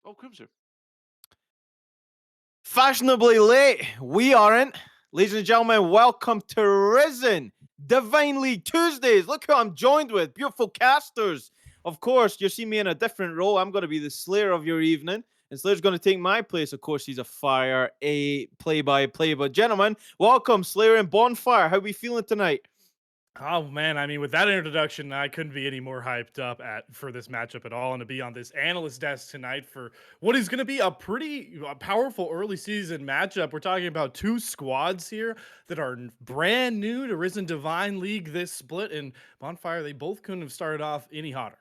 Oh, Crimson. Fashionably late, we aren't. Ladies and gentlemen, welcome to Risen Divine League Tuesdays. Look who I'm joined with, beautiful casters. Of course, you see me in a different role. I'm going to be the Slayer of your evening, and Slayer's going to take my place. Of course, he's a fire, a play-by-play. But gentlemen, welcome, Slayer and Bonfire. How are we feeling tonight? Oh man, I mean, with that introduction, I couldn't be any more hyped up for this matchup at all, and to be on this analyst desk tonight for what is going to be a pretty powerful early season matchup. We're talking about two squads here that are brand new to Risen Divine League this split, and Bonfire, they both couldn't have started off any hotter.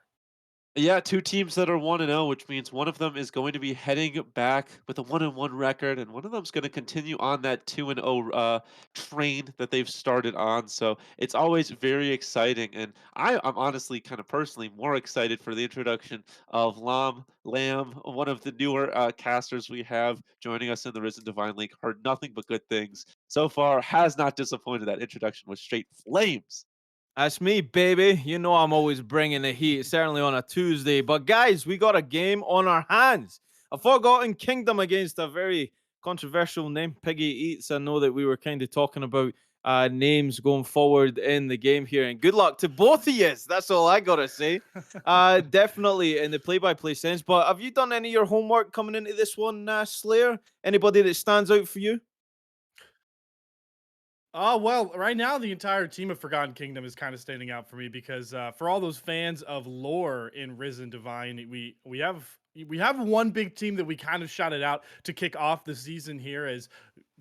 Yeah, two teams that are 1-0, which means one of them is going to be heading back with a 1-1 record, and one of them's going to continue on that 2-0 train that they've started on. So it's always very exciting, and I'm honestly kind of personally more excited for the introduction of Lamb, one of the newer casters we have joining us in the Risen Divine League. Heard nothing but good things so far. Has not disappointed. That introduction was straight flames. That's me, baby. You know I'm always bringing the heat, certainly on a Tuesday. But guys, we got a game on our hands. A Forgotten Kingdom against a very controversial name, Piggy Eats. I know that we were kind of talking about names going forward in the game here. And good luck to both of you. That's all I got to say. Definitely in the play-by-play sense. But have you done any of your homework coming into this one, Slayer? Anybody that stands out for you? Oh, well, right now the entire team of Forgotten Kingdom is kind of standing out for me because for all those fans of lore in Risen Divine, we have one big team that we kind of shouted out to kick off the season here as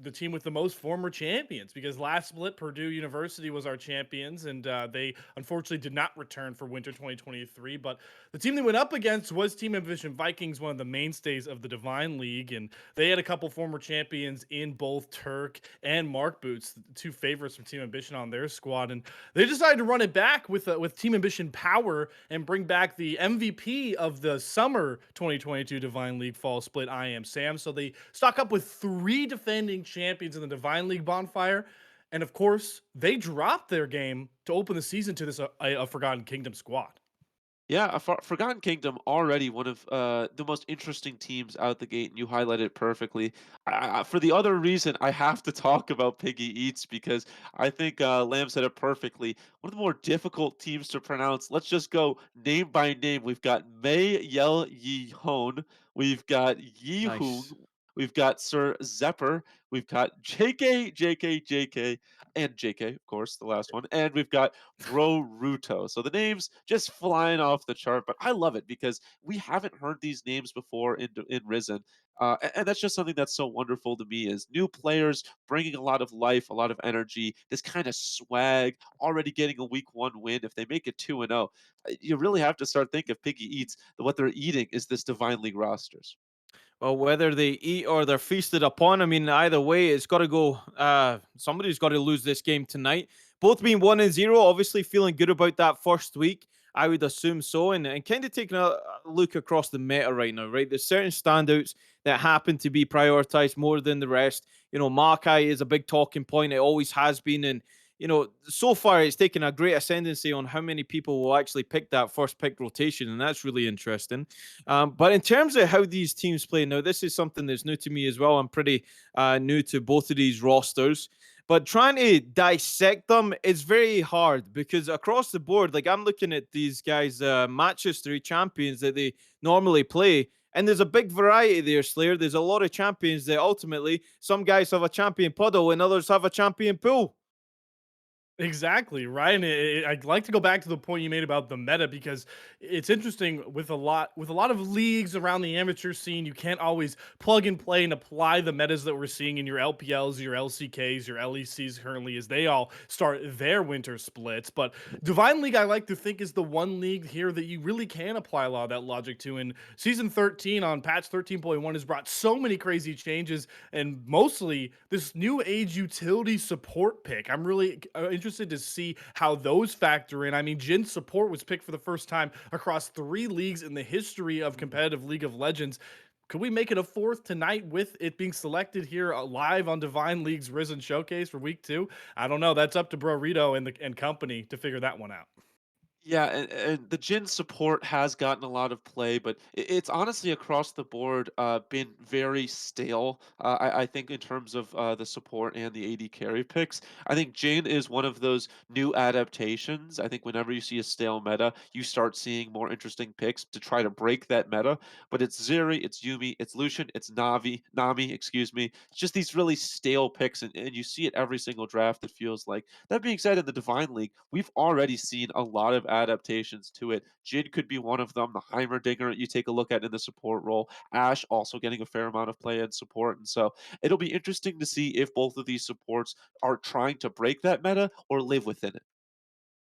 the team with the most former champions, because last split Purdue University was our champions, and they unfortunately did not return for winter 2023. But the team they went up against was Team Ambition Vikings, one of the mainstays of the Divine League, and they had a couple former champions in both Turk and Mark Boots, the two favorites from Team Ambition on their squad, and they decided to run it back with Team Ambition Power and bring back the MVP of the summer 2022 Divine League fall split, I Am Sam. So they stock up with three defending champions in the Divine League bonfire. And of course, they dropped their game to open the season to this a Forgotten Kingdom squad. Yeah, Forgotten Kingdom already one of the most interesting teams out the gate, and you highlighted it perfectly. For the other reason, I have to talk about Piggy Eats because I think Lamb said it perfectly. One of the more difficult teams to pronounce. Let's just go name by name. We've got Mei Yel Yi Hon, we've got Yi Hoon, Nice. we've got Sir Zepper, we've got JK, and JK, of course, the last one, and we've got Bro Ruto. So the names just flying off the chart, but I love it because we haven't heard these names before in Risen, and that's just something that's so wonderful to me. Is new players bringing a lot of life, a lot of energy, this kind of swag. Already getting a week 1 win. If they make it 2-0, you really have to start thinking if Piggy eats what they're eating is this Divine League rosters. Well, whether they eat or they're feasted upon, I mean, either way, it's got to go. Somebody's got to lose this game tonight. Both being 1-0, obviously feeling good about that first week. I would assume so. And kind of taking a look across the meta right now, right? There's certain standouts that happen to be prioritized more than the rest. Makai is a big talking point. It always has been. And, so far it's taken a great ascendancy on how many people will actually pick that first pick rotation. And that's really interesting. But in terms of how these teams play, now this is something that's new to me as well. I'm pretty new to both of these rosters. But trying to dissect them is very hard because across the board, like I'm looking at these guys' matches through champions that they normally play, and there's a big variety there, Slayer. There's a lot of champions that ultimately some guys have a champion puddle and others have a champion pool. Exactly, right, and I'd like to go back to the point you made about the meta because it's interesting with a lot of leagues around the amateur scene. You can't always plug and play and apply the metas that we're seeing in your LPLs, your LCKs, your LECs currently as they all start their winter splits. But Divine League, I like to think, is the one league here that you really can apply a lot of that logic to. And Season 13 on patch 13.1 has brought so many crazy changes, and mostly this new age utility support pick. I'm really interested to see how those factor in. I mean, Jin support was picked for the first time across three leagues in the history of competitive League of Legends. Could we make it a fourth tonight with it being selected here live on Divine League's Risen Showcase for week 2? I don't know. That's up to Bro Rito and company to figure that one out. Yeah, and the Jin support has gotten a lot of play, but it's honestly across the board been very stale. I think in terms of the support and the AD carry picks, I think Jin is one of those new adaptations. I think whenever you see a stale meta, you start seeing more interesting picks to try to break that meta. But it's Zeri, it's Yumi, it's Lucian, it's Nami, excuse me. It's just these really stale picks, and you see it every single draft. It feels like. That being said, in the Divine League, we've already seen a lot of adaptations to it. Jid could be one of them. The Heimerdinger you take a look at in the support role. Ash also getting a fair amount of play and support. And so it'll be interesting to see if both of these supports are trying to break that meta or live within it.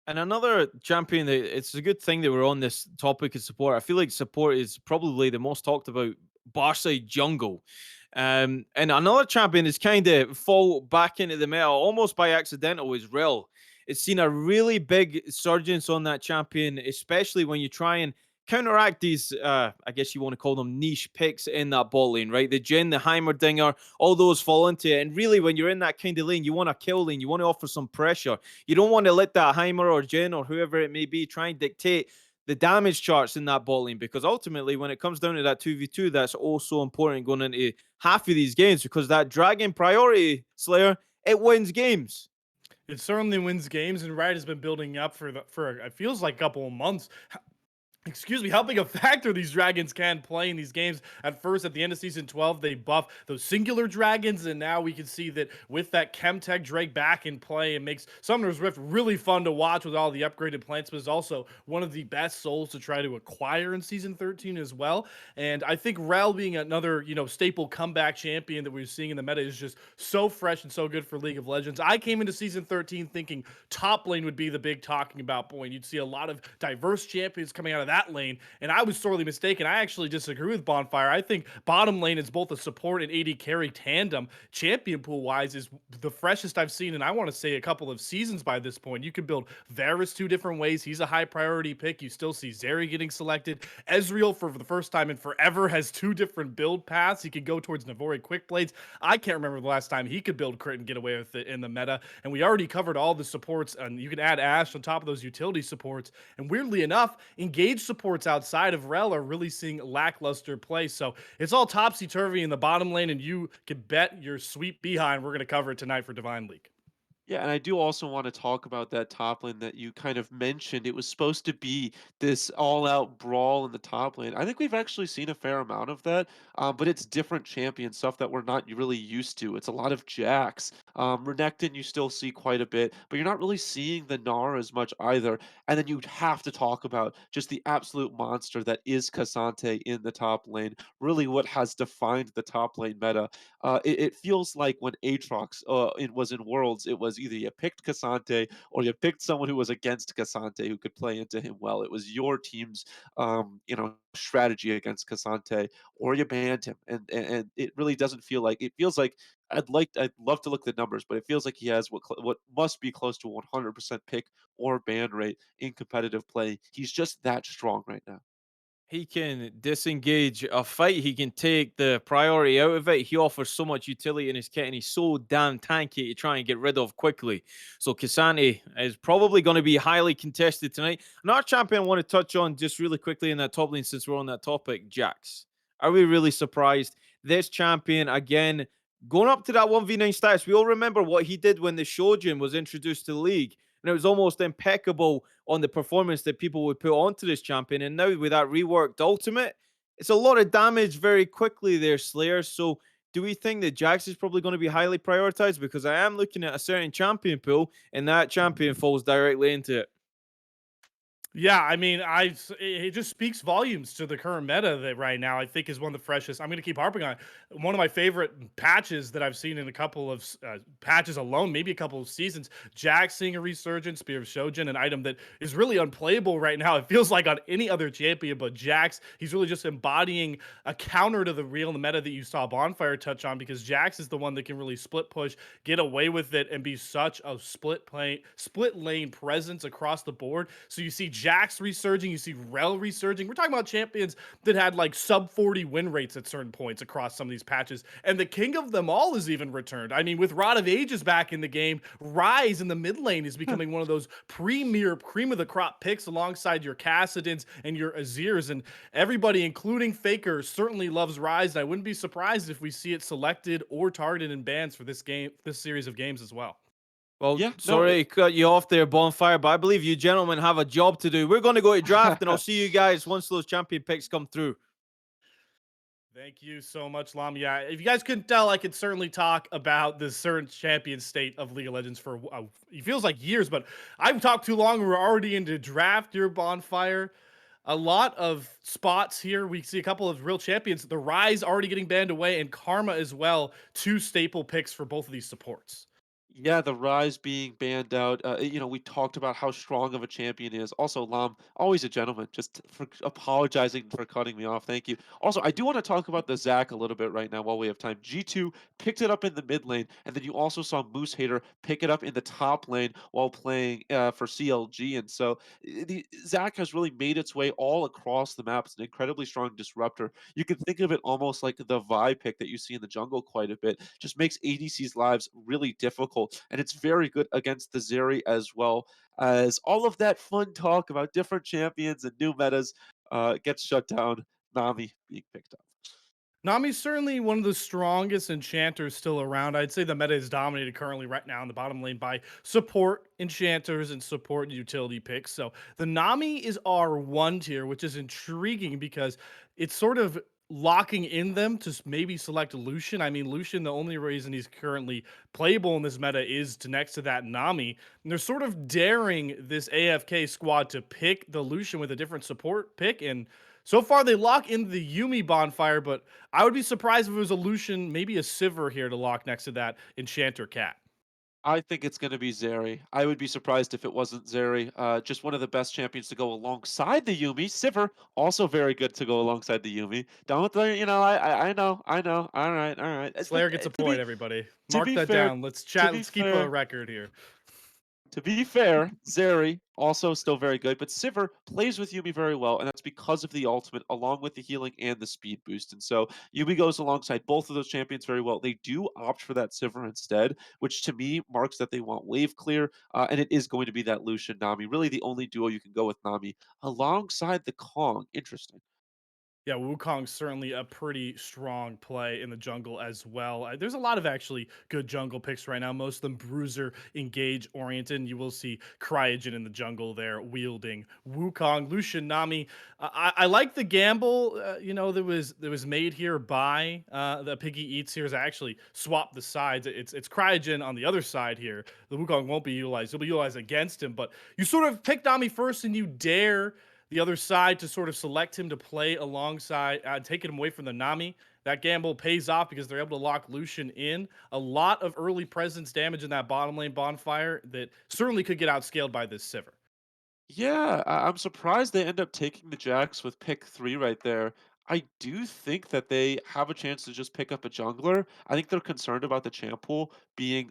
And another champion that it's a good thing that we're on this topic of support. I feel like support is probably the most talked about Barca jungle. And another champion is kind of fall back into the meta almost by accidental is Rel. It's seen a really big surgence on that champion, especially when you try and counteract these, I guess you want to call them niche picks in that bot lane, right? The Jin, the Heimerdinger, all those fall into it. And really, when you're in that kind of lane, you want to kill lane, you want to offer some pressure. You don't want to let that Heimer or Jin or whoever it may be try and dictate the damage charts in that bot lane because ultimately, when it comes down to that 2v2, that's also important going into half of these games because that dragon priority Slayer, it wins games. It certainly wins games, and Riot has been building up for it feels like a couple of months. excuse me, helping a factor these dragons can play in these games. At first, at the end of season 12, they buff those singular dragons, and now we can see that with that Chemtech Drake back in play, it makes Summoner's Rift really fun to watch with all the upgraded plants, but it's also one of the best souls to try to acquire in season 13 as well. And I think Rel being another, staple comeback champion that we're seeing in the meta is just so fresh and so good for League of Legends. I came into season 13 thinking top lane would be the big talking about point. You'd see a lot of diverse champions coming out of that lane, and I was sorely mistaken. I actually disagree with Bonfire. I think bottom lane is both a support and AD carry tandem. Champion pool wise is the freshest I've seen, and I want to say a couple of seasons by this point. You can build Varus two different ways. He's a high priority pick. You still see Zeri getting selected. Ezreal, for the first time in forever, has two different build paths. He could go towards Navori quick blades. I can't remember the last time he could build crit and get away with it in the meta. And we already covered all the supports, and you can add Ashe on top of those utility supports. And weirdly enough, engaged supports outside of Rel are really seeing lackluster play. So it's all topsy turvy in the bottom lane, and you can bet your sweet behind we're going to cover it tonight for Divine League. Yeah, and I do also want to talk about that top lane that you kind of mentioned. It was supposed to be this all-out brawl in the top lane. I think we've actually seen a fair amount of that, but it's different champion stuff that we're not really used to. It's a lot of Jax. Renekton you still see quite a bit, but you're not really seeing the Gnar as much either. And then you'd have to talk about just the absolute monster that is Cassante in the top lane. Really, what has defined the top lane meta. It feels like when Aatrox it was in Worlds, it was either you picked Cassante or you picked someone who was against Cassante who could play into him well. It was your team's strategy against Cassante, or you banned him. And it really doesn't feel like it feels like I'd love to look at the numbers, but it feels like he has what must be close to 100% pick or ban rate in competitive play. He's just that strong right now. He can disengage a fight. He can take the priority out of it. He offers so much utility in his kit, and he's so damn tanky to try and get rid of quickly. So Kasane is probably going to be highly contested tonight. Another champion I want to touch on just really quickly in that top lane, since we're on that topic, Jax. Are we really surprised? This champion again going up to that 1v9 status. We all remember what he did when the Shojin was introduced to the league, and it was almost impeccable on the performance that people would put onto this champion. And now with that reworked ultimate, it's a lot of damage very quickly there, Slayer. So do we think that Jax is probably going to be highly prioritized? Because I am looking at a certain champion pool, and that champion falls directly into it. Yeah, I mean, it just speaks volumes to the current meta that right now I think is one of the freshest. I'm going to keep harping on it. One of my favorite patches that I've seen in a couple of patches alone, maybe a couple of seasons. Jack seeing a resurgence, Spear of Shojin, an item that is really unplayable right now. It feels like on any other champion, but Jax, he's really just embodying a counter to the real in the meta that you saw Bonfire touch on, because Jax is the one that can really split push, get away with it, and be such a split lane presence across the board. So you see Jax resurging, you see Rel resurging. We're talking about champions that had like sub 40 win rates at certain points across some of these patches. And the king of them all is even returned. I mean, with Rod of Ages back in the game, Rise in the mid lane is becoming one of those premier cream of the crop picks alongside your Cassidins and your Azirs. And everybody, including Faker, certainly loves Rise. And I wouldn't be surprised if we see it selected or targeted in bans for this series of games as well. Well, Yeah, no, sorry to cut you off there, Bonfire, but I believe you gentlemen have a job to do. We're going to go to draft, and I'll see you guys once those champion picks come through. Thank you so much, Lam. Yeah, if you guys couldn't tell, I could certainly talk about the certain champion state of League of Legends for it feels like years, but I've talked too long. We're already into draft your Bonfire. A lot of spots here. We see a couple of real champions. The Rise already getting banned away, and Karma as well. Two staple picks for both of these supports. yeah, the Rise being banned out. We talked about how strong of a champion he is. Also, Lam, always a gentleman, just for apologizing for cutting me off. Thank you. Also, I do want to talk about the Zac a little bit right now while we have time. G2 picked it up in the mid lane, and then you also saw Moose Hater pick it up in the top lane while playing for CLG. And so the Zac has really made its way all across the map. It's an incredibly strong disruptor. You can think of it almost like the Vi pick that you see in the jungle quite a bit. Just makes ADC's lives really difficult, and it's very good against the Zeri as well. As all of that fun talk about different champions and new metas gets shut down, Nami being picked up. Nami's certainly one of the strongest enchanters still around. I'd say the meta is dominated currently right now in the bottom lane by support enchanters and support utility picks. So the Nami is our one tier, which is intriguing because it's sort of locking in them to maybe select Lucian. I mean, Lucian, the only reason he's currently playable in this meta is to next to that Nami. And they're sort of daring this AFK squad to pick the Lucian with a different support pick. And so far, they lock in the Yumi bonfire, but I would be surprised if it was a Lucian, maybe a Sivir here to lock next to that Enchanter cat. I think it's gonna be Zeri. I would be surprised if it wasn't Zeri. Just one of the best champions to go alongside the Yuumi. Sivir, also very good to go alongside the Yuumi. Don't they, I know, I know. All right. But Slayer gets a to point, be everybody. to Mark be that fair, down. Let's to chat. be Let's keep a fair, record here. to be fair, Zeri also still very good, but Sivir plays with Yuumi very well, and that's because of the ultimate, along with the healing and the speed boost. And so Yuumi goes alongside both of those champions very well. They do opt for that Sivir instead, which to me marks that they want wave clear, and it is going to be that Lucian Nami. Really, the only duo you can go with Nami alongside the Kong. Interesting. Yeah, Wukong's certainly a pretty strong play in the jungle as well. There's a lot of actually good jungle picks right now. Most of them bruiser engage oriented. And you will see Cryogen in the jungle there wielding Wukong, Lucian, Nami. I like the gamble, that was made here by the Piggy Eats here is actually swap the sides. It's Cryogen on the other side here. The Wukong won't be utilized. He'll be utilized against him, but you sort of pick Nami first and you dare the other side to sort of select him to play alongside, taking him away from the Nami. That gamble pays off because they're able to lock Lucian in. A lot of early presence damage in that bottom lane bonfire that certainly could get outscaled by this Sivir. Yeah, I'm surprised they end up taking the Jacks with pick 3 right there. I do think that they have a chance to just pick up a jungler. I think they're concerned about the champ pool being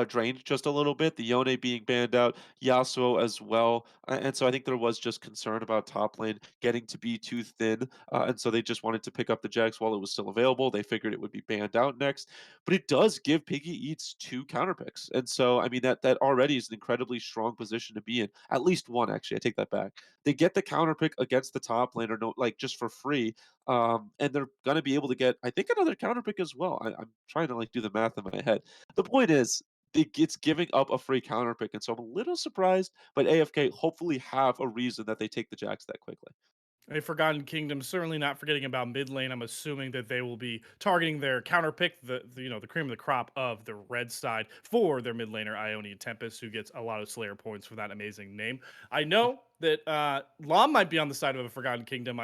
drained just a little bit, the Yone being banned out, Yasuo as well. And so I think there was just concern about top lane getting to be too thin. And so they just wanted to pick up the Jax while it was still available. They figured it would be banned out next. But it does give Piggy Eats 2 counter picks. And so, I mean, that already is an incredibly strong position to be in. At least one, actually. I take that back. They get the counter pick against the top laner, no, like just for free. And they're gonna be able to get, I think, another counter pick as well. I'm trying to like do the math in my head. The point is, it's giving up a free counter pick, and so I'm a little surprised. But AFK hopefully have a reason that they take the Jacks that quickly. A Forgotten Kingdom, certainly not forgetting about mid lane. I'm assuming that they will be targeting their counter pick, the cream of the crop of the red side for their mid laner Ionian Tempest, who gets a lot of Slayer points for that amazing name. I know that Lom might be on the side of a Forgotten Kingdom,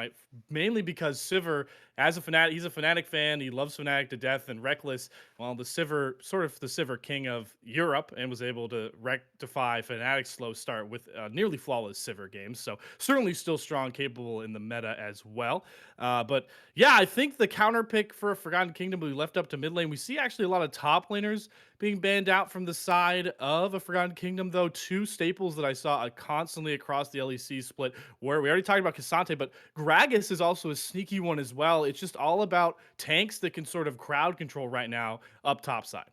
mainly because Sivir, as a fanatic, he's a Fnatic fan. He loves Fnatic to death, and Reckless, well, the Sivir, sort of the Sivir king of Europe, and was able to rectify Fnatic's slow start with nearly flawless Sivir games. So certainly still strong, capable in the meta as well. But yeah, I think the counter pick for Forgotten Kingdom will be left up to mid lane. We see actually a lot of top laners being banned out from the side of a Forgotten Kingdom, though. Two staples that I saw constantly across the LEC split, where we already talked about Cassante, but Gragas is also a sneaky one as well. It's just all about tanks that can sort of crowd control right now up top side.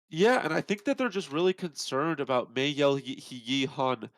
Yeah, and I think that they're just really concerned about Mei Yel Yi Hun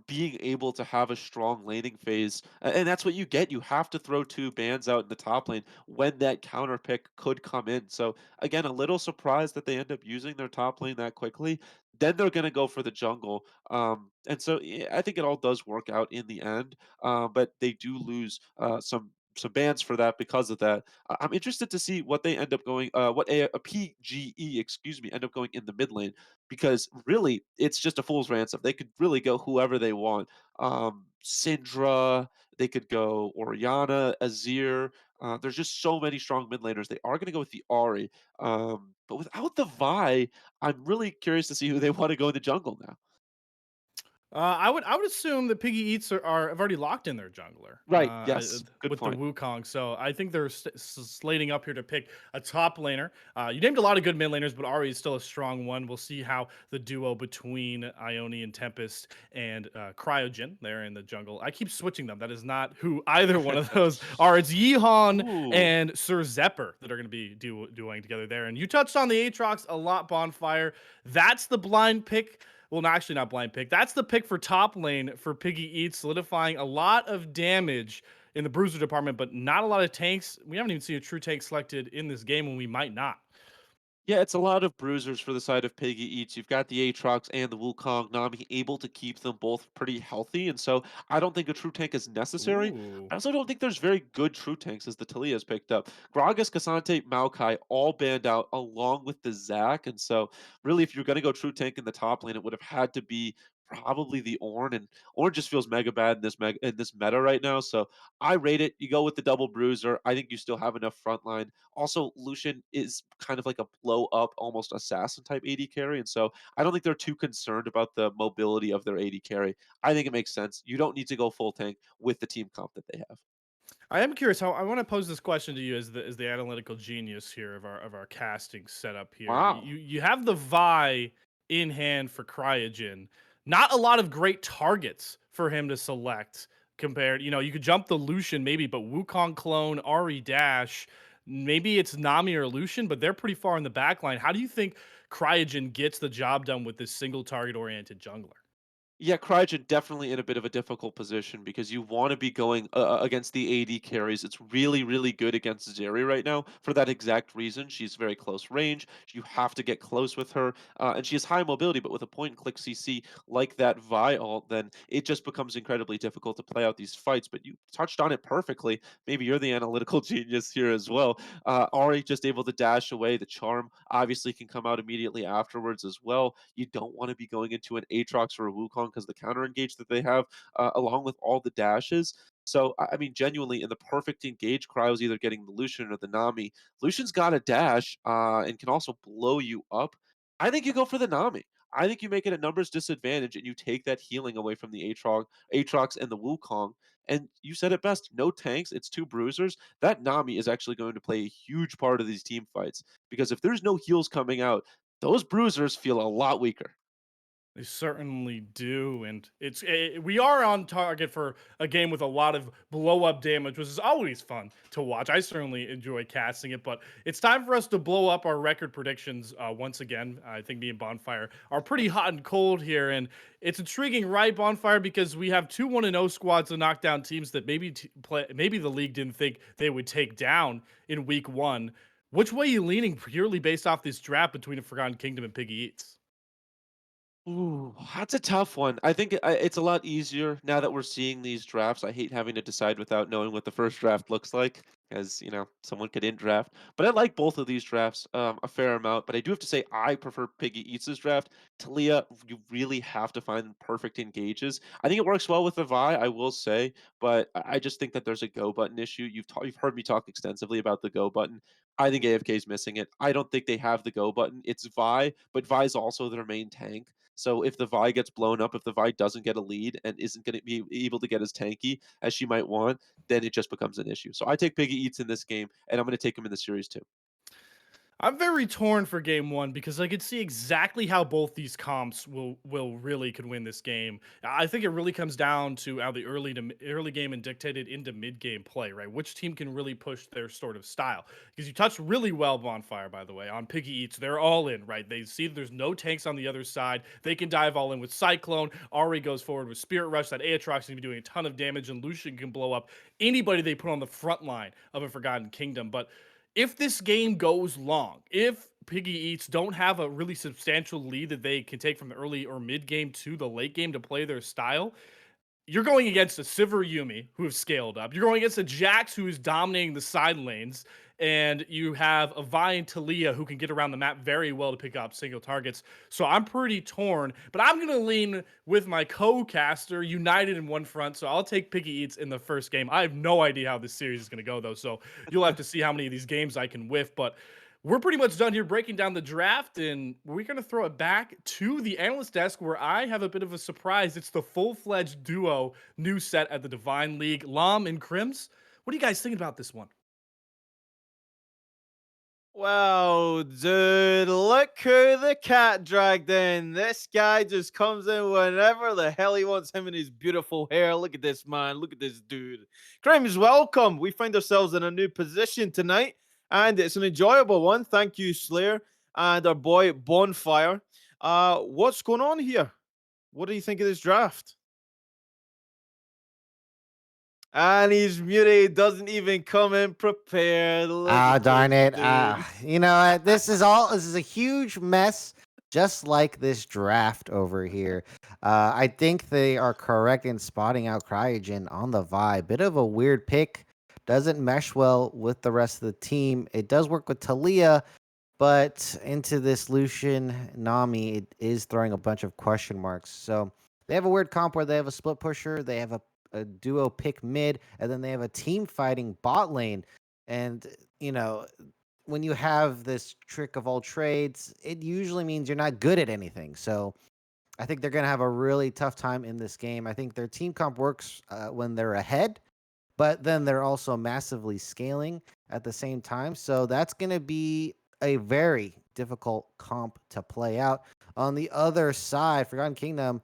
being able to have a strong laning phase. And that's what you get. You have to throw two bans out in the top lane when that counter pick could come in. So, again, a little surprised that they end up using their top lane that quickly. Then they're going to go for the jungle. And so yeah, I think it all does work out in the end. But they do lose some bans for that because of that. I'm interested to see what they end up going, what a PGE, excuse me, end up going in the mid lane because really it's just a fool's ransom. They could really go whoever they want. Syndra, they could go Oriana, Azir. There's just so many strong mid laners. They are going to go with the Ari, but without the Vi, I'm really curious to see who they want to go in the jungle now. I would assume that Piggy Eats are have already locked in their jungler Right. Yes. Good with the point. Wukong, so I think they're slating up here to pick a top laner. You named a lot of good mid laners, but Ari is still a strong one. We'll see how the duo between Ione and Tempest and Cryogen there in the jungle. I keep switching them. That is not who either one of those are. It's Yeehawn Ooh. and Sir Zephyr that are going to be doing together there. And you touched on the Aatrox a lot, Bonfire. That's the blind pick. Well, no, actually not blind pick. That's the pick for top lane for Piggy Eats, solidifying a lot of damage in the bruiser department, but not a lot of tanks. We haven't even seen a true tank selected in this game, and we might not. Yeah, it's a lot of bruisers for the side of Piggy Eats. You've got the Aatrox and the Wukong Nami able to keep them both pretty healthy, and so I don't think a true tank is necessary. Ooh. I also don't think there's very good true tanks as the Talia's picked up. Gragas, Cassante, Maokai all banned out along with the Zac, and so really if you're gonna go true tank in the top lane, it would have had to be probably the Ornn, and Ornn just feels mega bad in this meta right now. So I rate it. You go with the double bruiser. I think you still have enough frontline. Also, Lucian is kind of like a blow up, almost assassin type AD carry. And so I don't think they're too concerned about the mobility of their AD carry. I think it makes sense. You don't need to go full tank with the team comp that they have. I am curious how I want to pose this question to you as the analytical genius here of our casting setup here. Wow. You have the Vi in hand for Cryogen. Not a lot of great targets for him to select compared, you could jump the Lucian maybe, but Wukong clone, Ari Dash, maybe it's Nami or Lucian, but they're pretty far in the back line. How do you think Cryogen gets the job done with this single target oriented jungler? Yeah, Cryogen definitely in a bit of a difficult position because you want to be going against the AD carries. It's really, really good against Zeri right now for that exact reason. She's very close range. You have to get close with her, and she has high mobility. But with a point and click CC like that Vi ult, then it just becomes incredibly difficult to play out these fights. But you touched on it perfectly. Maybe you're the analytical genius here as well. Ari just able to dash away. The charm obviously can come out immediately afterwards as well. You don't want to be going into an Aatrox or a Wukong because the counter engage that they have, along with all the dashes. So, I mean, genuinely, in the perfect engage, Cryo's either getting the Lucian or the Nami. Lucian's got a dash and can also blow you up. I think you go for the Nami. I think you make it a numbers disadvantage and you take that healing away from the Aatrox and the Wukong. And you said it best, no tanks, it's two bruisers. That Nami is actually going to play a huge part of these team fights because if there's no heals coming out, those bruisers feel a lot weaker. They certainly do, and we are on target for a game with a lot of blow up damage, which is always fun to watch. I certainly enjoy casting it, but it's time for us to blow up our record predictions once again. I think me and Bonfire are pretty hot and cold here, and it's intriguing, right, Bonfire? Because we have two 1-0 squads to knock down teams that maybe the league didn't think they would take down in week one. Which way are you leaning purely based off this draft between a Forgotten Kingdom and Piggy Eats? Ooh, that's a tough one. I think it's a lot easier now that we're seeing these drafts. I hate having to decide without knowing what the first draft looks like, as someone could in draft. But I like both of these drafts a fair amount. But I do have to say I prefer Piggy Eats' draft. Talia, you really have to find perfect engages. I think it works well with the Vi, I will say, but I just think that there's a go button issue. You've heard me talk extensively about the go button. I think AFK is missing it. I don't think they have the go button. It's Vi, but Vi is also their main tank. So if the Vi gets blown up, if the Vi doesn't get a lead and isn't going to be able to get as tanky as she might want, then it just becomes an issue. So I take Piggy Eats in this game, and I'm going to take him in the series too. I'm very torn for game one because I could see exactly how both these comps will really could win this game. I think it really comes down to how the early game and dictated into mid game play, right? Which team can really push their sort of style? Because you touched really well, Bonfire, by the way, on Piggy Eats. They're all in, right? They see there's no tanks on the other side. They can dive all in with Cyclone. Ari goes forward with Spirit Rush. That Aatrox is gonna be doing a ton of damage, and Lucian can blow up anybody they put on the front line of a Forgotten Kingdom. But if this game goes long, if Piggy Eats don't have a really substantial lead that they can take from the early or mid game to the late game to play their style, you're going against a Sivir Yumi who have scaled up. You're going against a Jax who is dominating the side lanes. And you have a Vi and Talia who can get around the map very well to pick up single targets. So I'm pretty torn, but I'm going to lean with my co-caster, united in one front. So I'll take Piggy Eats in the first game. I have no idea how this series is going to go, though. So you'll have to see how many of these games I can whiff. But we're pretty much done here breaking down the draft, and we're going to throw it back to the analyst desk where I have a bit of a surprise. It's the full-fledged duo new set at the Divine League, Lam and Crims. What are you guys thinking about this one? Wow, dude, look who the cat dragged in. This guy just comes in whenever the hell he wants, him and his beautiful hair. Look at this man. Look at this dude. Crimes, welcome. We find ourselves in a new position tonight, and it's an enjoyable one. Thank you, Slayer, and our boy Bonfire. What's going on here? What do you think of this draft? And he's muted. Doesn't even come in prepared. Look Ah, at darn this it. dude. You know what? This is a huge mess, just like this draft over here. I think they are correct in spotting out Cryogen on the Vi. Bit of a weird pick. Doesn't mesh well with the rest of the team. It does work with Talia, but into this Lucian Nami, it is throwing a bunch of question marks. So they have a weird comp where they have a split pusher, they have a duo pick mid, and then they have a team fighting bot lane. And, you know, when you have this trick of all trades, it usually means you're not good at anything. So I think they're going to have a really tough time in this game. I think their team comp works when they're ahead, but then they're also massively scaling at the same time. So that's going to be a very difficult comp to play out. On the other side, Forgotten Kingdom,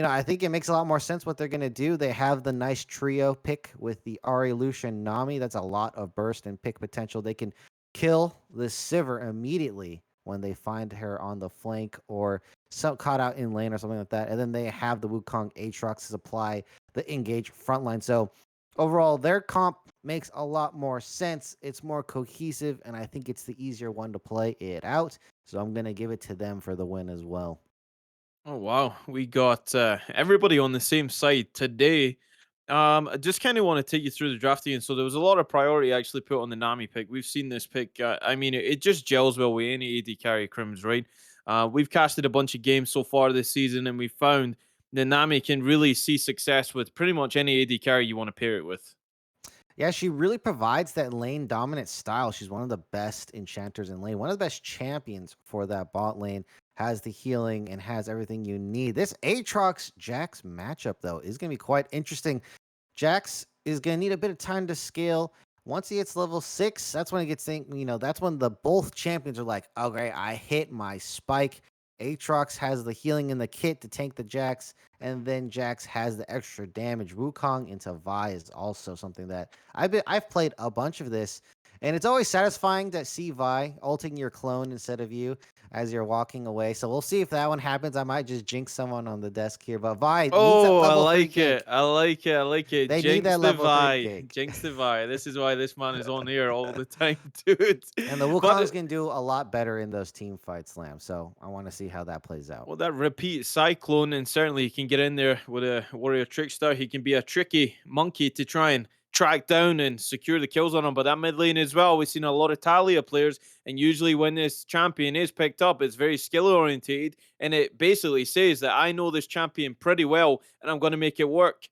I think it makes a lot more sense what they're going to do. They have the nice trio pick with the Ari, Lucian, Nami. That's a lot of burst and pick potential. They can kill the Sivir immediately when they find her on the flank or caught out in lane or something like that. And then they have the Wukong Aatrox to supply the engage frontline. So overall, their comp makes a lot more sense. It's more cohesive, and I think it's the easier one to play it out. So I'm going to give it to them for the win as well. Oh wow, we got everybody on the same side today. I just kind of want to take you through the drafting. And so there was a lot of priority actually put on the Nami pick. We've seen this pick. I mean, it just gels well with any AD carry Crims, right? We've casted a bunch of games so far this season, and we found the Nami can really see success with pretty much any AD carry you want to pair it with. Yeah, she really provides that lane dominant style. She's one of the best enchanters in lane, one of the best champions for that bot lane. Has the healing and has everything you need. This Aatrox Jax matchup, though, is going to be quite interesting. Jax is going to need a bit of time to scale. Once he hits level 6, that's when it gets that's when the both champions are like, okay, I hit my spike. Aatrox has the healing in the kit to tank the Jax, and then Jax has the extra damage. Wukong into Vi is also something that I've played a bunch of this, and it's always satisfying to see Vi ulting your clone instead of you as you're walking away. So we'll see if that one happens. I might just jinx someone on the desk here, but Vi needs that Oh, I level 3 like gank. it. I like it. I like it. They need Jinx that the level 3 Vi. gank. Jinx the Vi. This is why this man is on here all the time, dude. And the But Wukongs can do a lot better in those team fights, Slam. So I want to see how that plays out. well, that repeat cyclone, and certainly he can get in there with a warrior trickster. He can be a tricky monkey to try and track down and secure the kills on him. But that mid lane as well, we've seen a lot of Talia players, and usually when this champion is picked up, it's very skill orientated, and it basically says that I know this champion pretty well, and I'm going to make it work.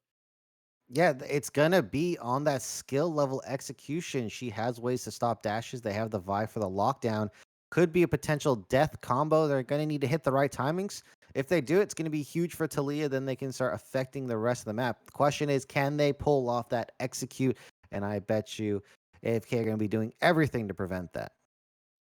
Yeah, it's gonna be on that skill level execution. She has ways to stop dashes. They have the Vi for the lockdown. Could be a potential death combo. They're gonna need to hit the right timings. If they do, it's gonna be huge for Talia. Then they can start affecting the rest of the map. The question is, can they pull off that execute? And I bet you AFK are gonna be doing everything to prevent that.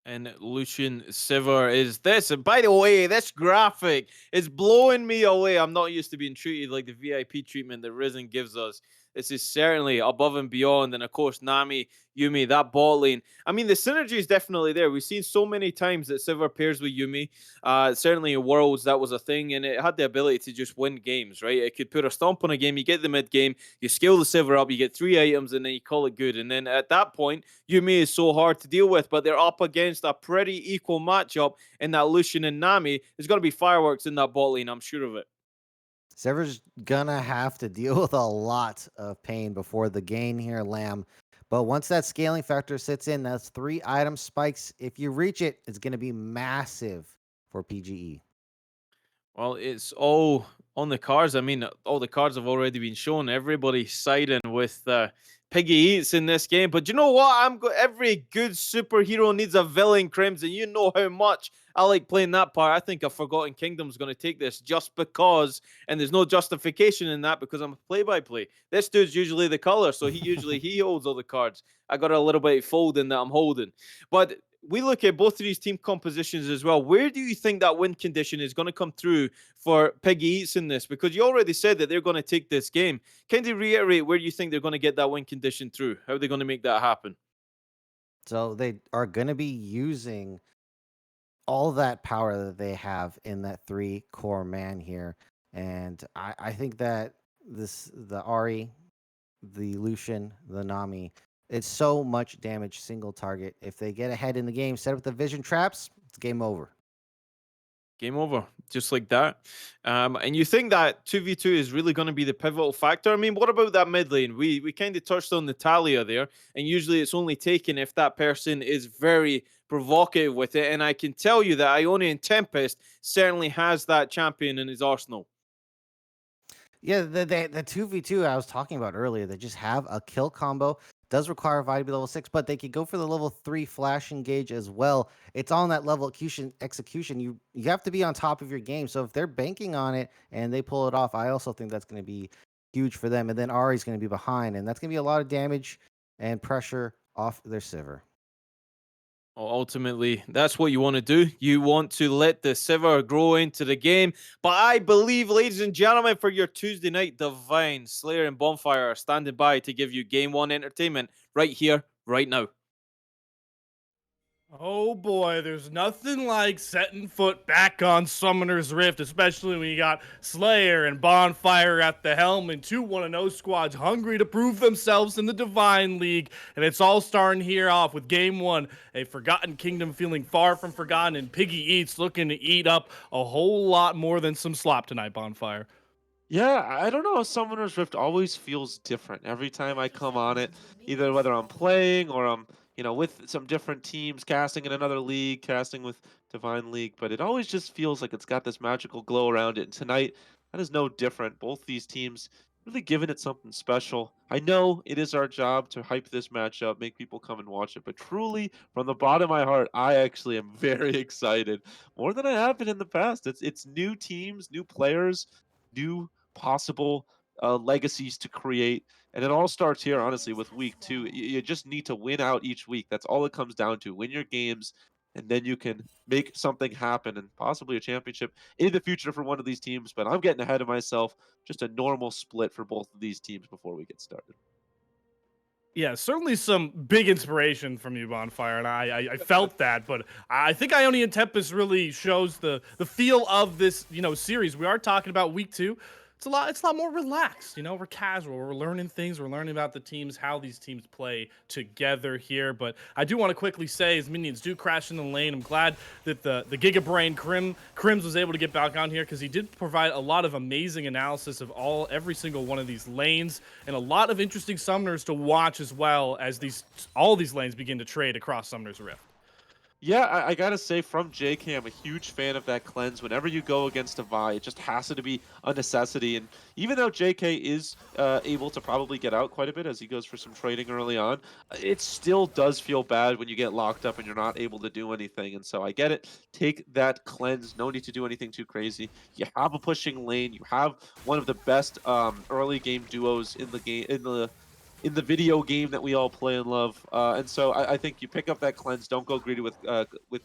And Lucian Sivir is this. And by the way, this graphic is blowing me away. I'm not used to being treated like the VIP treatment that Risen gives us. This is certainly above and beyond. And of course, Nami, Yumi, that bot lane. I mean, the synergy is definitely there. We've seen so many times that Sivir pairs with Yumi. Certainly in Worlds, that was a thing. And it had the ability to just win games, right? It could put a stomp on a game. You get the mid game, you scale the Sivir up, you get 3 items, and then you call it good. And then at that point, Yumi is so hard to deal with, but they're up against a pretty equal matchup in that Lucian and Nami. There's going to be fireworks in that bot lane, I'm sure of it. Sever's gonna have to deal with a lot of pain before the gain here, Lamb. But once that scaling factor sits in, that's 3 item spikes. If you reach it, it's gonna be massive for PGE. Well, it's all on the cards. I mean, all the cards have already been shown. Everybody's siding with Piggy Eats in this game. But you know what? Every good superhero needs a villain, Crimson. You know how much I like playing that part. I think a Forgotten Kingdom's going to take this just because, and there's no justification in that because I'm a play-by-play. This dude's usually the color, so he holds all the cards. I got a little bit of folding that I'm holding. But we look at both of these team compositions as well. Where do you think that win condition is going to come through for Piggy Eats in this? Because you already said that they're going to take this game. Can you reiterate where you think they're going to get that win condition through? How are they going to make that happen? So they are gonna be using all that power that they have in that 3 core man here. And I think that the Ari the Lucian, the Nami. It's so much damage, single target. If they get ahead in the game, set up the vision traps, it's game over. Game over, just like that. And you think that 2v2 is really going to be the pivotal factor? I mean, what about that mid lane? We kind of touched on Natalia there, and usually it's only taken if that person is very provocative with it. And I can tell you that Ionian Tempest certainly has that champion in his arsenal. Yeah, the 2v2 I was talking about earlier, they just have a kill combo. Does require Vi to be level 6, but they could go for the level 3 flash engage as well. It's on that level execution. You have to be on top of your game. So if they're banking on it and they pull it off, I also think that's going to be huge for them. And then Ari's going to be behind, and that's going to be a lot of damage and pressure off their Sivir. Well, ultimately, that's what you want to do. You want to let the Sivir grow into the game. But I believe, ladies and gentlemen, for your Tuesday night, Divine, Slayer, and Bonfire are standing by to give you Game 1 entertainment right here, right now. Oh boy, there's nothing like setting foot back on Summoner's Rift, especially when you got Slayer and Bonfire at the helm and two 1-0 squads hungry to prove themselves in the Divine League. And it's all starting here off with Game 1, a Forgotten Kingdom feeling far from forgotten, and Piggy Eats looking to eat up a whole lot more than some slop tonight, Bonfire. Yeah, I don't know. Summoner's Rift always feels different every time I come on it, either whether I'm playing or I'm, with some different teams, casting in another league, casting with Divine League, but it always just feels like it's got this magical glow around it. And tonight, that is no different. Both these teams really giving it something special. I know it is our job to hype this matchup, make people come and watch it, but truly, from the bottom of my heart, I actually am very excited, more than I have been in the past. It's new teams, new players, new possible legacies to create. And it all starts here, honestly, with week two. You just need to win out each week. That's all it comes down to. Win your games, and then you can make something happen and possibly a championship in the future for one of these teams. But I'm getting ahead of myself. Just a normal split for both of these teams before we get started. Yeah, certainly some big inspiration from you, Bonfire, and I felt that. But I think Ionian Tempest really shows the feel of this series. We are talking about week two. It's a lot more relaxed. We're casual. We're learning things. We're learning about the teams, how these teams play together here. But I do want to quickly say, as minions do crash in the lane, I'm glad that the Giga Brain Crims was able to get back on here, because he did provide a lot of amazing analysis of every single one of these lanes, and a lot of interesting summoners to watch as well, as all these lanes begin to trade across Summoner's Rift. Yeah, I gotta say, from JK, I'm a huge fan of that cleanse. Whenever you go against a Vi, it just has to be a necessity. And even though JK is able to probably get out quite a bit as he goes for some trading early on, it still does feel bad when you get locked up and you're not able to do anything. And so I get it. Take that cleanse. No need to do anything too crazy. You have a pushing lane. You have one of the best early game duos in the game, in the video game that we all play and love. And so I think you pick up that cleanse. Don't go greedy with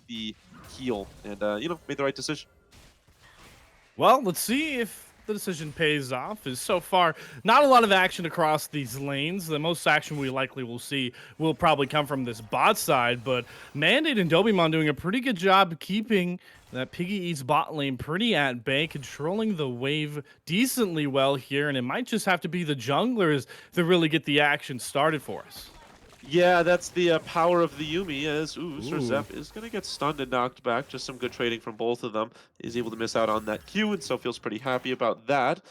the heal, and made the right decision. Well, let's see if the decision pays off. Is so far not a lot of action across these lanes. The most action we likely will see will probably come from this bot side, but Mandate and Dobimon doing a pretty good job keeping that Piggy Eats bot lane pretty at bay, controlling the wave decently well here, and it might just have to be the junglers that really get the action started for us. Yeah, that's the power of the Yumi, as Sir Ooh. Zep is going to get stunned and knocked back. Just some good trading from both of them. Is able to miss out on that Q, and so feels pretty happy about that.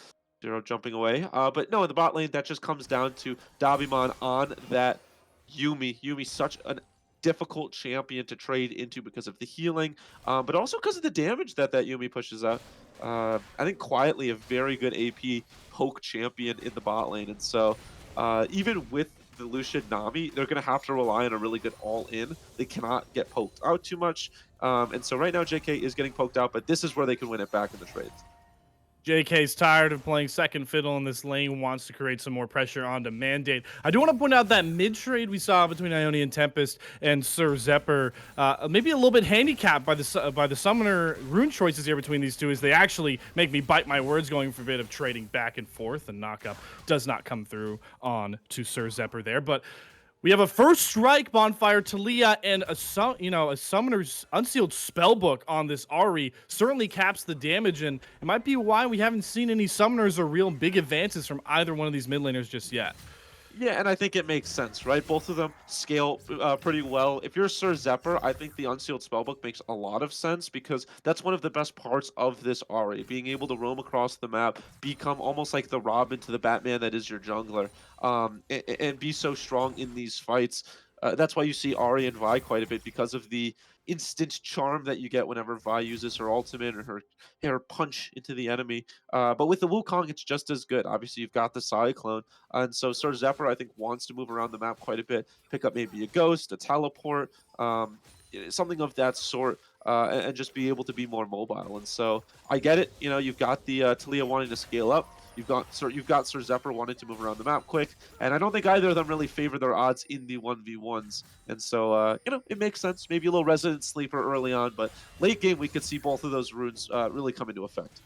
Zero jumping away. But no, in the bot lane, that just comes down to Dabimon on that Yumi. Yumi, such a difficult champion to trade into because of the healing, but also because of the damage that Yumi pushes out. I think quietly a very good AP poke champion in the bot lane, and so even with the Lucian Nami, they're going to have to rely on a really good all-in. They cannot get poked out too much, and so right now JK is getting poked out, but this is where they can win it back in the trades. JK's tired of playing second fiddle in this lane, wants to create some more pressure onto Mandate. I do want to point out that mid-trade we saw between Ionian Tempest and Sir Zephyr, maybe a little bit handicapped by the summoner rune choices here between these two, as they actually make me bite my words, going for a bit of trading back and forth, and knockup does not come through on to Sir Zephyr there. But we have a first strike, Bonfire, Talia, and a summoner's unsealed spellbook on this Ari certainly caps the damage, and it might be why we haven't seen any summoners or real big advances from either one of these mid laners just yet. Yeah, and I think it makes sense, right? Both of them scale pretty well. If you're Sir Zephyr, I think the Unsealed Spellbook makes a lot of sense because that's one of the best parts of this Ari, being able to roam across the map, become almost like the Robin to the Batman that is your jungler, and be so strong in these fights. That's why you see Ari and Vi quite a bit because of the instant charm that you get whenever Vi uses her ultimate or her punch into the enemy. But with the Wukong, it's just as good. Obviously, you've got the Cyclone. And so Sir Zephyr, I think, wants to move around the map quite a bit, pick up maybe a ghost, a teleport, something of that sort, and just be able to be more mobile. And so I get it. You know, you've got the Talia wanting to scale up. You've got Sir Zephyr wanting to move around the map quick, and I don't think either of them really favor their odds in the 1v1s. And so it makes sense. Maybe a little Resident Sleeper early on, but late game we could see both of those runes really come into effect.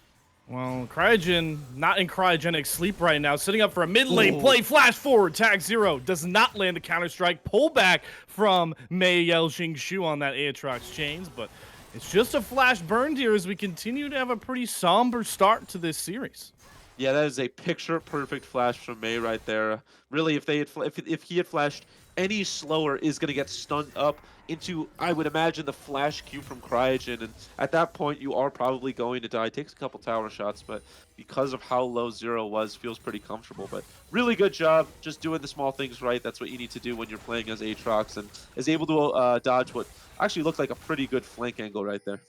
Well, Cryogen not in cryogenic sleep right now, sitting up for a mid lane Ooh. play. Flash forward, tag 0 does not land the counter strike. Pull back from Mei Yao Shu on that Aatrox chains, but it's just a flash burned here as we continue to have a pretty somber start to this series. Yeah, that is a picture perfect flash from May right there. Really, if they had if he had flashed any slower, is going to get stunned up into, I would imagine, the flash Q from Cryogen, and at that point you are probably going to die. Takes a couple tower shots, but because of how low Zero was, feels pretty comfortable. But really good job, just doing the small things right. That's what you need to do when you're playing as Aatrox, and is able to dodge what actually looked like a pretty good flank angle right there.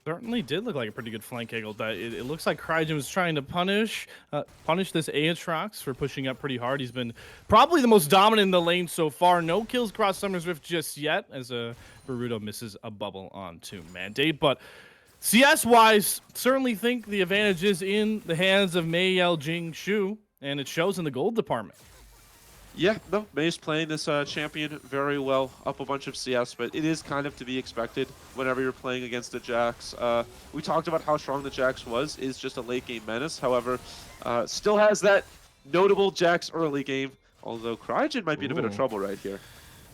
Certainly did look like a pretty good flank angle. That it looks like Cryogen was trying to punish this Aatrox for pushing up pretty hard. He's been probably the most dominant in the lane so far. No kills across Summer's Rift just yet, as Boruto misses a bubble onto Mandate. But CS-wise, certainly think the advantage is in the hands of Mei Yao Shu, and it shows in the gold department. Yeah, no, May's playing this champion very well, up a bunch of CS, but it is kind of to be expected whenever you're playing against a Jax. We talked about how strong the Jax is just a late game menace. However, still has that notable Jax early game, although Cryogen might be in a bit of trouble right here.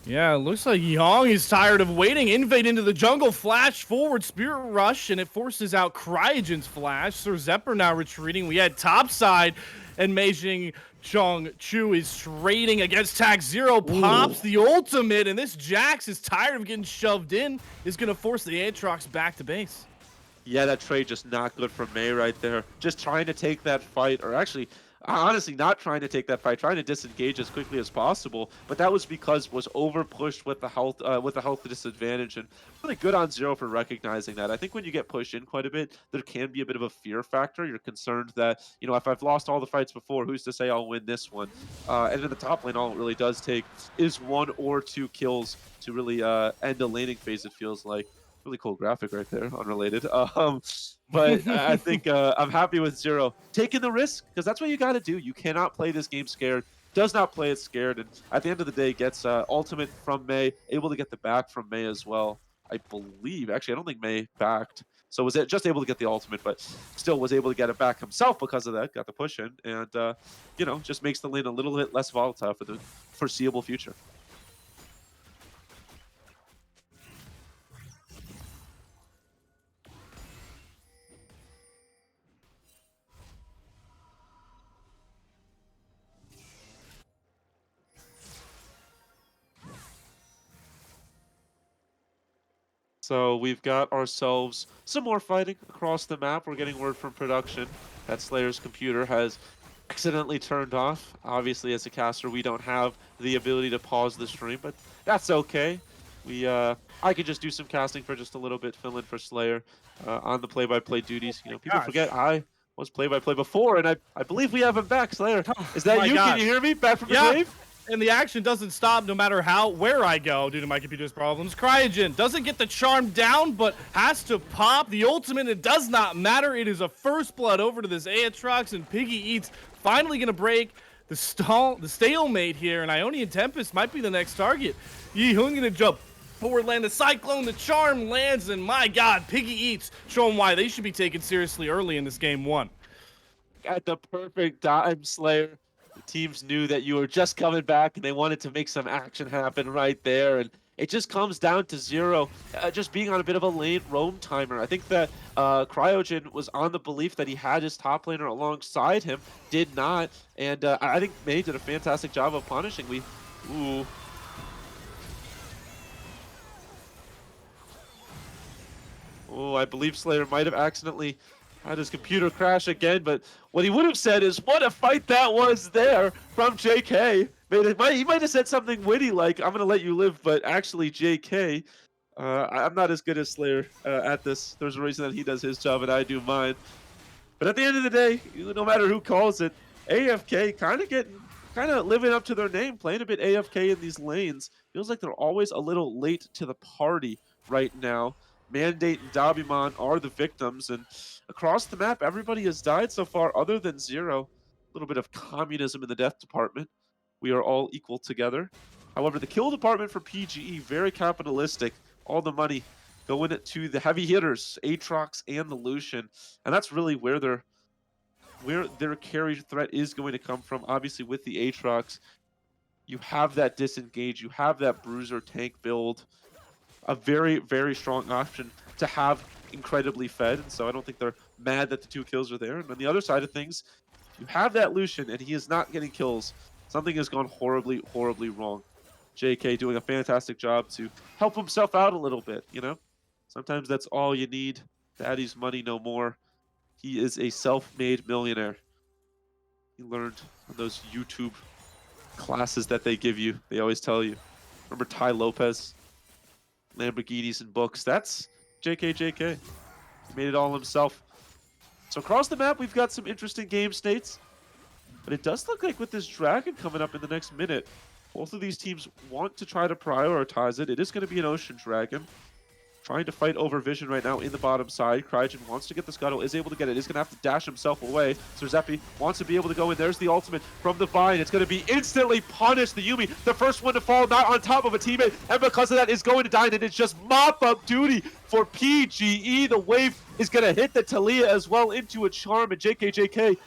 Yeah, it looks like Yong is tired of waiting. Invade into the jungle, flash forward, Spirit Rush, and it forces out Cryogen's flash. Sir Zephyr now retreating. We had topside, and Meijing Chu is trading against Tag 0, pops the ultimate, and this Jax is tired of getting shoved in, is going to force the Aatrox back to base. Yeah, that trade just not good from May right there. Just trying to take that fight, or actually, honestly, not trying to take that fight, trying to disengage as quickly as possible. But that was because was over pushed with the health disadvantage, and really good on Zero for recognizing that. I think when you get pushed in quite a bit, there can be a bit of a fear factor. You're concerned that, if I've lost all the fights before, who's to say I'll win this one? And in the top lane, all it really does take is 1 or 2 kills to really end a laning phase. It feels like. Really cool graphic right there, unrelated. But I think I'm happy with Zero taking the risk, because that's what you got to do. You cannot play this game scared. Does not play it scared, and at the end of the day, gets ultimate from May, able to get the back from May as well. I believe, actually, I don't think May backed, so was it just able to get the ultimate, but still was able to get it back himself because of that. Got the push in, and just makes the lane a little bit less volatile for the foreseeable future. So we've got ourselves some more fighting across the map. We're getting word from production that Slayer's computer has accidentally turned off. Obviously, as a caster, we don't have the ability to pause the stream, but that's okay. I could just do some casting for just a little bit, fill in for Slayer on the play-by-play duties. People forget I was play-by-play before, and I believe we have him back. Slayer, is that you? Gosh. Can you hear me? Back from the Yeah. grave? And the action doesn't stop no matter where I go due to my computer's problems. Cryogen doesn't get the charm down, but has to pop the ultimate. It does not matter. It is a first blood over to this Aatrox, and Piggy Eats finally gonna break the stalemate here, and Ionian Tempest might be the next target. Yihun gonna jump forward, land the Cyclone, the charm lands, and my god, Piggy Eats, showing why they should be taken seriously early in this game 1. At the perfect time, Slayer. The teams knew that you were just coming back, and they wanted to make some action happen right there. And It just comes down to Zero just being on a bit of a late roam timer. I think that Cryogen was on the belief that he had his top laner alongside him, did not, and I think May did a fantastic job of punishing. Ooh. Oh, I believe Slayer might have accidentally had his computer crash again, but what he would have said is, what a fight that was there from JK. He might have said something witty like, I'm going to let you live, but actually JK, I'm not as good as Slayer at this. There's a reason that he does his job and I do mine. But at the end of the day, no matter who calls it, AFK kind of living up to their name, playing a bit AFK in these lanes. Feels like they're always a little late to the party right now. Mandate and Dabimon are the victims, and across the map, everybody has died so far other than Zero. A little bit of communism in the death department. We are all equal together. However, the kill department for PGE, very capitalistic. All the money going to the heavy hitters, Aatrox and the Lucian, and that's really where their carry threat is going to come from. Obviously, with the Aatrox, you have that disengage, you have that bruiser tank build, a very, very strong option to have incredibly fed, and so I don't think they're mad that the 2 kills are there. And on the other side of things, you have that Lucian, and he is not getting kills. Something has gone horribly, horribly wrong. JK doing a fantastic job to help himself out a little bit, you know? Sometimes that's all you need. Daddy's money no more. He is a self-made millionaire. He learned on those YouTube classes that they give you. They always tell you. Remember Ty Lopez? Lamborghinis and books. That's JK. He made it all himself. So across the map, we've got some interesting game states. But it does look like with this Dragon coming up in the next minute, both of these teams want to try to prioritize it. It is going to be an Ocean Dragon. Trying to fight over Vision right now in the bottom side. Cryogen wants to get the Scuttle, is able to get it. Is going to have to dash himself away. Serzepi wants to be able to go in. There's the ultimate from the Vine. It's going to be instantly punished. The Yuumi, the first one to fall, not on top of a teammate. And because of that, is going to die. And it's just mop-up duty for PGE. The wave is going to hit the Talia as well into a charm. And JK,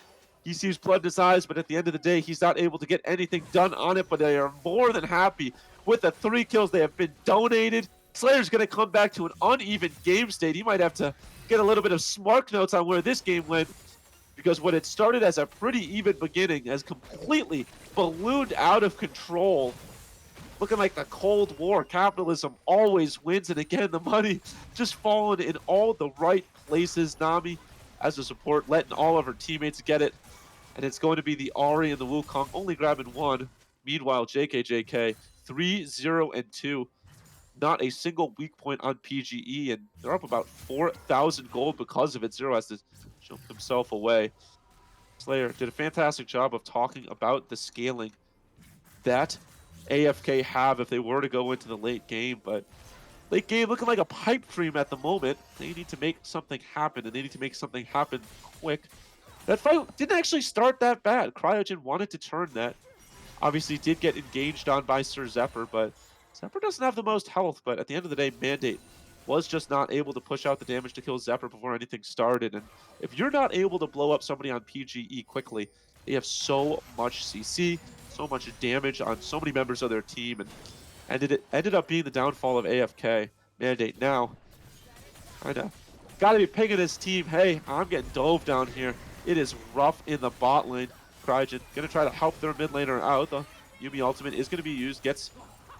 he sees blood in his eyes, but at the end of the day, he's not able to get anything done on it. But they are more than happy with the 3 kills. They have been donated. Slayer's going to come back to an uneven game state. He might have to get a little bit of smart notes on where this game went, because what it started as a pretty even beginning has completely ballooned out of control. Looking like the Cold War. Capitalism always wins, and again, the money just falling in all the right places. Nami, as a support, letting all of her teammates get it, and it's going to be the Ahri and the Wukong only grabbing 1. Meanwhile, JK, 3-0-2. Not a single weak point on PGE, and they're up about 4,000 gold because of it. Zero has to jump himself away. Slayer did a fantastic job of talking about the scaling that AFK have if they were to go into the late game, but late game looking like a pipe dream at the moment. They need to make something happen, and they need to make something happen quick. That fight didn't actually start that bad. Cryogen wanted to turn that. Obviously did get engaged on by Sir Zephyr, but Zephyr doesn't have the most health, but at the end of the day, Mandate was just not able to push out the damage to kill Zephyr before anything started. And if you're not able to blow up somebody on PGE quickly, they have so much CC, so much damage on so many members of their team, and it ended up being the downfall of AFK. Mandate now gotta be pinging his team. Hey, I'm getting dove down here. It is rough in the bot lane. Cryogen gonna try to help their mid laner out. The Yuumi ultimate is gonna be used, gets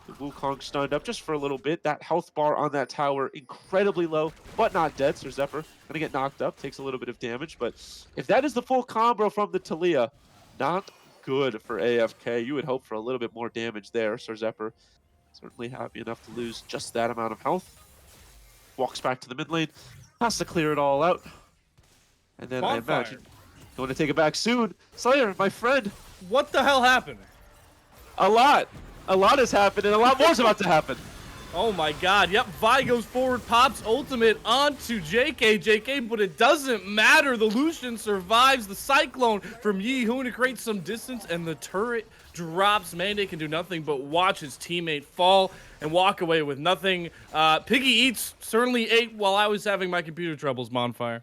the Wukong stunned up just for a little bit. That health bar on that tower incredibly low, but not dead. Sir Zephyr gonna get knocked up, takes a little bit of damage, but if that is the full combo from the Talia, not good for AFK. You would hope for a little bit more damage there. Sir Zephyr certainly happy enough to lose just that amount of health. Walks back to the mid lane, has to clear it all out, and then Bonfire. I imagine going to take it back soon. Slayer, my friend, What the hell happened? a lot has happened, and a lot more is about to happen. Oh my god, yep, Vi goes forward, pops ultimate onto JK, but it doesn't matter. The Lucian survives the Cyclone from Yi-Hoon to create some distance, and the turret drops. Mandate can do nothing but watch his teammate fall and walk away with nothing. Piggy Eats certainly ate while I was having my computer troubles, Bonfire.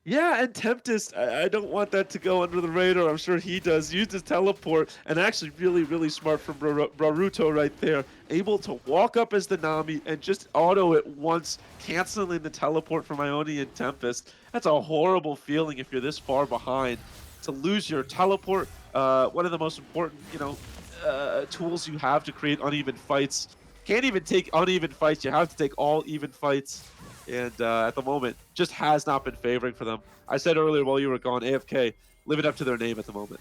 Yeah, and Tempest, I don't want that to go under the radar. I'm sure he does. Used his teleport, and actually really smart from Baruto right there. Able to walk up as the Nami and just auto it once, canceling the teleport from Ione and Tempest. That's a horrible feeling if you're this far behind. To lose your teleport, one of the most important, tools you have to create uneven fights. Can't even take uneven fights. You have to take all even fights, and at the moment just has not been favoring for them. I said earlier while you were gone, AFK living up to their name at the moment.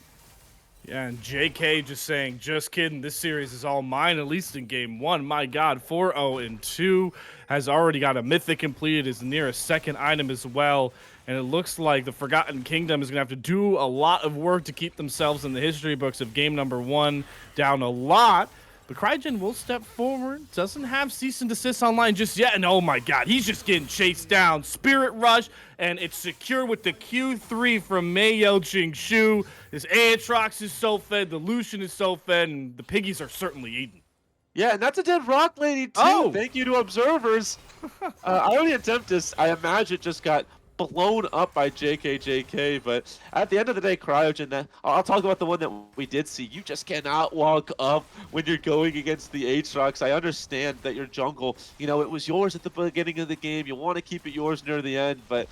Yeah, and JK just saying, just kidding. This series is all mine, at least in game one. My God, 4-0-2 has already got a mythic completed, is near a second item as well. And it looks like the Forgotten Kingdom is going to have to do a lot of work to keep themselves in the history books of game number one, down a lot. But Cryogen will step forward. Doesn't have cease and desist online just yet. And oh my God, he's just getting chased down. Spirit Rush, and it's secure with the Q3 from Mei Yao Shu. His Aatrox is so fed, the Lucian is so fed, and the Piggies are certainly eaten. Yeah, and that's a dead rock lady too. Oh! Thank you to observers. Ione and Tempest, I imagine, just got blown up by JK, but at the end of the day, Cryogen, I'll talk about the one that we did see. You just cannot walk up when you're going against the Aatrox. I understand that your jungle, it was yours at the beginning of the game. You want to keep it yours near the end, but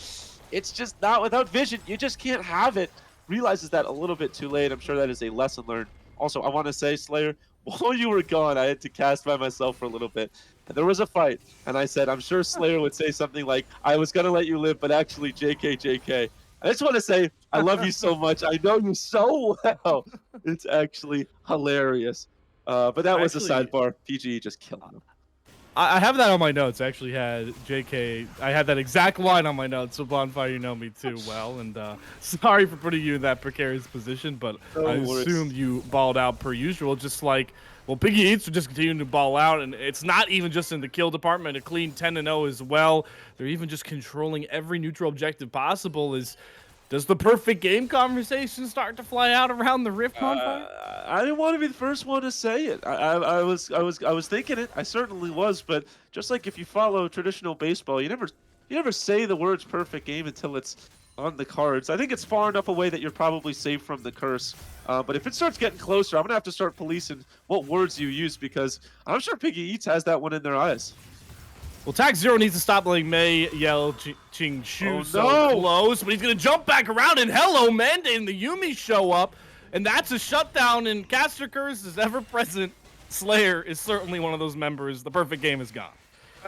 it's just not without vision. You just can't have it. Realizes that a little bit too late. I'm sure that is a lesson learned. Also, I want to say, Slayer, while you were gone, I had to cast by myself for a little bit. And there was a fight, and I said, I'm sure Slayer would say something like, I was going to let you live, but actually, JK. I just want to say, I love you so much. I know you so well. It's actually hilarious. But that was a Actually, sidebar. PGE just killed him. I have that on my notes. I actually had JK. I had that exact line on my notes. So Bonfire, you know me too well, and sorry for putting you in that precarious position, but No I worries. assumed you balled out per usual. Just like, well, Piggy Eats are just continuing to ball out, and it's not even just in the kill department. A clean 10-0 as well. They're even just controlling every neutral objective possible. Does the perfect game conversation start to fly out around the Rift, Bonfire? I didn't want to be the first one to say it. I was thinking it. I certainly was. But just like if you follow traditional baseball, you never say the words "perfect game" until it's on the cards. I think it's far enough away that you're probably safe from the curse. But if it starts getting closer, I'm gonna have to start policing what words you use because I'm sure Piggy Eats has that one in their eyes. Well, Tax Zero needs to stop letting Mei Yao Shu Oh, so no! close, but he's going to jump back around, and hello, Mende and the Yumi show up, and that's a shutdown, and Caster Curse is ever present. Slayer is certainly one of those members. The perfect game is gone.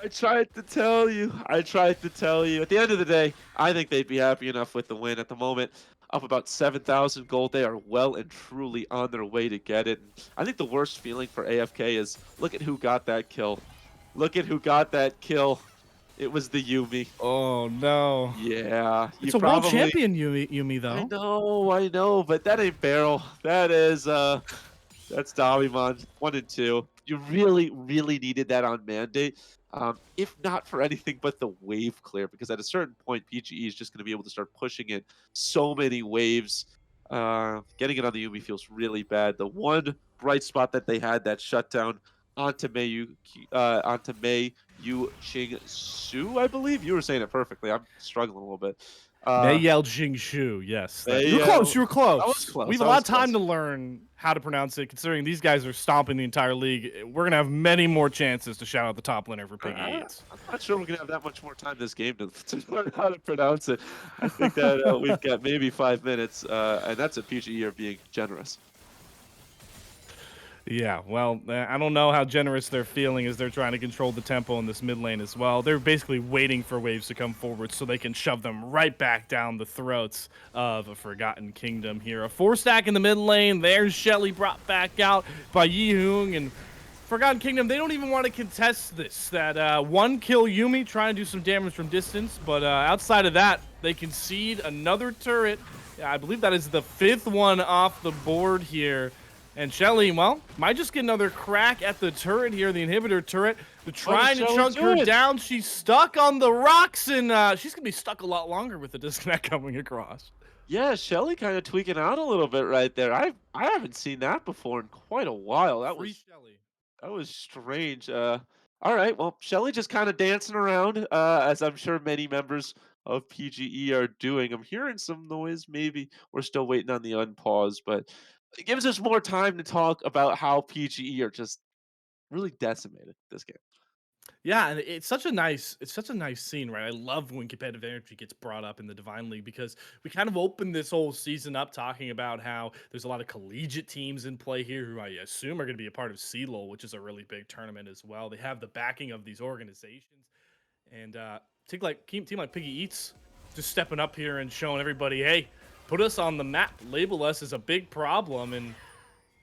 I tried to tell you. I tried to tell you. At the end of the day, I think they'd be happy enough with the win. At the moment, up about 7,000 gold. They are well and truly on their way to get it. And I think the worst feeling for AFK is look at who got that kill. Look at who got that kill. It was the Yumi. Oh, no. Yeah, you It's a world probably. champion Yumi, I know, but that ain't Barrel. That is that's Damimon 1 and 2. You really needed that on mandate. If not for anything but the wave clear, because at a certain point, PGE is just going to be able to start pushing in so many waves. Getting it on the Yumi feels really bad. The one bright spot that they had, that shutdown onto Mei Yu Ching Su, I believe. You were saying it perfectly. I'm struggling a little bit. Mei Uh, Yao Shu, yes. You were Mei close, you were I was close. close. We have a I lot was of time close. to learn how to pronounce it, considering these guys are stomping the entire league. We're going to have many more chances to shout out the top winner for Piggy Eats. I'm not sure we're gonna have that much more time this game to learn how to pronounce it. I think that we've got maybe 5 minutes, and that's a PGE are being generous. Yeah, well, I don't know how generous they're feeling as they're trying to control the tempo in this mid lane as well. They're basically waiting for waves to come forward so they can shove them right back down the throats of a Forgotten Kingdom here. A 4-stack in the mid lane. There's Shelly brought back out by Yihung, and Forgotten Kingdom, they don't even want to contest this. That one kill Yumi, trying to do some damage from distance, but outside of that, they concede another turret. I believe that is the 5th one off the board here. And Shelly, well, might just get another crack at the turret here, the inhibitor turret. They're trying to Shelly chunk her doing? down. She's stuck on the rocks, and she's going to be stuck a lot longer with the disconnect coming across. Yeah, Shelly kind of tweaking out a little bit right there. I haven't seen that before in quite a while. That Free was Shelly. that was strange. All right, well, Shelly just kind of dancing around, as I'm sure many members of PGE are doing. I'm hearing some noise. Maybe we're still waiting on the unpause, but it gives us more time to talk about how PGE are just really decimated this game. Yeah, and it's such a nice scene, right? I love when competitive energy gets brought up in the Divine League because we kind of opened this whole season up talking about how there's a lot of collegiate teams in play here who I assume are going to be a part of CLOL, which is a really big tournament as well. They have the backing of these organizations, and team like Piggy Eats just stepping up here and showing everybody, hey, put us on the map, label us as a big problem, and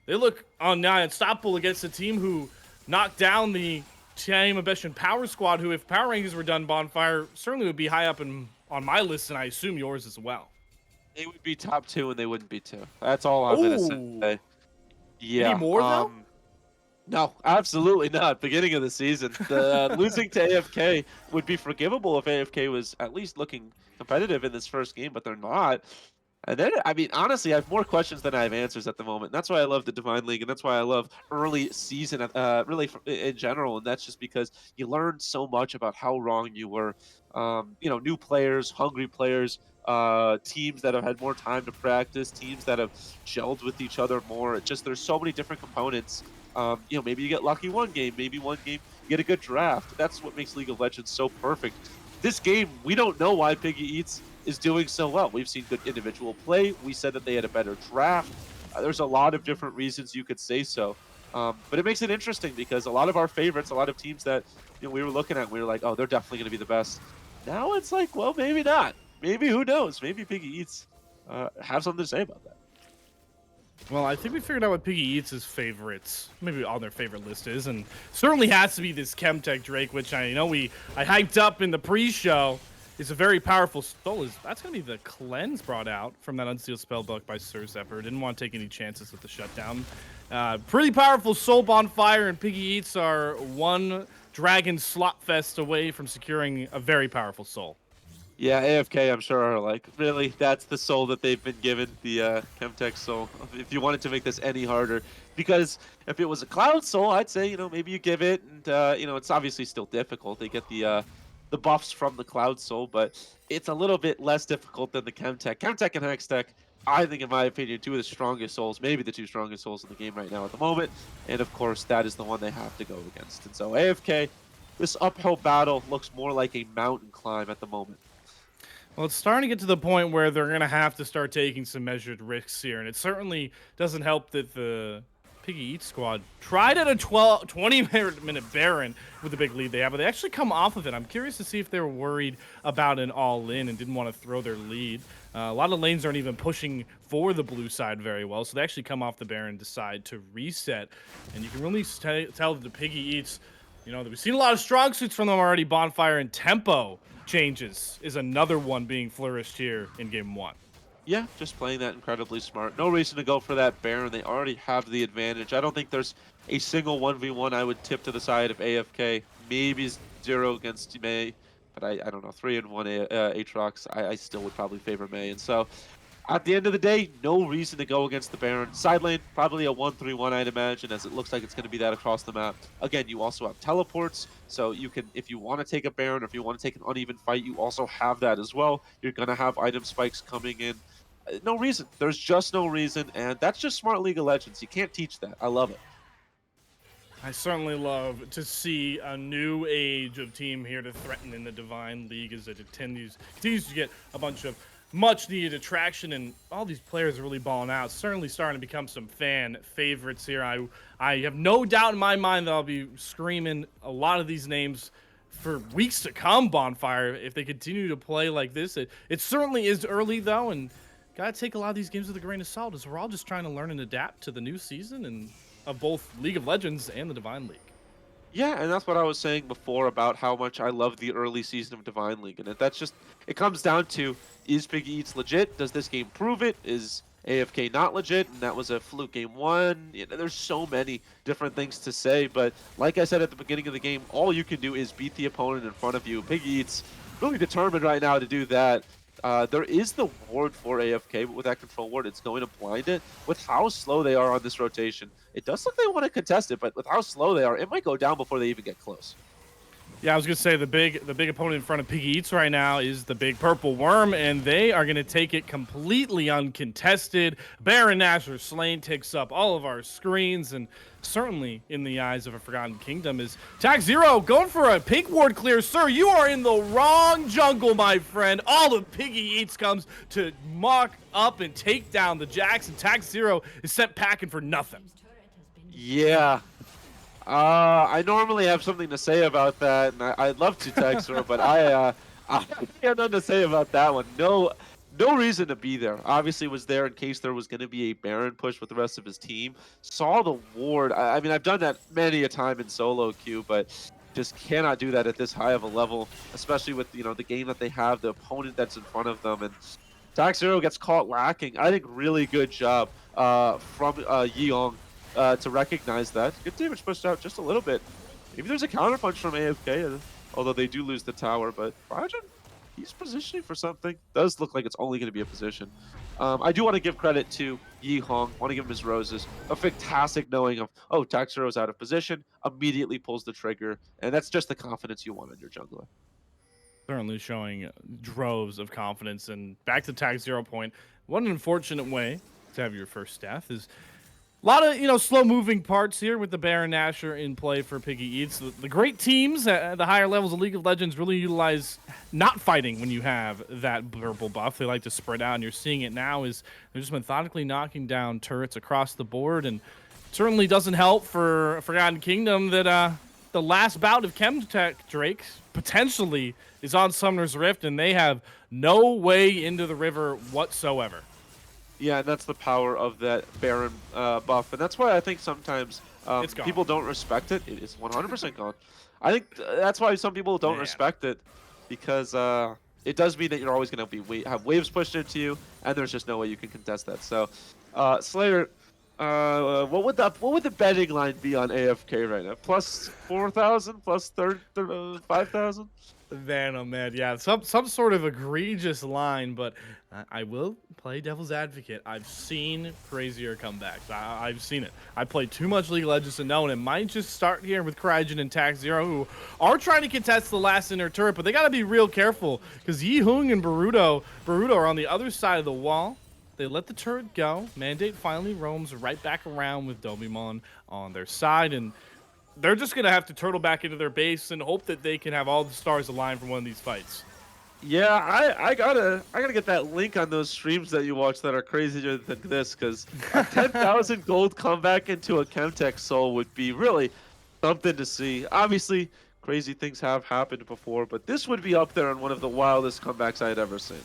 they look on now unstoppable against a team who knocked down the Team Ambition Power Squad, who, if power rankings were done, Bonfire certainly would be high up on my list, and I assume yours as well. They would be top 2 and they wouldn't be 2. That's all I'm gonna Oh, say. any Yeah. more though? No, absolutely not. Beginning of the season, the losing to AFK would be forgivable if AFK was at least looking competitive in this first game, but they're not. And then, I mean, honestly, I have more questions than I have answers at the moment. That's why I love the Divine League, and that's why I love early season, really in general. And that's just because you learn so much about how wrong you were. New players, hungry players, teams that have had more time to practice, teams that have gelled with each other more. It just there's so many different components. Maybe you get lucky one game, maybe one game you get a good draft. That's what makes League of Legends so perfect. This game, we don't know why Piggy Eats is doing so well. We've seen good individual play. We said that they had a better draft. There's a lot of different reasons you could say so. But it makes it interesting because a lot of our favorites, a lot of teams that we were looking at, we were like, oh, they're definitely going to be the best. Now it's like, well, maybe not. Maybe who knows? Maybe Piggy Eats have something to say about that. Well, I think we figured out what Piggy Eats' favorites, maybe on their favorite list is, and certainly has to be this Chemtech Drake, which I hyped up in the pre-show. It's a very powerful soul. That's gonna be the cleanse brought out from that Unsealed Spellbook by Sir Zephyr. Didn't want to take any chances with the shutdown. Pretty powerful soul bonfire, and Piggy Eats are one dragon slot fest away from securing a very powerful soul. Yeah, AFK, I'm sure, are like, really? That's the soul that they've been given, the Chemtech soul. If you wanted to make this any harder. Because if it was a Cloud soul, I'd say, maybe you give it, and, it's obviously still difficult. They get the buffs from the Cloud soul, but it's a little bit less difficult than the Chemtech. Chemtech and Hextech, I think, in my opinion, two of the strongest souls, maybe the two strongest souls in the game right now at the moment. And, of course, that is the one they have to go against. And so AFK, this uphill battle looks more like a mountain climb at the moment. Well, it's starting to get to the point where they're going to have to start taking some measured risks here. And it certainly doesn't help that the Piggy Eat squad tried at a 20-minute Baron with the big lead they have, but they actually come off of it. I'm curious to see if they were worried about an all-in and didn't want to throw their lead. A lot of lanes aren't even pushing for the blue side very well, so they actually come off the Baron and decide to reset. And you can really tell that the Piggy Eats, we've seen a lot of strong suits from them already. Bonfire and tempo changes is another one being flourished here in game one. Yeah, just playing that incredibly smart. No reason to go for that Baron. They already have the advantage. I don't think there's a single 1v1 I would tip to the side of AFK. Maybe 0 against May, but I don't know. 3-1 Aatrox, I still would probably favor May. And so at the end of the day, no reason to go against the Baron. Side lane, probably a 1-3-1, I'd imagine, as it looks like it's going to be that across the map. Again, you also have teleports, so you can, if you want to take a Baron, or if you want to take an uneven fight, you also have that as well. You're going to have item spikes coming in. No reason. There's just no reason, and that's just smart League of Legends. You can't teach that. I love it. I certainly love to see a new age of team here to threaten in the Divine League as it continues to get a bunch of much-needed attraction, and all these players are really balling out. Certainly starting to become some fan favorites here. I have no doubt in my mind that I'll be screaming a lot of these names for weeks to come, Bonfire, if they continue to play like this. It certainly is early, though, and gotta take a lot of these games with a grain of salt, as we're all just trying to learn and adapt to the new season and of both League of Legends and the Divine League. Yeah, and that's what I was saying before about how much I love the early season of Divine League. And that's just, it comes down to, is Piggy Eats legit? Does this game prove it? Is AFK not legit? And that was a fluke game one. There's so many different things to say. But like I said at the beginning of the game, all you can do is beat the opponent in front of you. Piggy Eats really determined right now to do that. There is the ward for AFK, but with that control ward, it's going to blind it. With how slow they are on this rotation, it does look like they want to contest it, but with how slow they are, it might go down before they even get close. Yeah, I was gonna say the big opponent in front of Piggy Eats right now is the big purple worm, and they are gonna take it completely uncontested. Baron Nashor slain takes up all of our screens, and certainly in the eyes of a Forgotten Kingdom is Tag Zero going for a pink ward clear. Sir, you are in the wrong jungle, my friend. All of Piggy Eats comes to mock up and take down the Jax, and Tag Zero is sent packing for nothing. Yeah. I normally have something to say about that, and I'd love to text her, but I have nothing to say about that one. No reason to be there. Obviously was there in case there was going to be a Baron push with the rest of his team. Saw the ward. I mean, I've done that many a time in solo queue, but just cannot do that at this high of a level, especially with, you know, the game that they have, the opponent that's in front of them, and Dark Zero gets caught lacking. I think really good job from Yeong to recognize that. Good damage pushed out just a little bit. Maybe there's a counterpunch from AFK, although they do lose the tower, but Rajan, he's positioning for something. Does look like it's only going to be a position. I do want to give credit to Yi Hong. Want to give him his roses. A fantastic knowing of, oh, Taxiro's out of position, immediately pulls the trigger, and that's just the confidence you want in your jungler. Certainly showing droves of confidence. And back to Tag 0 point, what an unfortunate way to have your first death is a lot of, slow moving parts here with the Baron Nashor in play for Piggy Eats. The great teams at the higher levels of League of Legends really utilize not fighting when you have that purple buff. They like to spread out, and you're seeing it now is they're just methodically knocking down turrets across the board, and certainly doesn't help for Forgotten Kingdom that the last bout of Chemtech Drake potentially is on Summoner's Rift, and they have no way into the river whatsoever. Yeah, and that's the power of that Baron buff, and that's why I think sometimes people don't respect it. It is 100% gone. I think that's why some people don't respect it, because it does mean that you're always going to have waves pushed into you, and there's just no way you can contest that. So, Slayer, what would the betting line be on AFK right now? Plus 4,000, plus 5,000? Man, oh man, yeah, some sort of egregious line, but I will play devil's advocate. I've seen crazier comebacks. I've seen it. I played too much League of Legends to know, and it might just start here with Cryogen and Tax Zero, who are trying to contest the last inner turret, but they got to be real careful, because Yi Hung and Boruto are on the other side of the wall. They let the turret go. Mandate finally roams right back around with Dobimon on their side, and they're just going to have to turtle back into their base and hope that they can have all the stars aligned for one of these fights. Yeah, I gotta get that link on those streams that you watch that are crazier than this, because a 10,000 gold comeback into a Chemtech Soul would be really something to see. Obviously, crazy things have happened before, but this would be up there on one of the wildest comebacks I had ever seen.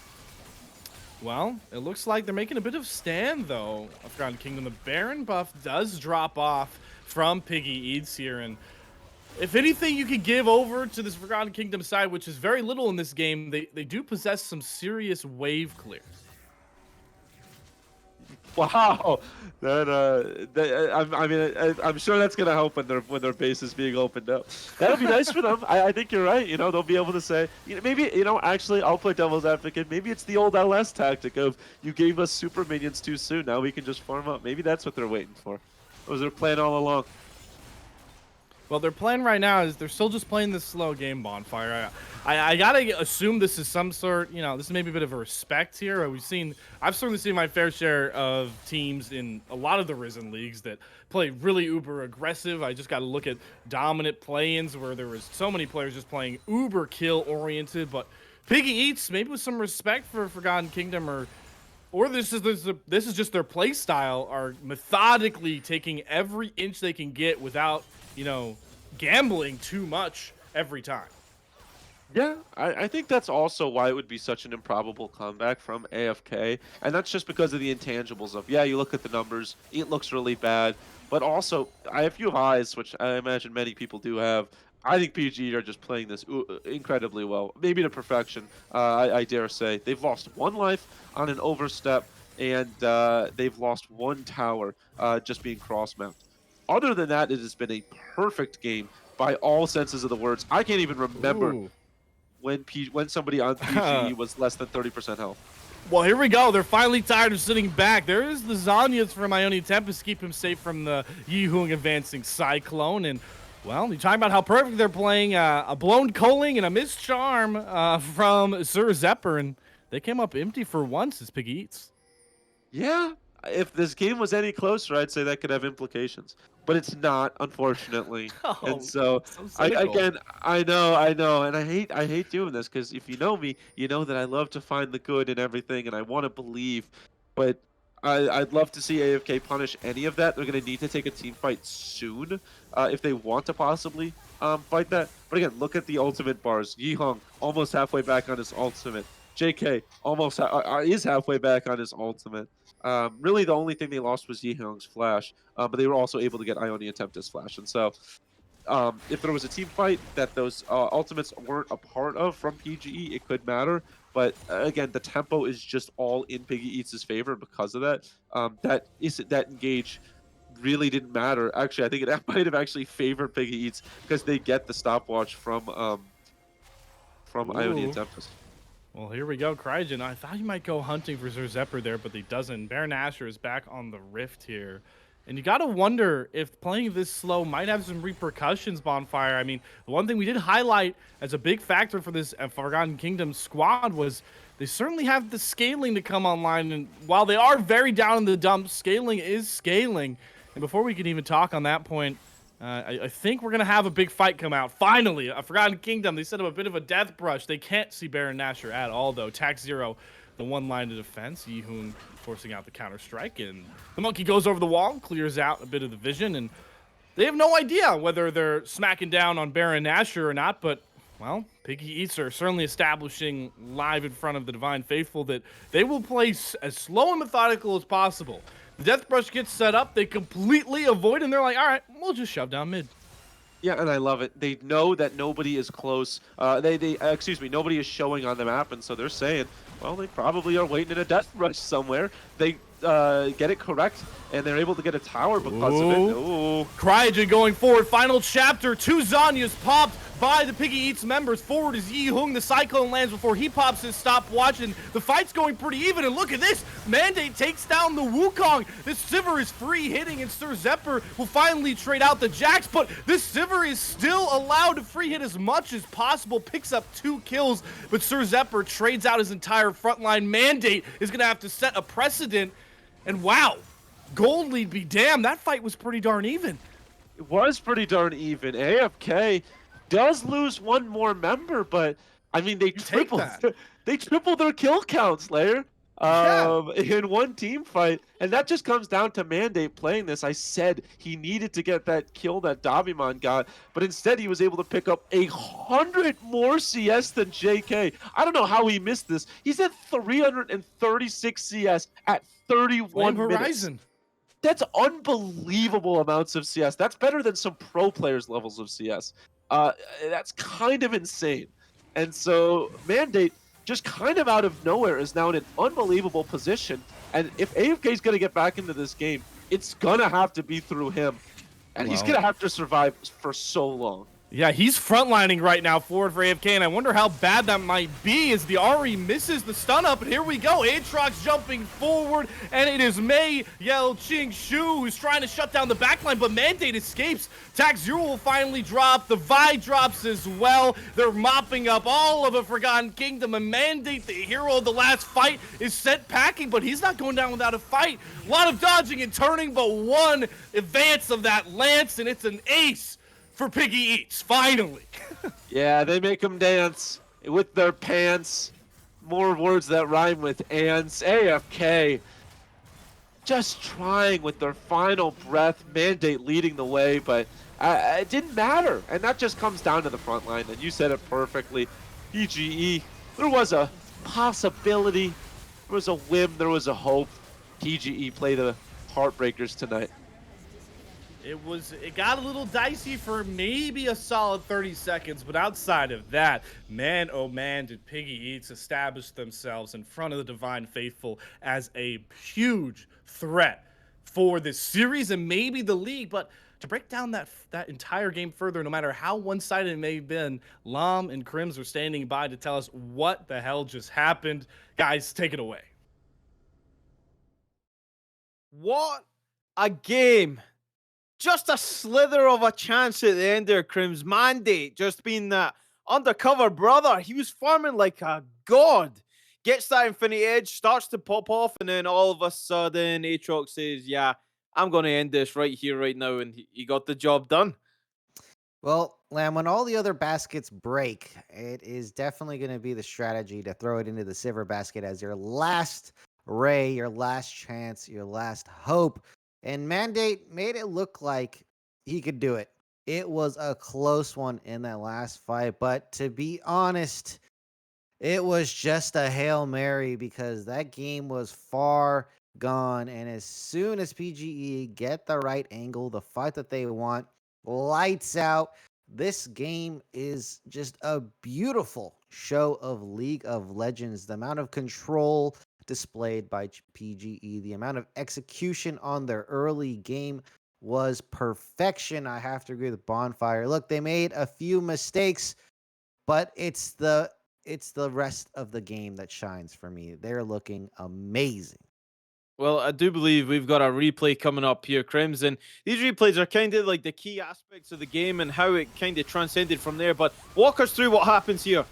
Well, it looks like they're making a bit of stand, though. Forgotten Kingdom, the Baron buff does drop off from Piggy Eats here, and if anything you could give over to this Forgotten Kingdom side, which is very little in this game, they do possess some serious wave clears. Wow, I'm sure that's gonna help when their base is being opened up. That'll be nice for them. I think you're right. They'll be able to say, maybe actually I'll play devil's advocate. Maybe it's the old LS tactic of you gave us super minions too soon. Now we can just farm up. Maybe that's what they're waiting for. Or was their plan all along? Well, their plan right now is they're still just playing this slow game, Bonfire. I gotta assume this is some sort, this is maybe a bit of a respect here. I've certainly seen my fair share of teams in a lot of the Risen leagues that play really uber aggressive. I just gotta look at dominant play-ins where there was so many players just playing uber kill oriented. But Piggy Eats, maybe with some respect for Forgotten Kingdom, or this is just their play style, are methodically taking every inch they can get without gambling too much every time. Yeah, I think that's also why it would be such an improbable comeback from AFK, and that's just because of the intangibles of, you look at the numbers, it looks really bad, but also, if you have eyes, which I imagine many people do have, I think PG are just playing this incredibly well, maybe to perfection, I dare say. They've lost one life on an overstep, and they've lost one tower just being cross-mapped. Other than that, it has been a perfect game by all senses of the words. I can't even remember when somebody on PG was less than 30% health. Well, here we go. They're finally tired of sitting back. There is the Zanyas from Ionian Tempest to keep him safe from the Yi Hung advancing Cyclone. And Well, you're talking about how perfect they're playing. A blown culling and a missed charm from Sir Zepper, and they came up empty for once as Piggy eats. Yeah, if this game was any closer, I'd say that could have implications, but it's not, unfortunately. And Oh, so, so I cynical. again, I know, and I hate doing this because if you know me, you know that I love to find the good in everything, and I want to believe, but I'd love to see AFK punish any of that. They're going to need to take a team fight soon if they want to possibly fight that. But again, look at the ultimate bars. Yihong almost halfway back on his ultimate. JK almost is halfway back on his ultimate. Really, the only thing they lost was Yihong's flash, but they were also able to get Ioni attempt his flash. And so, if there was a team fight that those ultimates weren't a part of from PGE, it could matter. But again, the tempo is just all in Piggy Eats' favor because of that. That engage really didn't matter. Actually, I think it might have actually favored Piggy Eats because they get the stopwatch from Ioni and Ooh. Tempest. Well, here we go, Cryogen. I thought he might go hunting for Sir Zepper there, but he doesn't. Baron Asher is back on the Rift here. And you got to wonder if playing this slow might have some repercussions, Bonfire. I mean, the one thing we did highlight as a big factor for this Forgotten Kingdom squad was they certainly have the scaling to come online. And while they are very down in the dumps, scaling is scaling. And before we can even talk on that point, I think we're going to have a big fight come out. Finally, a Forgotten Kingdom. They set up a bit of a death brush. They can't see Baron Nashor at all, though. Tax 0, the one line of defense. Yihun forcing out the counter-strike. And the monkey goes over the wall, clears out a bit of the vision. And they have no idea whether they're smacking down on Baron Nashor or not. But, well, Piggy Eats are certainly establishing live in front of the Divine Faithful that they will play as slow and methodical as possible. The Death Brush gets set up, they completely avoid, and they're like, all right, we'll just shove down mid. Yeah, and I love it. They know that nobody is close. Excuse me, nobody is showing on the map, and so they're saying, well, they probably are waiting in a death rush somewhere. They get it correct, and they're able to get a tower because of it. Ooh. Cryogen going forward, final chapter. 2 Zanyas popped by the Piggy Eats members. Forward is Yihung. The Cyclone lands before he pops his stopwatch, and the fight's going pretty even. And look at this. Mandate takes down the Wukong. This Sivir is free hitting, and Sir Zepper will finally trade out the Jax, but this Sivir is still allowed to free hit as much as possible. Picks up 2 kills, but Sir Zepper trades out his entire frontline. Mandate is going to have to set a precedent. And wow, gold lead be damned. That fight was pretty darn even. It was pretty darn even. AFK does lose one more member, but I mean they tripled they tripled their kill counts, Lair. In one team fight, and that just comes down to Mandate playing this. I said he needed to get that kill that Daviman got, but instead he was able to pick up 100 more CS than JK. I don't know how he missed this. He's at 336 CS at 31 minutes. Horizon. That's unbelievable amounts of CS. That's better than some pro players' levels of CS. That's kind of insane. And so Mandate, just kind of out of nowhere, is now in an unbelievable position. And if AFK is going to get back into this game, it's going to have to be through him. And he's going to have to survive for so long. Yeah, he's frontlining right now forward for AFK, and I wonder how bad that might be as the Ari misses the stun up. And here we go, Aatrox jumping forward, and it is Mei Yao Ching Shu who's trying to shut down the backline, but Mandate escapes. Tax Zero will finally drop. The Vi drops as well. They're mopping up all of a Forgotten Kingdom, and Mandate, the hero of the last fight, is sent packing, but he's not going down without a fight. A lot of dodging and turning, but one advance of that lance, and it's an ace for Piggy Eats, finally. Yeah, they make them dance with their pants. More words that rhyme with ants. AFK just trying with their final breath. Mandate leading the way, but it didn't matter. And that just comes down to the front line. And you said it perfectly. PGE, there was a possibility. There was a whim. There was a hope. PGE play the Heartbreakers tonight. It got a little dicey for maybe a solid 30 seconds, but outside of that, man, oh man, did Piggy Eats establish themselves in front of the Divine Faithful as a huge threat for this series and maybe the league. But to break down that entire game further, no matter how one-sided it may have been, Lam and Crims are standing by to tell us what the hell just happened. Guys, take it away. What a game just a slither of a chance at the end there, Crim's mandate just being that undercover brother. He was farming like a god. Gets that Infinity Edge, starts to pop off, and then all of a sudden, Aatrox says, yeah, I'm going to end this right here, right now. And he got the job done. Well, Lamb, when all the other baskets break, it is definitely going to be the strategy to throw it into the silver basket as your last ray, your last chance, your last hope. And Mandate made it look like he could do it. It was a close one in that last fight, but to be honest, it was just a Hail Mary because that game was far gone. And as soon as PGE get the right angle, the fight that they want, lights out. This game is just a beautiful show of League of Legends. The amount of control displayed by PGE, the amount of execution on their early game was perfection. I have to agree with Bonfire. Look, they made a few mistakes, but it's the rest of the game that shines for me. They're looking amazing. Well, I do believe we've got a replay coming up here, Crimson. These replays are kind of like the key aspects of the game and how it kind of transcended from there. But walk us through what happens here.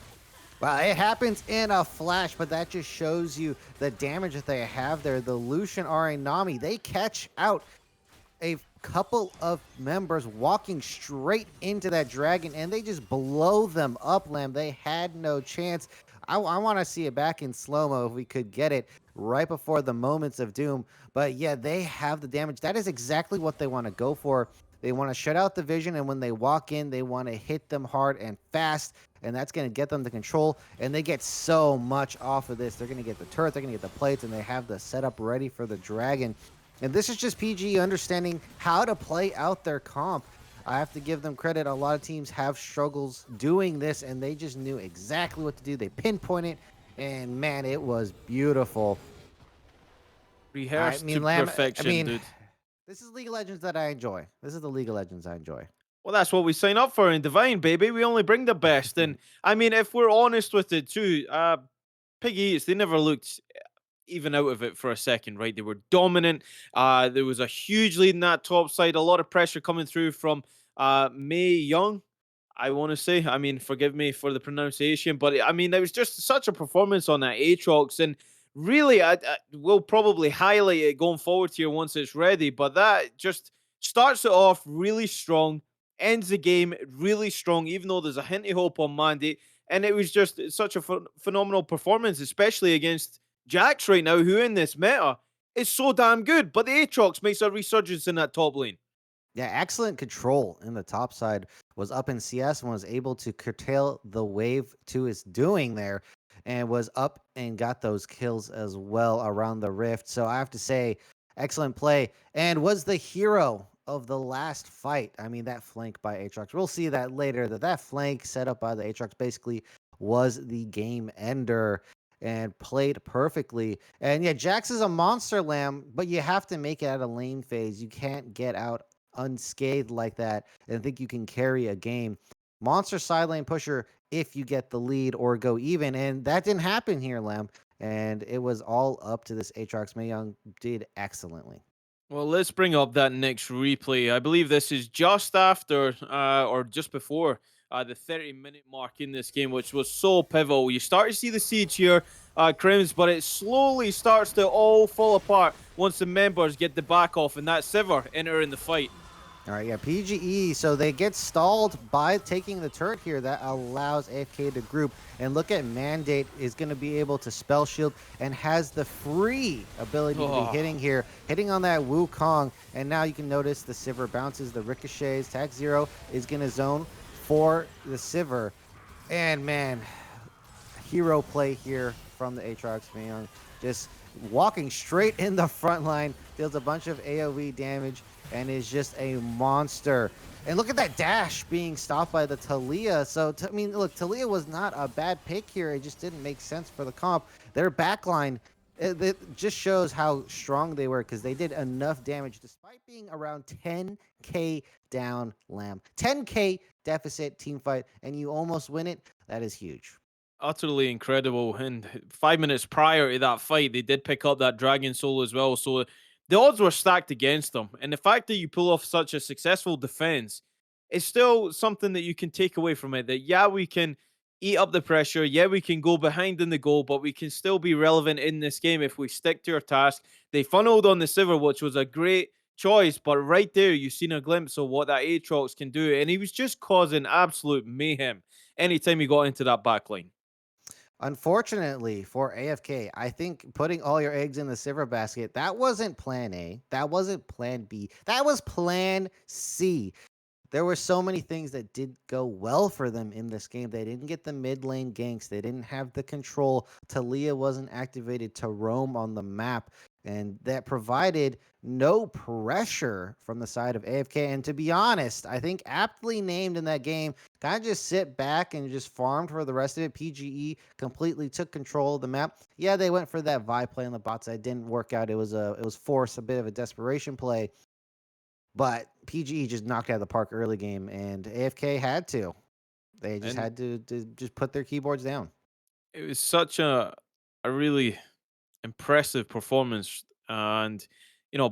Well, it happens in a flash, but that just shows you the damage that they have there. The Lucian Arinami, they catch out a couple of members walking straight into that dragon, and they just blow them up, Lamb. They had no chance. I want to see it back in slow-mo if we could get it right before the moments of doom. But yeah, they have the damage. That is exactly what they want to go for. They want to shut out the vision, and when they walk in, they want to hit them hard and fast, and that's going to get them the control, and they get so much off of this. They're going to get the turret, they're going to get the plates, and they have the setup ready for the dragon. And this is just PG understanding how to play out their comp. I have to give them credit. A lot of teams have struggles doing this, and they just knew exactly what to do. They pinpoint it, and man, it was beautiful. I Rehearsed mean, to Lamb, perfection, dude. this is League of Legends that I enjoy. This is the League of Legends I enjoy. Well, that's what we sign up for in Divine, baby. We only bring the best. And I mean, if we're honest with it too, Piggy Eats, they never looked even out of it for a second, right? They were dominant. There was a huge lead in that top side, a lot of pressure coming through from May Young. I want to say, I mean, forgive me for the pronunciation, but I mean, it was just such a performance on that Aatrox, and really, I will probably highlight it going forward here once it's ready. But that just starts it off really strong, ends the game really strong, even though there's a hint of hope on Mandate, and it was just such a phenomenal performance, especially against Jax right now, who in this meta is so damn good. But the Aatrox makes a resurgence in that top lane. Yeah, excellent control in the top side, was up in CS and was able to curtail the wave to its doing there, and was up and got those kills as well around the rift. So I have to say, excellent play, and was the hero of the last fight. I mean, that flank by Aatrox. We'll see that later. That flank set up by the Aatrox basically was the game ender and played perfectly. And yeah, Jax is a monster, Lamb, but you have to make it out of lane phase. You can't get out unscathed like that and think you can carry a game. Monster side lane pusher if you get the lead or go even, and that didn't happen here, Lamb. And it was all up to this Aatrox. Mae Young did excellently. Well, let's bring up that next replay. I believe this is just after or just before the 30-minute mark in this game, which was so pivotal. You start to see the siege here, Crims, but it slowly starts to all fall apart once the members get the back off and that Sivir enter in the fight. All right, yeah, PGE. So they get stalled by taking the turret here. That allows AFK to group. And look at Mandate is going to be able to spell shield and has the free ability to be hitting here, hitting on that Wukong. And now you can notice the Sivir bounces, the ricochets. Tag Zero is going to zone for the Sivir. And man, hero play here from the Aatrox man. Just walking straight in the front line, deals a bunch of AoE damage, and is just a monster. And look at that dash being stopped by the Talia. So, I mean, look, Talia was not a bad pick here. It just didn't make sense for the comp. Their backline, it just shows how strong they were because they did enough damage despite being around 10k down, Lamb. 10k deficit team fight, and you almost win it. That is huge. Utterly incredible. And 5 minutes prior to that fight, they did pick up that Dragon Soul as well. So the odds were stacked against them. And the fact that you pull off such a successful defense is still something that you can take away from it. That, yeah, we can eat up the pressure. Yeah, we can go behind in the goal, but we can still be relevant in this game if we stick to our task. They funneled on the Sivir, which was a great choice, but right there, you've seen a glimpse of what that Aatrox can do. And he was just causing absolute mayhem anytime he got into that back line. Unfortunately for AFK, I think putting all your eggs in the silver basket, that wasn't plan A. That wasn't plan B. That was plan C. There were so many things that did go well for them in this game. They didn't get the mid lane ganks. They didn't have the control. Talia wasn't activated to roam on the map. And that provided no pressure from the side of AFK. And to be honest, I think aptly named in that game, kind of just sit back and just farmed for the rest of it. PGE completely took control of the map. Yeah, they went for that Vi play on the bot side. Didn't work out. It was forced, a bit of a desperation play. But PGE just knocked out of the park early game, and AFK had to. They just And had to just put their keyboards down. it was such a really impressive performance. And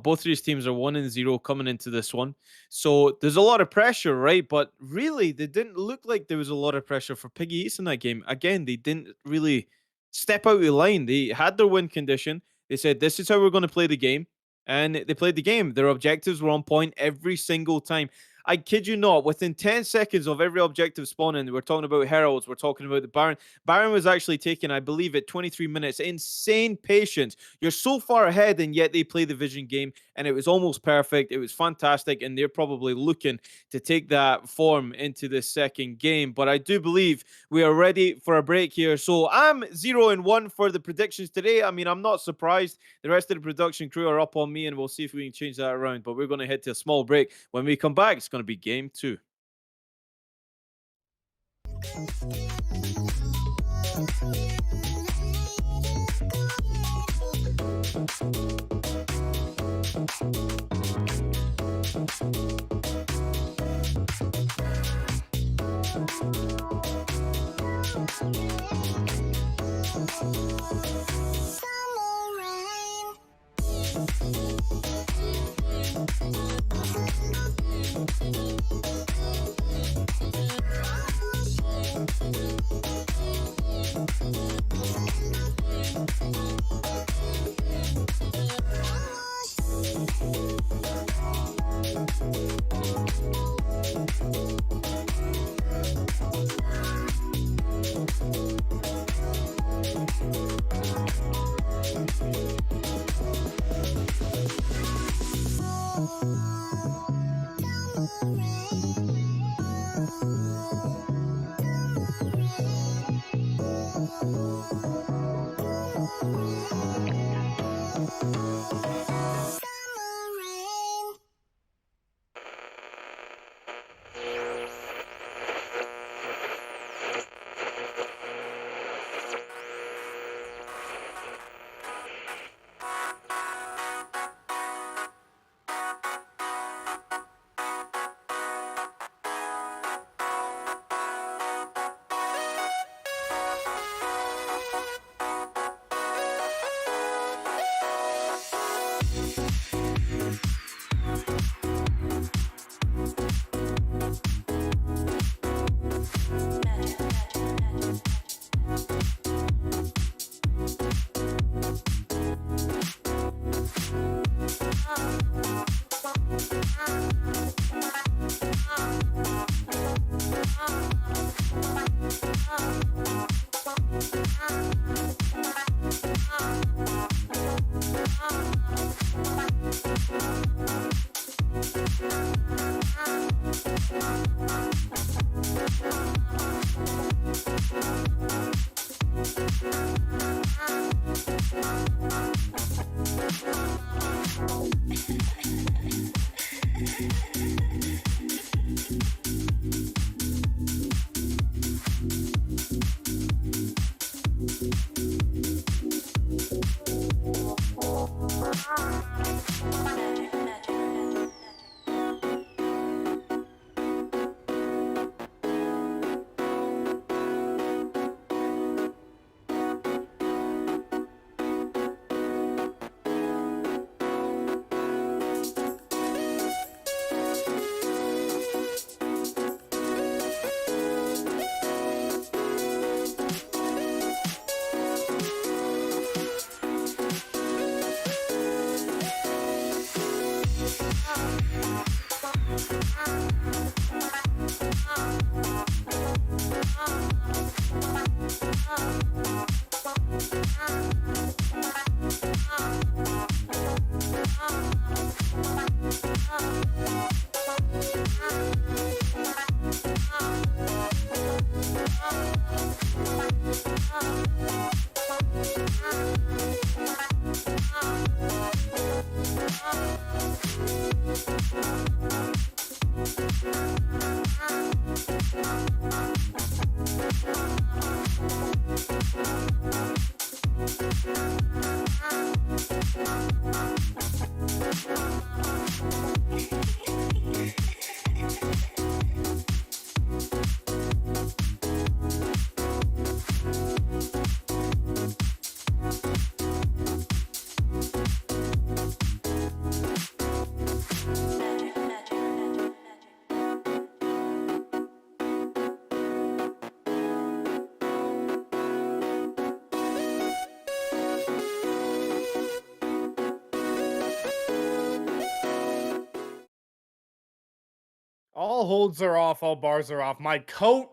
both of these teams are 1-0 coming into this one. So there's a lot of pressure, right? But really, they didn't look like there was a lot of pressure for Piggy Eats in that game. Again, they didn't really step out of line. They had their win condition. They said, this is how we're going to play the game. And they played the game. Their objectives were on point every single time. I kid you not, within 10 seconds of every objective spawning, we're talking about Heralds, we're talking about the Baron. Baron was actually taken, I believe, at 23 minutes. Insane patience. You're so far ahead, and yet they play the vision game, and it was almost perfect. It was fantastic, and they're probably looking to take that form into the second game. But I do believe we are ready for a break here. So I'm 0-1 for the predictions today. I mean, I'm not surprised. The rest of the production crew are up on me, and we'll see if we can change that around. But we're going to head to a small break. When we come back, it's going to be game 2. All holds are off, all bars are off. My coat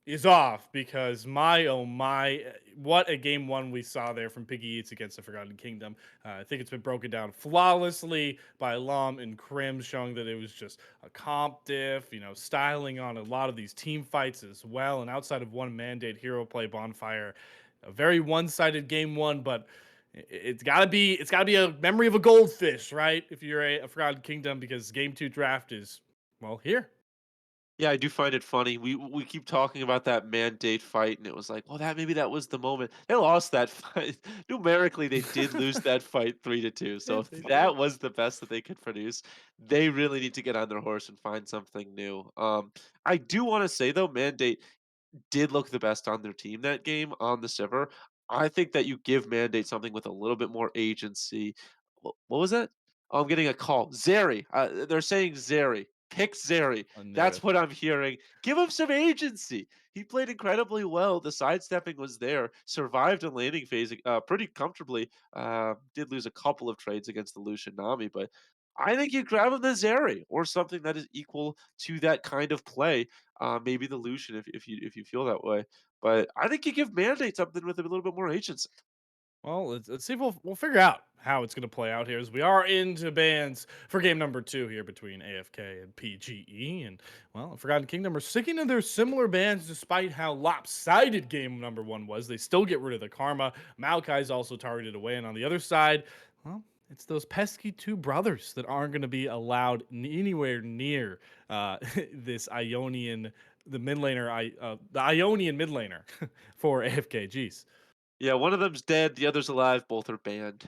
is off because my oh my, what a game one we saw there from Piggy Eats against the Forgotten Kingdom. I think it's been broken down flawlessly by Lom and Krim, showing that it was just a comp diff, styling on a lot of these team fights as well. And outside of one mandate hero play bonfire, a very one-sided game one, but it's gotta be a memory of a goldfish, right? If you're a Forgotten Kingdom, because game two draft is, well, here. Yeah, I do find it funny. We keep talking about that mandate fight, and it was like, well, that maybe that was the moment. They lost that fight. Numerically, they did lose that fight 3-2. So if They did. that was the best that they could produce, they really need to get on their horse and find something new. I do want to say though, mandate did look the best on their team that game on the Sivir. I think that you give Mandate something with a little bit more agency. What was that? Oh, I'm getting a call. Zeri. They're saying Zeri. Pick Zeri. I knew That's it. what I'm hearing. Give him some agency. He played incredibly well. The sidestepping was there. Survived a landing phase pretty comfortably. Did lose a couple of trades against the Lucian Nami, but I think you grab him the Zeri or something that is equal to that kind of play, maybe the Lucian if you feel that way. But I think you give Mandate something with a little bit more agency. Well, let's see if we'll figure out how it's going to play out here, as we are into bans for game number two here between AFK and PGE. And, well, Forgotten Kingdom are sticking to their similar bans despite how lopsided game number one was. They still get rid of the Karma. Maokai's also targeted away. And on the other side, well, it's those pesky two brothers that aren't going to be allowed anywhere near this Ionian, the Ionian mid laner for AFKGs. Yeah, one of them's dead, the other's alive. Both are banned,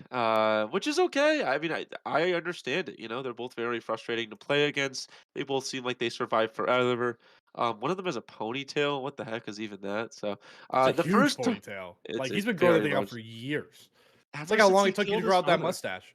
which is okay. I mean, I understand it. They're both very frustrating to play against. They both seem like they survive forever. One of them has a ponytail. What the heck is even that? So, It's a the huge first, ponytail. Like, he's it's been growing that very thing out large. for years. It's Ever like how since long he it took you to killed grow his out that mother. mustache.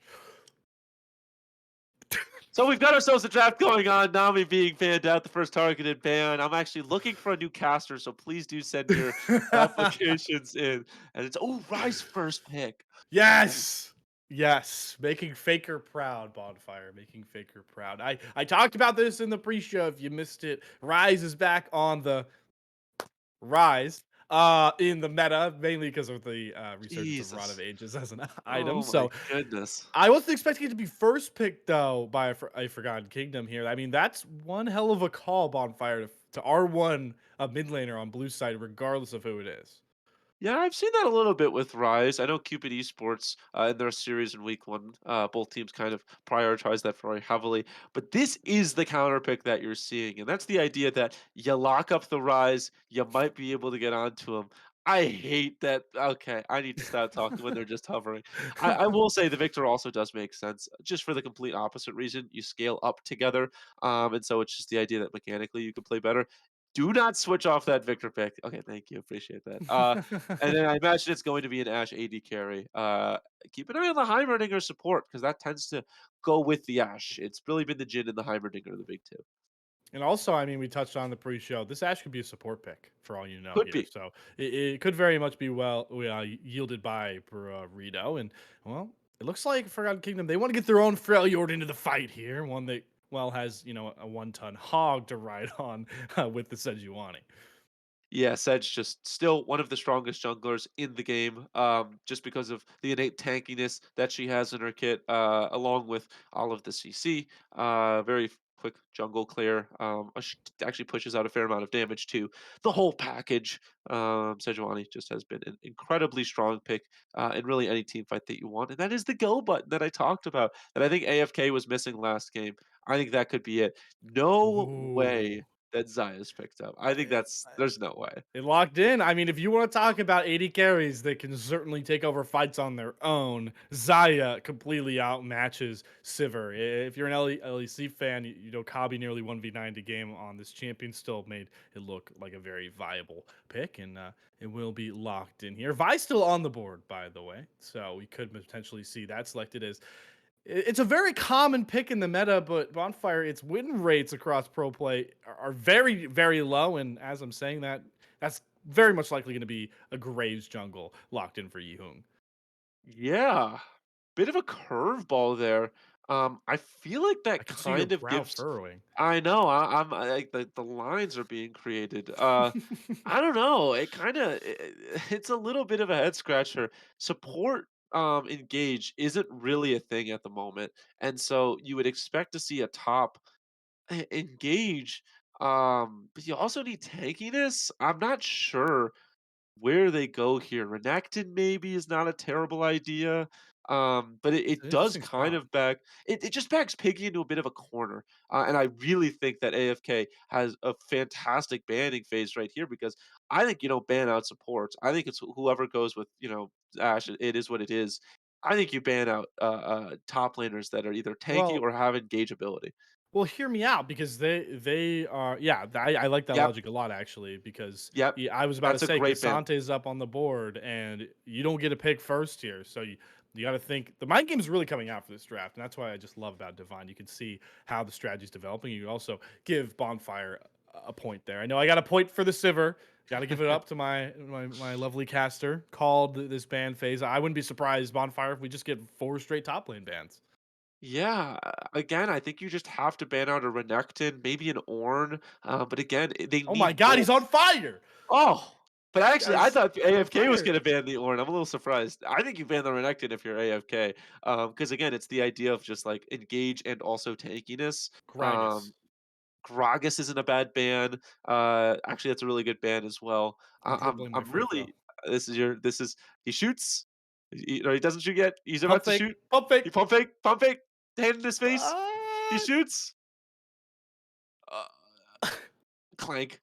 So we've got ourselves a draft going on. Nami being banned out, the first targeted ban. I'm actually looking for a new caster, so please do send your applications in. And it's Rise first pick. Ooh, Yes. Yes. Making Faker proud, Bonfire. Making Faker proud. I talked about this in the pre-show. If you missed it, Rise is back on the rise in the meta, mainly because of the resurgence of Rod of Jesus. Ages as an item. Oh my So goodness. I wasn't expecting it to be first pick though by a Forgotten Kingdom here. I mean, that's one hell of a call, Bonfire, to R1 a mid laner on blue side, regardless of who it is. Yeah, I've seen that a little bit with Rise. I know Cupid Esports in their series in week one, both teams kind of prioritize that very heavily. But this is the counter pick that you're seeing. And that's the idea that you lock up the Rise, you might be able to get onto them. I hate that. Okay, I need to stop talking when they're just hovering. I will say the Victor also does make sense, just for the complete opposite reason. You scale up together. And so it's just the idea that mechanically you can play better. Do not switch off that Victor pick. Okay, thank you. Appreciate that. And then I imagine it's going to be an Ashe AD carry. Keep an eye on the Heimerdinger support because that tends to go with the Ashe. It's really been the Jhin and the Heimerdinger, the big two. And also, I mean, we touched on the pre-show. This Ash could be a support pick for all you know Could here. be. So it could very much be yielded by Burrito. And, well, It looks like Forgotten Kingdom, they want to get their own Freljord into the fight here. One that, well, has, a 1-ton hog to ride on with the Sejuani. Yeah, Sedge just still one of the strongest junglers in the game, just because of the innate tankiness that she has in her kit, along with all of the CC. Very quick jungle clear. Actually pushes out a fair amount of damage too. The whole package. Sejuani just has been an incredibly strong pick in really any team fight that you want, and that is the go button that I talked about. That I think AFK was missing last game. I think that could be it. No Ooh. way that Zaya's picked up. I think there's no way. It locked in. I mean, if you want to talk about 80 carries that can certainly take over fights on their own, Zaya completely outmatches Sivir. If you're an LEC fan, you know Kabi nearly 1v9 to game on this champion still made it look like a very viable pick, and it will be locked in here. Vi still on the board, by the way, so we could potentially see that selected as it's a very common pick in the meta, but Bonfire, its win rates across pro play are very, very low. And as I'm saying that, that's very much likely going to be a Graves jungle locked in for Yihung. Yeah, bit of a curveball there. I feel like I that can see your kind of brow gives. furrowing. I know. Like the lines are being created. I don't know. It kind of it's a little bit of a head scratcher. Support engage isn't really a thing at the moment, and so you would expect to see a top engage. But you also need tankiness. I'm not sure where they go here. Renekton maybe is not a terrible idea. But It's it an does interesting kind spot. of it just backs Piggy into a bit of a corner. And I really think that AFK has a fantastic banning phase right here because I think you don't ban out supports. I think it's whoever goes with, Ash, it is what it is. I think you ban out top laners that are either tanky Well, or have engage ability. Well, hear me out because they are I like that Yep, logic a lot actually because yep. yeah, I was about to That's a say great ban. Casante's up on the board and you don't get a pick first here, so you got to think the mind game is really coming out for this draft, and that's why I just love about Divine. You can see how the strategy is developing. You also give Bonfire a point there. I know I got a point for the Sivir. Got to give it up to my lovely caster called this ban phase. I wouldn't be surprised Bonfire if we just get 4 straight top lane bans. Yeah, again, I think you just have to ban out a Renekton, maybe an Ornn, but again, they Oh my need God, he's both. on fire! Oh, but actually, I Guys, thought on AFK was fire! gonna ban the Ornn. I'm a little surprised. I think you ban the Renekton if you're AFK, because again, it's the idea of just like engage and also tankiness. Gragas. Um, Gragas isn't a bad ban. Actually, that's a really good ban as well. I'm gonna blame my I'm free throw. really this is he shoots, or he doesn't shoot yet. He's Pump about to fake, shoot. pump fake. He pump fake, hand in his face. He Ah! shoots. Uh, clank.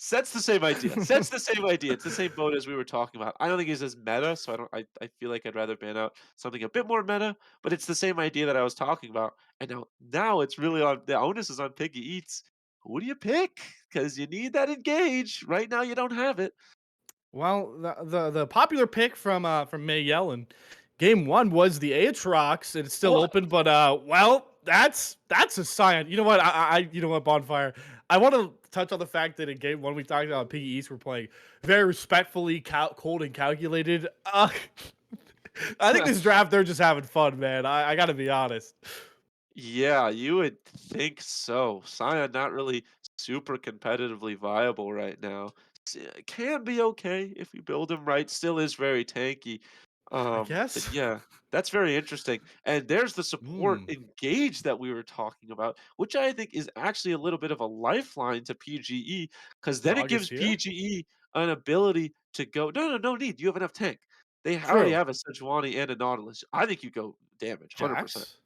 Sets the same idea. Sets the same idea. It's the same boat as we were talking about. I don't think he's as meta, so I feel like I'd rather ban out something a bit more meta, but it's the same idea that I was talking about. And now it's really on the onus is on Piggy Eats. Who do you pick? Because you need that engage. Right now you don't have it. Well, the popular pick from May Yellen, game one was the Aatrox, and it's still What? open, but well, that's a sign. You know what? You know what, Bonfire. I want to touch on the fact that in game one we talked about Piggy East. We're playing very respectfully, cold and calculated. I think this draft they're just having fun, man. I got to be honest. Yeah, you would think so. Sion not really super competitively viable right now. Can be okay if you build him right. Still is very tanky. I But guess. yeah, that's very interesting. And there's the support Hmm. engage that we were talking about, which I think is actually a little bit of a lifeline to PGE, because then it Dog is gives here. PGE an ability to go. No, no, no need. You have enough tank. They already True. have a Sejuani and a Nautilus. I think you go damage, 100%. Jax.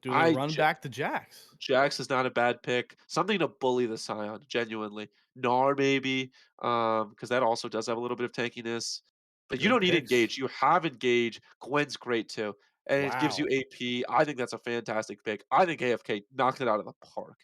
Do a little I run back to Jax. Jax is not a bad pick. Something to bully the Scion, genuinely. Gnar maybe, because that also does have a little bit of tankiness. But you Good don't need picks. engage. You have engage. Gwen's great too, and it gives you Wow. AP. I think that's a fantastic pick. I think AFK knocked it out of the park.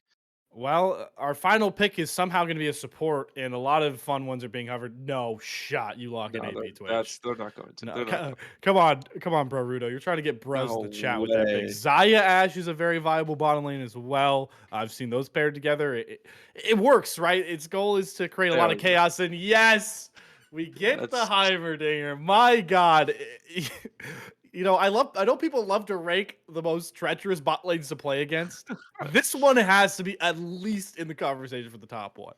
Well, our final pick is somehow going to be a support, and a lot of fun ones are being covered. No shot, you lock in No, AP Twitch. that's they're not going to. No, They're not going. come on, bro, Rudo. You're trying to get Bruz in No the chat with that pick. way. Zaya Ash is a very viable bottom lane as well. I've seen those paired together. It works, right? Its goal is to create a lot There of we go. chaos, and yes, we get the That's Heimerdinger. My God, I know people love to rank the most treacherous bot lanes to play against. This one has to be at least in the conversation for the top one.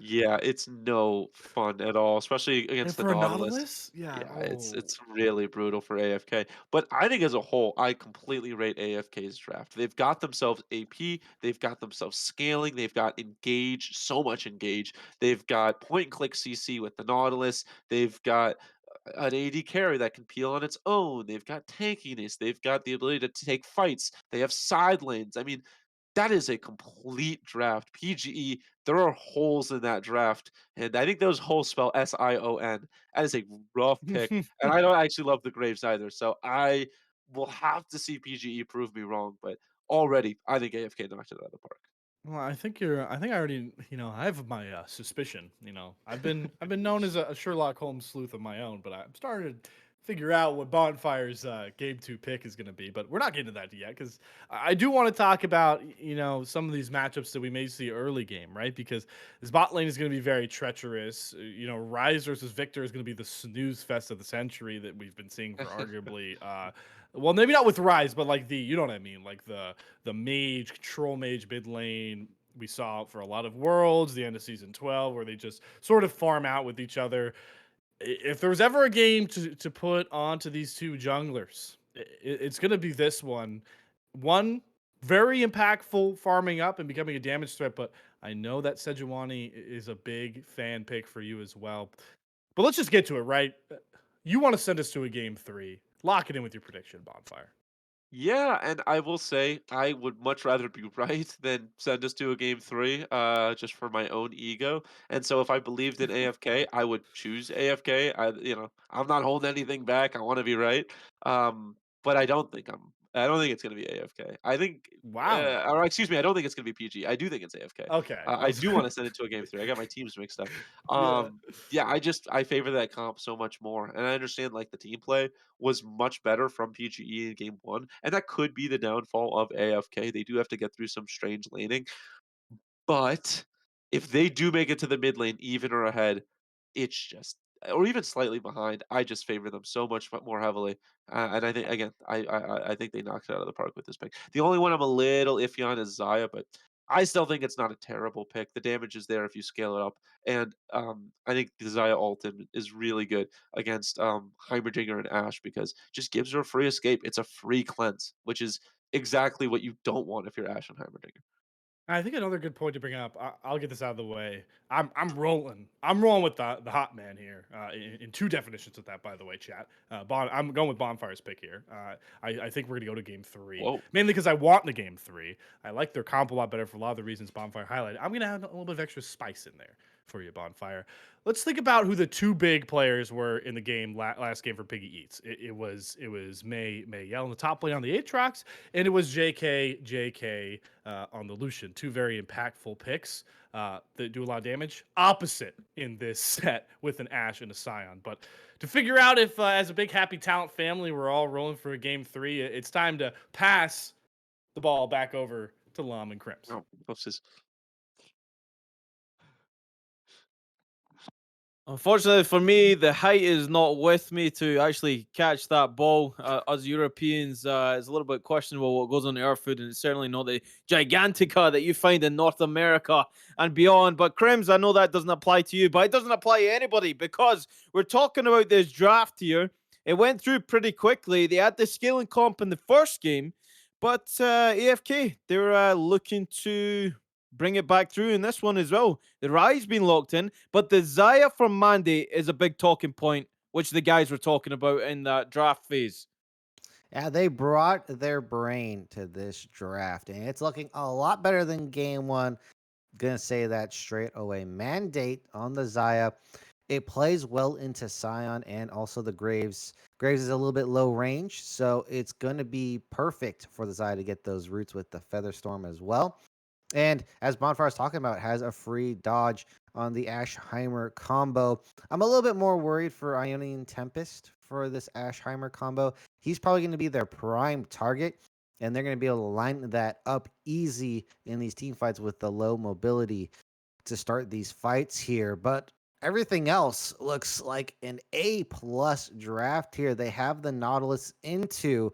Yeah, it's no fun at all, especially And against the for a Nautilus. Nautilus? Yeah. Yeah, Oh. it's really brutal for AFK. But I think as a whole, I completely rate AFK's draft. They've got themselves AP, they've got themselves scaling, they've got engage, so much engage. They've got point and click CC with the Nautilus. They've got an AD carry that can peel on its own. They've got tankiness. They've got the ability to take fights. They have side lanes. I mean, that is a complete draft. PGE, there are holes in that draft, and I think those holes spell Sion. That is a rough pick, and I don't actually love the Graves either, so I will have to see PGE prove me wrong, but already, I think AFK knocked it out of the park. Well, I think I already, I have my suspicion. I've been known as a Sherlock Holmes sleuth of my own, but I'm starting to figure out what Bonfire's game two pick is going to be. But we're not getting to that yet because I do want to talk about, some of these matchups that we may see early game, right? Because this bot lane is going to be very treacherous. Rise versus Victor is going to be the snooze fest of the century that we've been seeing for arguably, well, maybe not with Rise, but like you know what I mean, like the mage, control mage mid lane. We saw for a lot of worlds, the end of season 12, where they just sort of farm out with each other. If there was ever a game to put onto these two junglers, it's going to be this one. One, very impactful farming up and becoming a damage threat, but I know that Sejuani is a big fan pick for you as well. But let's just get to it, right? You want to send us to a game three. Lock it in with your prediction, Bonfire. Yeah, and I will say I would much rather be right than send us to a game three, just for my own ego. And so if I believed in AFK, I would choose AFK. I'm not holding anything back. I want to be right. But I don't think it's going to be AFK. I think, Wow. or excuse me, I don't think it's going to be PG. I do think it's AFK. Okay. I I was do want to send it to a game three. I got my teams mixed up. yeah. Yeah, I favor that comp so much more, and I understand like the team play was much better from PGE in game one, and that could be the downfall of AFK. They do have to get through some strange laning, but if they do make it to the mid lane even or ahead, it's just or even slightly behind, I just favor them so much more heavily. And I think again, I think they knocked it out of the park with this pick. The only one I'm a little iffy on is Zaya, but I still think it's not a terrible pick. The damage is there if you scale it up, and I think the Zaya Alton is really good against Heimerdinger and Ash because just gives her a free escape. It's a free cleanse, which is exactly what you don't want if you're Ash and Heimerdinger. I think another good point to bring up. I'll get this out of the way. I'm rolling. I'm rolling with the hot man here. In two definitions of that, by the way, chat. I'm going with Bonfire's pick here. I think we're gonna go to game three, Whoa. mainly because I want the game three. I like their comp a lot better for a lot of the reasons Bonfire highlighted. I'm gonna add a little bit of extra spice in there for you, Bonfire. Let's think about who the two big players were in the game last game for Piggy Eats. It was May Yell in the top lane on the Aatrox, and it was JK on the Lucian. Two very impactful picks that do a lot of damage. Opposite in this set with an Ashe and a Scion. But to figure out if, as a big happy talent family, we're all rolling for a game three, it's time to pass the ball back over to Lum and Crims. Oh, whoopsies. Unfortunately for me, the height is not with me to actually catch that ball. Us Europeans, it's a little bit questionable what goes on the earth food, and it's certainly not the gigantica that you find in North America and beyond. But Crims, I know that doesn't apply to you, but it doesn't apply to anybody because we're talking about this draft here. It went through pretty quickly. They had the scaling comp in the first game, but AFK, they were looking to bring it back through in this one as well. The Rise been locked in, but the Zaya from Mandy is a big talking point, which the guys were talking about in that draft phase. Yeah, they brought their brain to this draft, and it's looking a lot better than game one. Gonna say that straight away. Mandate on the Zaya. It plays well into Scion and also the Graves. Graves is a little bit low range, so it's gonna be perfect for the Zaya to get those roots with the Featherstorm as well. And as Bonfire is talking about, has a free dodge on the Ashheimer combo. I'm a little bit more worried for Ionian Tempest for this Ashheimer combo. He's probably going to be their prime target, and they're going to be able to line that up easy in these team fights with the low mobility to start these fights here. But everything else looks like an A+ draft here. They have the Nautilus into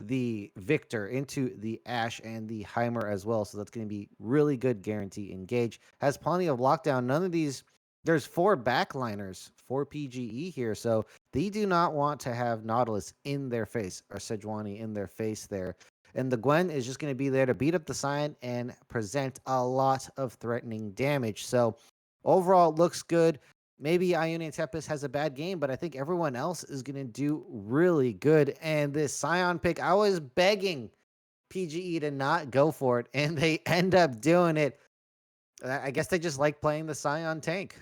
the Victor, into the Ash, and the Heimer as well. So that's going to be really good guarantee engage. Has plenty of lockdown. None of these, there's four backliners for PGE here. So they do not want to have Nautilus in their face or Sejuani in their face there. And the Gwen is just going to be there to beat up the sign and present a lot of threatening damage. So overall, it looks good. Maybe Ione Tepes has a bad game, but I think everyone else is going to do really good. And this Scion pick, I was begging PGE to not go for it, and they end up doing it. I guess they just like playing the Scion tank.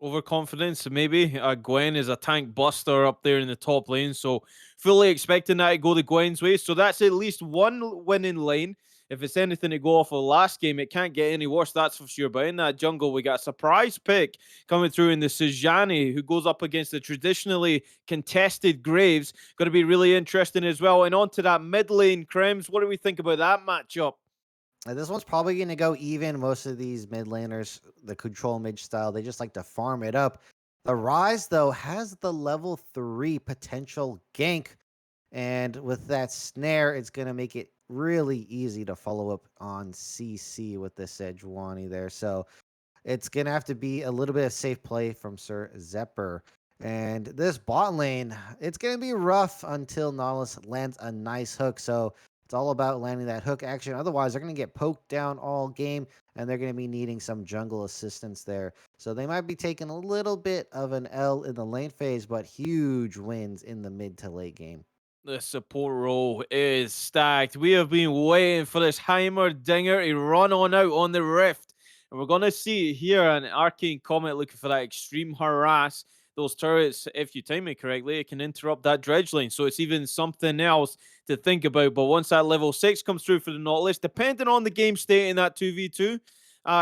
Overconfidence, maybe. Gwen is a tank buster up there in the top lane, so fully expecting that to go the Gwen's way. So that's at least one winning lane. If it's anything to go off of last game, it can't get any worse, that's for sure. But in that jungle, we got a surprise pick coming through in the Sejani, who goes up against the traditionally contested Graves. Going to be really interesting as well. And on to that mid lane, Krems. What do we think about that matchup? This one's probably going to go even. Most of these mid laners, the control mid style, they just like to farm it up. The Rise, though, has the level 3 potential gank. And with that snare, it's going to make it really easy to follow up on CC with the Sejuani there. So it's going to have to be a little bit of safe play from Sir Zephyr. And this bot lane, it's going to be rough until Nautilus lands a nice hook. So it's all about landing that hook action. Otherwise, they're going to get poked down all game, and they're going to be needing some jungle assistance there. So they might be taking a little bit of an L in the lane phase, but huge wins in the mid to late game. The support role is stacked. We have been waiting for this Heimer Dinger to run on out on the Rift. And we're going to see here an Arcane Comet looking for that extreme harass. Those turrets, if you time it correctly, it can interrupt that dredge lane. So it's even something else to think about. But once that level 6 comes through for the Nautilus, depending on the game state in that 2v2,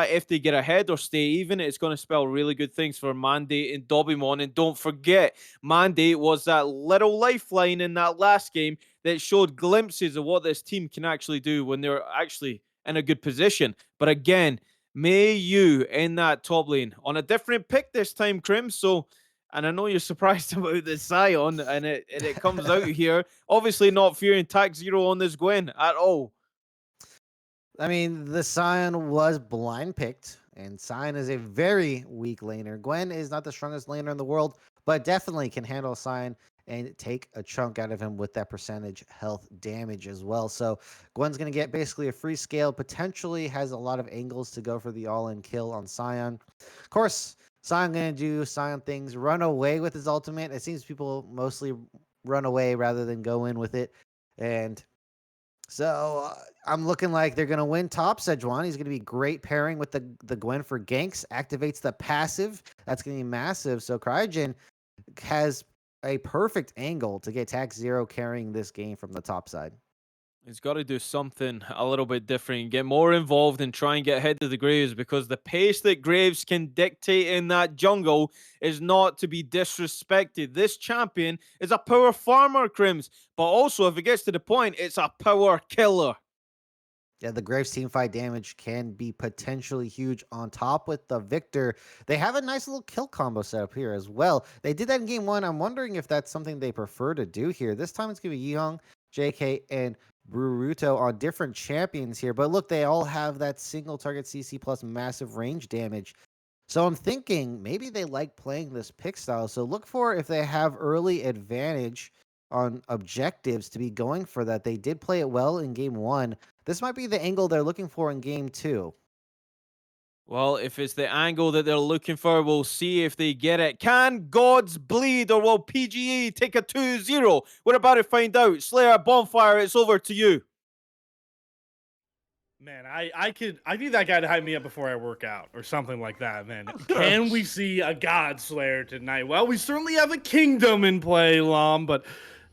if they get ahead or stay even, it's going to spell really good things for Mandate and Dobbymon. And don't forget, Mandate was that little lifeline in that last game that showed glimpses of what this team can actually do when they're actually in a good position. But again, May you in that top lane on a different pick this time, Krim. So, and I know you're surprised about the Scion, and it comes out here. Obviously, not fearing tax 0 on this Gwen at all. I mean, the Scion was blind picked, and Scion is a very weak laner. Gwen is not the strongest laner in the world, but definitely can handle Scion and take a chunk out of him with that percentage health damage as well. So Gwen's going to get basically a free scale, potentially has a lot of angles to go for the all-in kill on Scion. Of course, Scion going to do Scion things, run away with his ultimate. It seems people mostly run away rather than go in with it. And so I'm looking like they're going to win top. Sejuani is going to be great pairing with the Gwen for ganks, activates the passive. That's going to be massive. So Cryogen has a perfect angle to get tax 0 carrying this game from the top side. He's got to do something a little bit different, get more involved and try and get ahead of the Graves, because the pace that Graves can dictate in that jungle is not to be disrespected. This champion is a power farmer, Crims, but also if it gets to the point, it's a power killer. Yeah, the Graves team fight damage can be potentially huge. On top with the Victor, they have a nice little kill combo set up here as well. They did that in game 1. I'm wondering if that's something they prefer to do here. This time it's going to be Yihong, JK, and Bruruto on different champions here. But look, they all have that single target CC plus massive range damage. So I'm thinking maybe they like playing this pick style. So look for if they have early advantage on objectives to be going for that. They did play it well in game 1. This might be the angle they're looking for in game 2. Well, if it's the angle that they're looking for, we'll see if they get it. Can gods bleed, or will PGE take a 2-0? We're about to find out. Slayer, Bonfire, it's over to you. Man, I need that guy to hype me up before I work out or something like that, man. Can we see a God Slayer tonight? Well, we certainly have a kingdom in play, Lom, but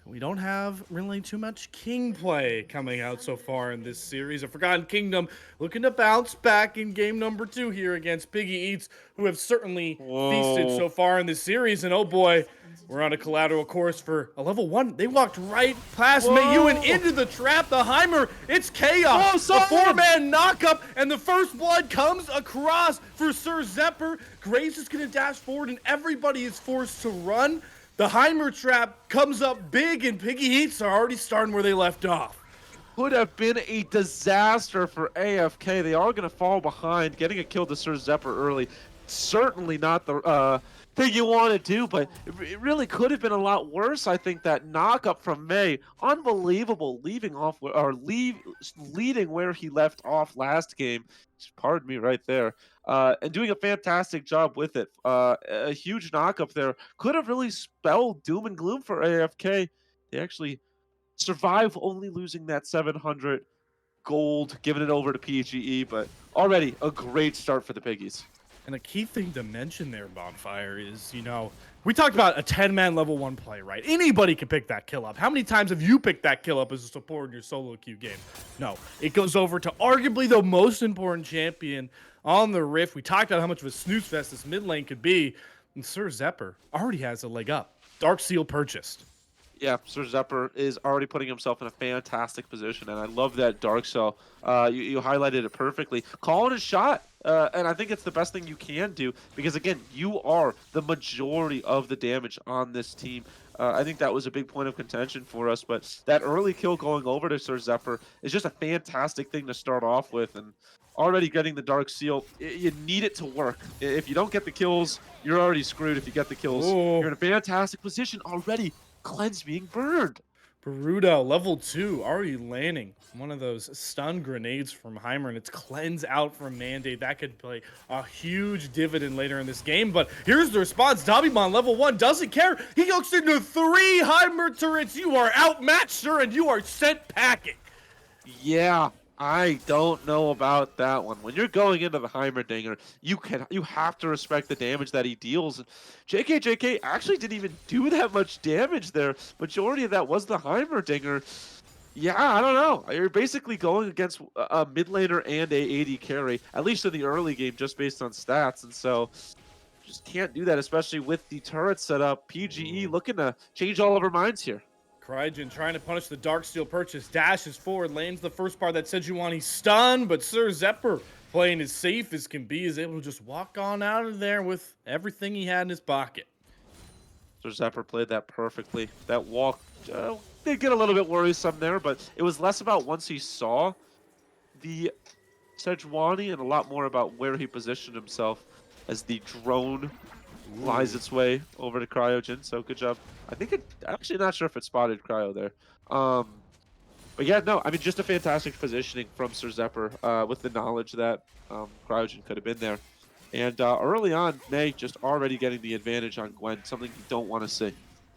We don't have really too much king play coming out so far in this series. A Forgotten Kingdom looking to bounce back in game number 2 here against Piggy Eats, who have certainly feasted Whoa. so far in this series. And oh boy, we're on a collateral course for a level 1. They walked right past Mayu and into the trap. The Heimer, it's chaos. Whoa, A son! 4-man knockup, and the first blood comes across for Sir Zepper. Graves is going to dash forward, and everybody is forced to run. The Heimer trap comes up big, and Piggy Eats are already starting where they left off. Could have been a disaster for AFK. They are going to fall behind. Getting a kill to Sir Zepper early, certainly not the thing you want to do, but it really could have been a lot worse. I think that knock up from May, unbelievable, leaving off leading where he left off last game. Pardon me, right there. And doing a fantastic job with it. A huge knock up there could have really spelled doom and gloom for AFK. They actually survive only losing that 700 gold, giving it over to PGE, but already a great start for the Piggies. And a key thing to mention there, Bonfire, is, we talked about a 10-man level 1 play, right? Anybody can pick that kill up. How many times have you picked that kill up as a support in your solo queue game? No, it goes over to arguably the most important champion on the Rift. We talked about how much of a snooze fest this mid lane could be, and Sir Zepper already has a leg up. Dark Seal purchased. Yeah, Sir Zepper is already putting himself in a fantastic position, and I love that Dark Cell. You highlighted it perfectly. Calling a shot, and I think it's the best thing you can do because, again, you are the majority of the damage on this team. I think that was a big point of contention for us, but that early kill going over to Sir Zepper is just a fantastic thing to start off with, and already getting the Dark Seal, you need it to work. If you don't get the kills, you're already screwed. If you get the kills, Ooh. you're in a fantastic position already. Cleanse being burned. Baruto, level 2, already landing one of those stun grenades from Heimer, and it's cleanse out from Mandate. That could play a huge dividend later in this game, but here's the response. Dabimon, level 1, doesn't care. He hooks into 3 Heimer turrets. You are outmatched, sir, and you are sent packing. Yeah, I don't know about that one. When you're going into the Heimerdinger, you have to respect the damage that he deals. And JK actually didn't even do that much damage there. Majority of that was the Heimerdinger. Yeah, I don't know. You're basically going against a mid laner and a AD carry, at least in the early game, just based on stats. And so just can't do that, especially with the turret set up. PGE looking to change all of our minds here. Cryogen trying to punish the Darksteel purchase, dashes forward, lands the first part that Sejuani stunned, but Sir Zepper, playing as safe as can be, is able to just walk on out of there with everything he had in his pocket. Sir Zepper played that perfectly. That walk did get a little bit worrisome there, but it was less about once he saw the Sejuani and a lot more about where he positioned himself as the drone flies its way over to Cryogen. So good job. I think I'm actually not sure if it spotted Cryo there. But yeah, no, I mean, just a fantastic positioning from Sir Zepper with the knowledge that Cryogen could have been there. And early on, May just already getting the advantage on Gwen, something you don't want to see.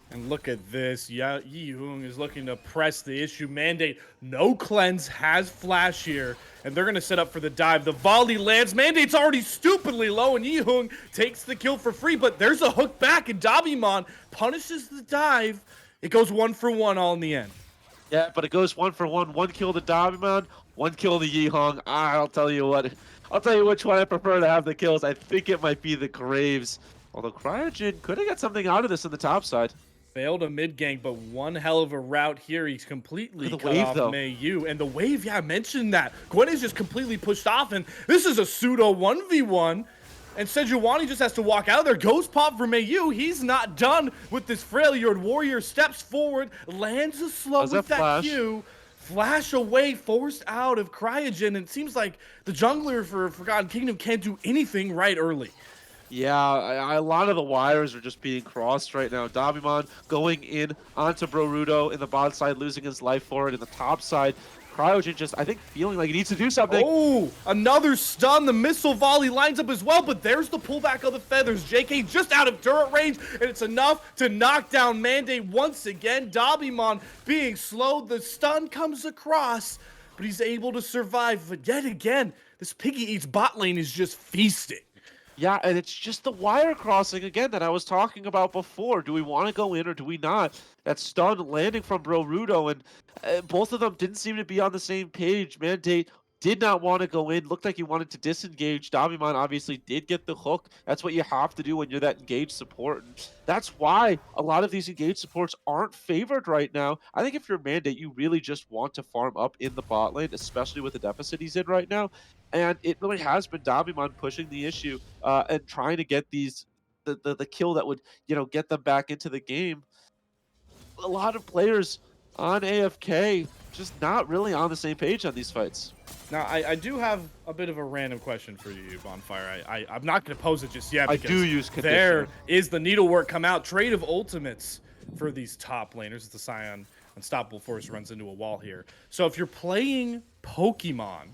And look at this. Yeah, Yihung is looking to press the issue. Mandate, no cleanse, has flash here. And they're going to set up for the dive. The volley lands. Mandate's already stupidly low, and Yihung takes the kill for free. But there's a hook back, and Dabimon punishes the dive. It goes 1 for 1 all in the end. Yeah, but it goes 1 for 1. 1 kill to Dabimon, 1 kill to Yihong. I'll tell you what. I'll tell you which one I prefer to have the kills. I think it might be the Graves. Although Cryogen could have got something out of this in the top side. Failed a mid gank, but one hell of a route here. He's completely cut wave, off though. Mayu. And the wave, yeah, I mentioned that. Gwen is just completely pushed off, and this is a pseudo 1v1. And Sejuani just has to walk out of there. Ghost pop for Mayu. He's not done with this Freljord. Warrior steps forward, lands a slow How's with that that flash? Q. Flash away, forced out of Cryogen. And it seems like the jungler for Forgotten Kingdom can't do anything right early. Yeah, a lot of the wires are just being crossed right now. Dabimon going in onto Boruto in the bot side, losing his life for it. In the top side, Cryogen just, I think, feeling like he needs to do something. Oh, another stun. The missile volley lines up as well, but there's the pullback of the feathers. JK just out of turret range, and it's enough to knock down Mandate once again. Dabimon being slowed. The stun comes across, but he's able to survive. But yet again, this Piggy Eats bot lane is just feasting. Yeah, and it's just the wire crossing again that I was talking about before. Do we want to go in or do we not? That stun landing from Rudo, and both of them didn't seem to be on the same page. Mandate did not want to go in. Looked like he wanted to disengage. Davimon obviously did get the hook. That's what you have to do when you're that engaged support. And that's why a lot of these engaged supports aren't favored right now. I think if you're Mandate, you really just want to farm up in the bot lane, especially with the deficit he's in right now. And it really has been Davimon pushing the issue and trying to get the kill that would get them back into the game. A lot of players on AFK just not really on the same page on these fights. Now, I do have a bit of a random question for you, Bonfire. I'm not going to pose it just yet I because do use there conditioner. is the needlework come out. Trade of ultimates for these top laners. The Scion Unstoppable Force runs into a wall here. So if you're playing Pokemon,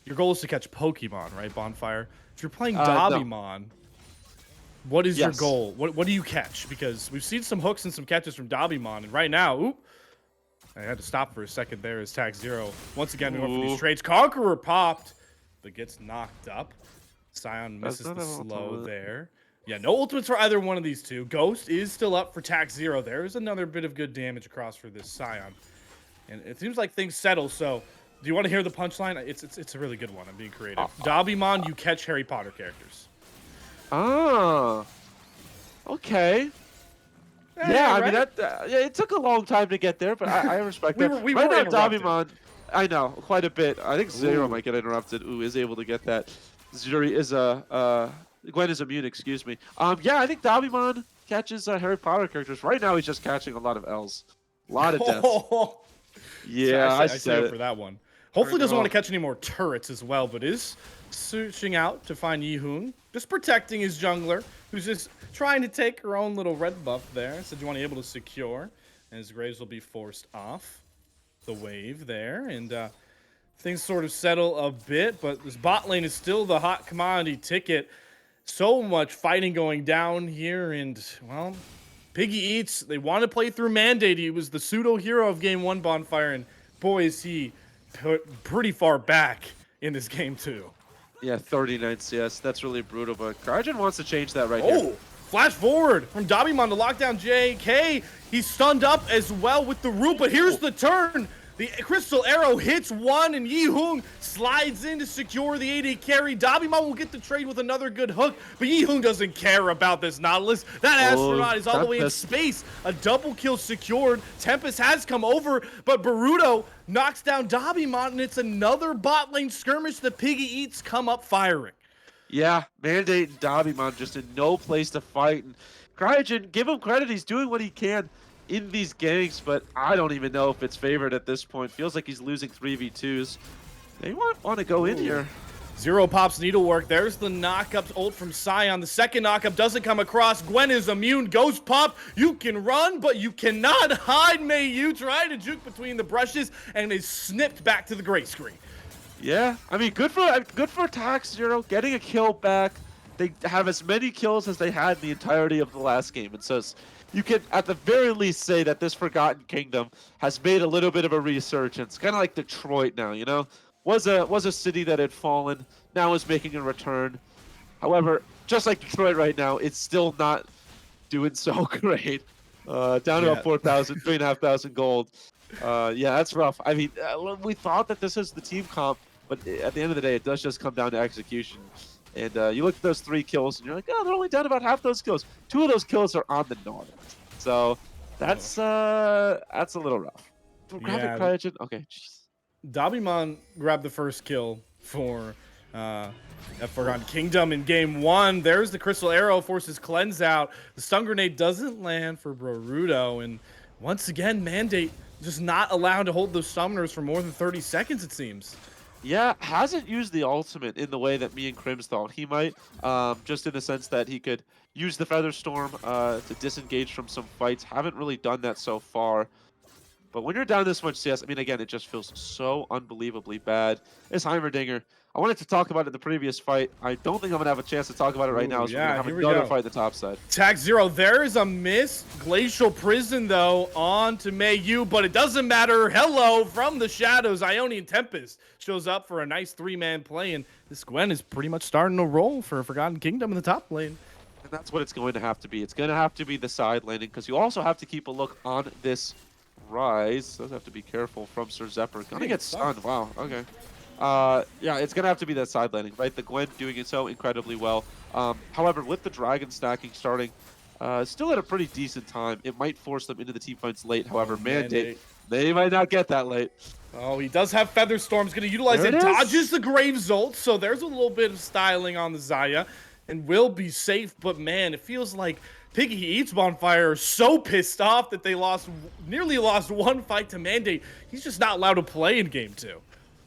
your goal is to catch Pokemon, right, Bonfire? If you're playing No. Dabimon, what is your Yes. goal? What do you catch? Because we've seen some hooks and some catches from Dabimon, and right now, oop, I had to stop for a second there as Tag Zero. Once again, we went for these Ooh. trades. Conqueror popped, but gets knocked up. Scion That's misses not the an slow ultimate. there. Yeah, no ultimates for either one of these two. Ghost is still up for Tag Zero. There's another bit of good damage across for this Scion. And it seems like things settle, so do you want to hear the punchline? It's a really good one. I'm being creative. Dabimon, you catch Harry Potter characters. Ah, okay. Yeah, I mean right? yeah, it took a long time to get there, but I respect that. we Right were now, interrupted. Davimon, I know quite a bit. I think Zero Ooh. might get interrupted. Ooh, is able to get that. Zuri is Gwen is immune. Excuse me. Yeah, I think Davimon catches Harry Potter characters. Right now, he's just catching a lot of L's, a lot of deaths. Yeah, I I say said up for it. that one. Hopefully doesn't know. want to catch any more turrets as well, but is searching out to find Yihoon. Just protecting his jungler, who's just trying to take her own little red buff there. Said you want to be able to secure, and his Graves will be forced off the wave there. And things sort of settle a bit, but this bot lane is still the hot commodity ticket. So much fighting going down here, and, well, Piggy Eats, they want to play through Mandate. He was the pseudo-hero of Game 1 Bonfire, and boy, is he put pretty far back in this game, too. Yeah, 39 CS. That's really brutal, but Crygen wants to change that right here. Oh, flash forward from Dabimon to lock down JK. He's stunned up as well with the root, but here's the turn. The Crystal Arrow hits one, and Yihoon slides in to secure the AD carry. Dabimon will get the trade with another good hook, but Yihoon doesn't care about this Nautilus. That astronaut is all the way in Tempest. space. A double kill secured. Tempest has come over, but Boruto knocks down Dabimon, and it's another bot lane skirmish. The Piggy Eats come up firing. Yeah, Mandate and Davimon just in no place to fight. And Cryogen, give him credit. He's doing what he can in these games, but I don't even know if it's favored at this point. Feels like he's losing 3v2s. They want to go in here. Zero pops needlework. There's the knockup ult from Scion. The second knockup doesn't come across. Gwen is immune. Ghost pop. You can run, but you cannot hide. May you try to juke between the brushes and is snipped back to the gray screen. Yeah, I mean, good for Tax Zero getting a kill back. They have as many kills as they had in the entirety of the last game, and so you can at the very least say that this Forgotten Kingdom has made a little bit of a resurgence, kind of like Detroit now. Was a city that had fallen, now is making a return. However, just like Detroit right now, it's still not doing so great. Down to about 4,000, 3,500 gold. Yeah, that's rough. I mean, we thought that this is the team comp, but at the end of the day, it does just come down to execution. And you look at those 3 kills, and you're like, oh, they're only down about half those kills. 2 of those kills are on the Nautilus. So that's a little rough. Yeah. Cryogen? Okay, jeez. Dabimon grabbed the first kill for Forgotten Kingdom in game 1. There's the Crystal Arrow, forces Cleanse out. The stun grenade doesn't land for Boruto, and once again, Mandate just not allowed to hold those summoners for more than 30 seconds, it seems. Yeah, hasn't used the ultimate in the way that me and Crims thought he might. Just in the sense that he could use the Feather Storm to disengage from some fights. Haven't really done that so far. But when you're down this much CS, I mean, again, it just feels so unbelievably bad. It's Heimerdinger. I wanted to talk about it in the previous fight. I don't think I'm gonna have a chance to talk about it right now, Ooh, so we're gonna yeah, have here we another go. fight in the top side. Tag 0, there is a miss. Glacial Prison, though, on to Mayu, but it doesn't matter. Hello from the shadows. Ionian Tempest shows up for a nice 3-man play, and this Gwen is pretty much starting to roll for Forgotten Kingdom in the top lane. And that's what it's going to have to be. It's going to have to be the side laning, because you also have to keep a look on this Rise. Does have to be careful from Sir Zephyr. Gonna get stunned. Wow, okay. Yeah, it's gonna have to be that side laning, right? The Gwen doing it so incredibly well. However, with the dragon stacking starting, still at a pretty decent time, it might force them into the team fights late. However, Mandate, they might not get that late. Oh, he does have Feather Storm. He's going to utilize There it. it is. Dodges the Grave Zolt, so there's a little bit of styling on the Xayah, and will be safe. But man, it feels like Piggy Eats Bonfire are so pissed off that they nearly lost one fight to Mandate. He's just not allowed to play in game 2.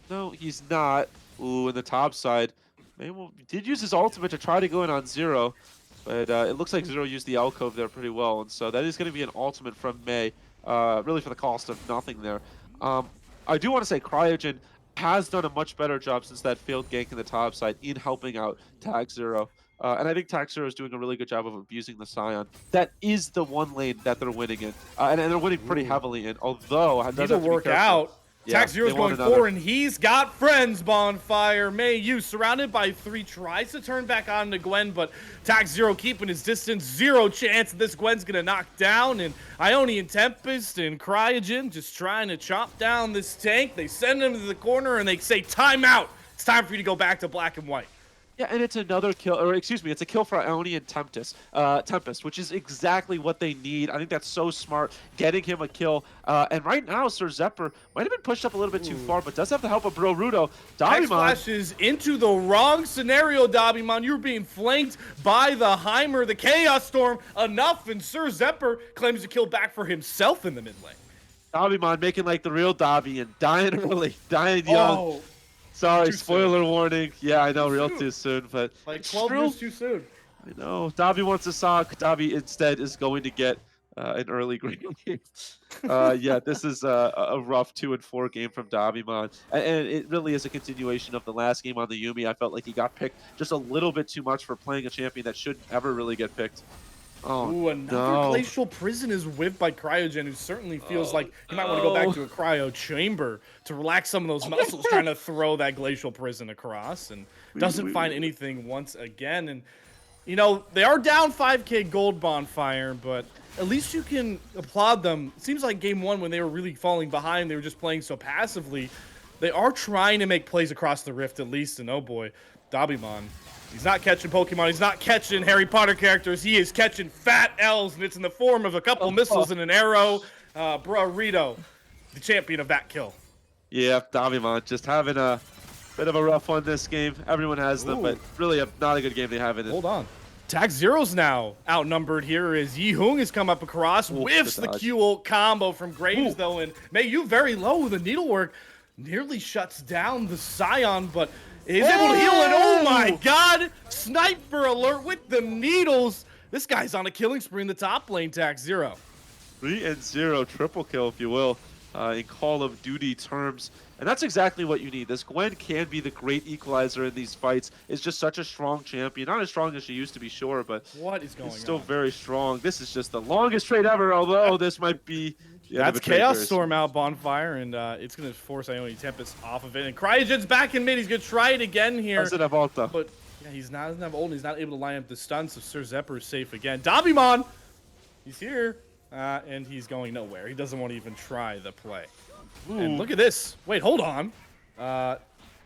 No, he's not. Ooh, in the top side. Maybe did use his ultimate to try to go in on Zero, but it looks like Zero used the alcove there pretty well, and so that is going to be an ultimate from May, really for the cost of nothing there. I do want to say Cryogen has done a much better job since that failed gank in the top side in helping out Tag Zero. And I think Tag Zero is doing a really good job of abusing the Scion. That is the one lane that they're winning in, and they're winning pretty heavily in, although it does Need to have to be work careful. out. Yeah, Tag Zero's they want going another. forward, and he's got friends, Bonfire. Mayu surrounded by 3, tries to turn back on to Gwen, but Tag Zero keeping his distance. Zero chance this Gwen's going to knock down, and Ionian Tempest and Cryogen just trying to chop down this tank. They send him to the corner, and they say, time out. It's time for you to go back to black and white. Yeah, and it's another kill, or excuse me, it's a kill for Ionian Tempest, which is exactly what they need. I think that's so smart, getting him a kill. And right now, Sir Zephyr might have been pushed up a little bit too far, but does have the help of Bro Rudo. Hex Dabimon, flashes into the wrong scenario, Dabimon. You're being flanked by the Heimer, the Chaos Storm. Enough, and Sir Zephyr claims to kill back for himself in the mid lane. Dabimon making like the real Dabi and dying early, dying young. Oh, Sorry, too spoiler warning. Yeah, I know, real soon. too soon, but like it's 12 true. years too soon. I know. Dabi wants a sock. Dabi instead is going to get an early green. Yeah, this is a rough 2-4 game from Dabimon, and it really is a continuation of the last game on the Yumi. I felt like he got picked just a little bit too much for playing a champion that shouldn't ever really get picked. Oh, Ooh, another no. glacial prison is whipped by Cryogen, who certainly feels like he might want to go back to a cryo chamber to relax some of those muscles, trying to throw that glacial prison across, and doesn't find anything once again. And you know, they are down 5k gold, Bonfire, but at least you can applaud them. It seems like game 1, when they were really falling behind, they were just playing so passively. They are trying to make plays across the rift at least, and oh boy, Dabimon. He's not catching Pokemon. He's not catching Harry Potter characters. He is catching fat L's, and it's in the form of a couple missiles and an arrow. Rito, the champion of that kill. Yeah, Dabimon just having a bit of a rough one this game. Everyone has them, but really not a good game they have in it. Hold on. Tag Zero's now outnumbered here as Yi Hung has come up across, whiffs the dodge. Q-ult combo from Graves, though, and Mayu very low. The needlework nearly shuts down the Scion, but is able to heal, and oh my god! Sniper alert with the needles! This guy's on a killing spree in the top lane, Tag Zero. 3-0 triple kill, if you will, in Call of Duty terms. And that's exactly what you need. This Gwen can be the great equalizer in these fights. It's just such a strong champion. Not as strong as she used to be, sure, but What is going it's still on? very strong. This is just the longest trade ever, although this might be the end of That's a trade Chaos very Storm out Bonfire, and it's going to force Ionian Tempest off of it. And Cryogen's back in mid. He's going to try it again here. soon. That's Volta. But yeah, he doesn't have ult. He's not able to line up the stun, so Sir Zephyr is safe again. Dabimon! He's here, and he's going nowhere. He doesn't want to even try the play. And look at this. Wait, hold on. All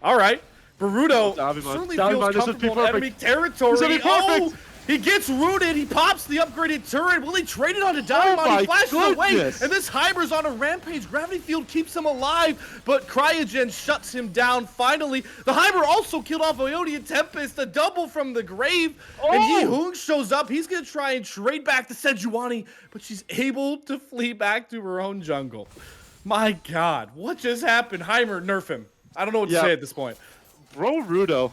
right. Baruto Dabimon. certainly Dabimon, feels this would be comfortable in enemy territory. This would be Oh! perfect. He gets rooted. He pops the upgraded turret. Will he trade it onto Dabimon? my He flashes away. goodness. And this Heimer's on a rampage. Gravity Field keeps him alive, but Cryogen shuts him down finally. The Heimer also killed off Ionian Tempest, a double from the grave. And Yi Hung shows up. He's going to try and trade back to Sejuani, but she's able to flee back to her own jungle. My God, what just happened? Heimer, nerf him. I don't know what to say at this point. Bro Rudo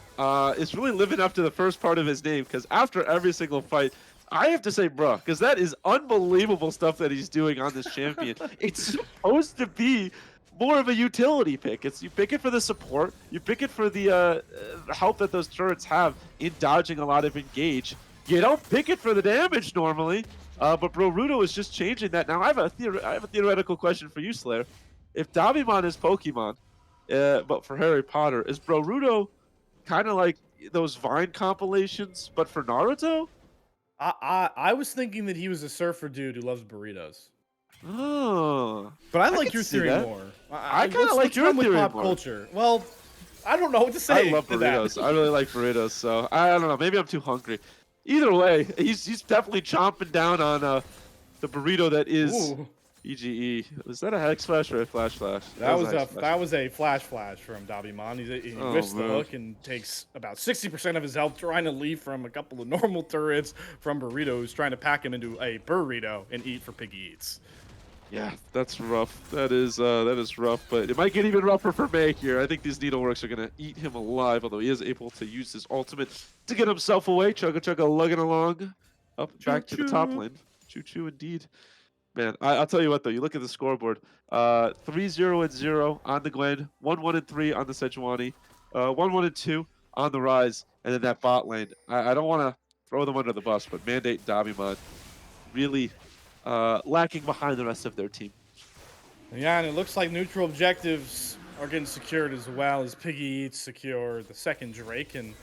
is really living up to the first part of his name, because after every single fight, I have to say bro, because that is unbelievable stuff that he's doing on this champion. It's supposed to be more of a utility pick. You pick it for the support, you pick it for the help that those turrets have in dodging a lot of engage. You don't pick it for the damage normally, but Boruto is just changing that. Now I have a theoretical question for you, Slayer. If Dabimon is Pokemon, but for Harry Potter, is Boruto kind of like those Vine compilations, but for Naruto? I was thinking that he was a surfer dude who loves burritos. Oh, But I I like could your see theory that. more. I kinda let's like your run with theory pop more. culture. Well, I don't know what to say. I love to that. burritos. I really like burritos, so I don't know. Maybe I'm too hungry. Either way, he's definitely chomping down on the burrito that is Ooh, EGE. Was that a hex flash or a flash flash? that was a a hex flash. flash from Dabimon. He Oh, whiffs the man. hook and takes about 60% of his health trying to leave from a couple of normal turrets from Burrito, who's trying to pack him into a burrito and eat for Piggy Eats. Yeah, that's rough. That is rough, but it might get even rougher for May here. I think these needleworks are gonna eat him alive, although he is able to use his ultimate to get himself away. Chugga chugga lugging along up back to the top Choo-choo. lane. Choo choo indeed. Man, I'll tell you what though. You look at the scoreboard. 3-0 and 0 on the Gwen, 1-1 and 3 on the Sejuani, 1-1 and 2 on the Rise, and then that bot lane. I don't want to throw them under the bus, but Mandate and Dabimon really lacking behind the rest of their team. Yeah, and it looks like neutral objectives are getting secured as well as Piggy Eats secure the second Drake. And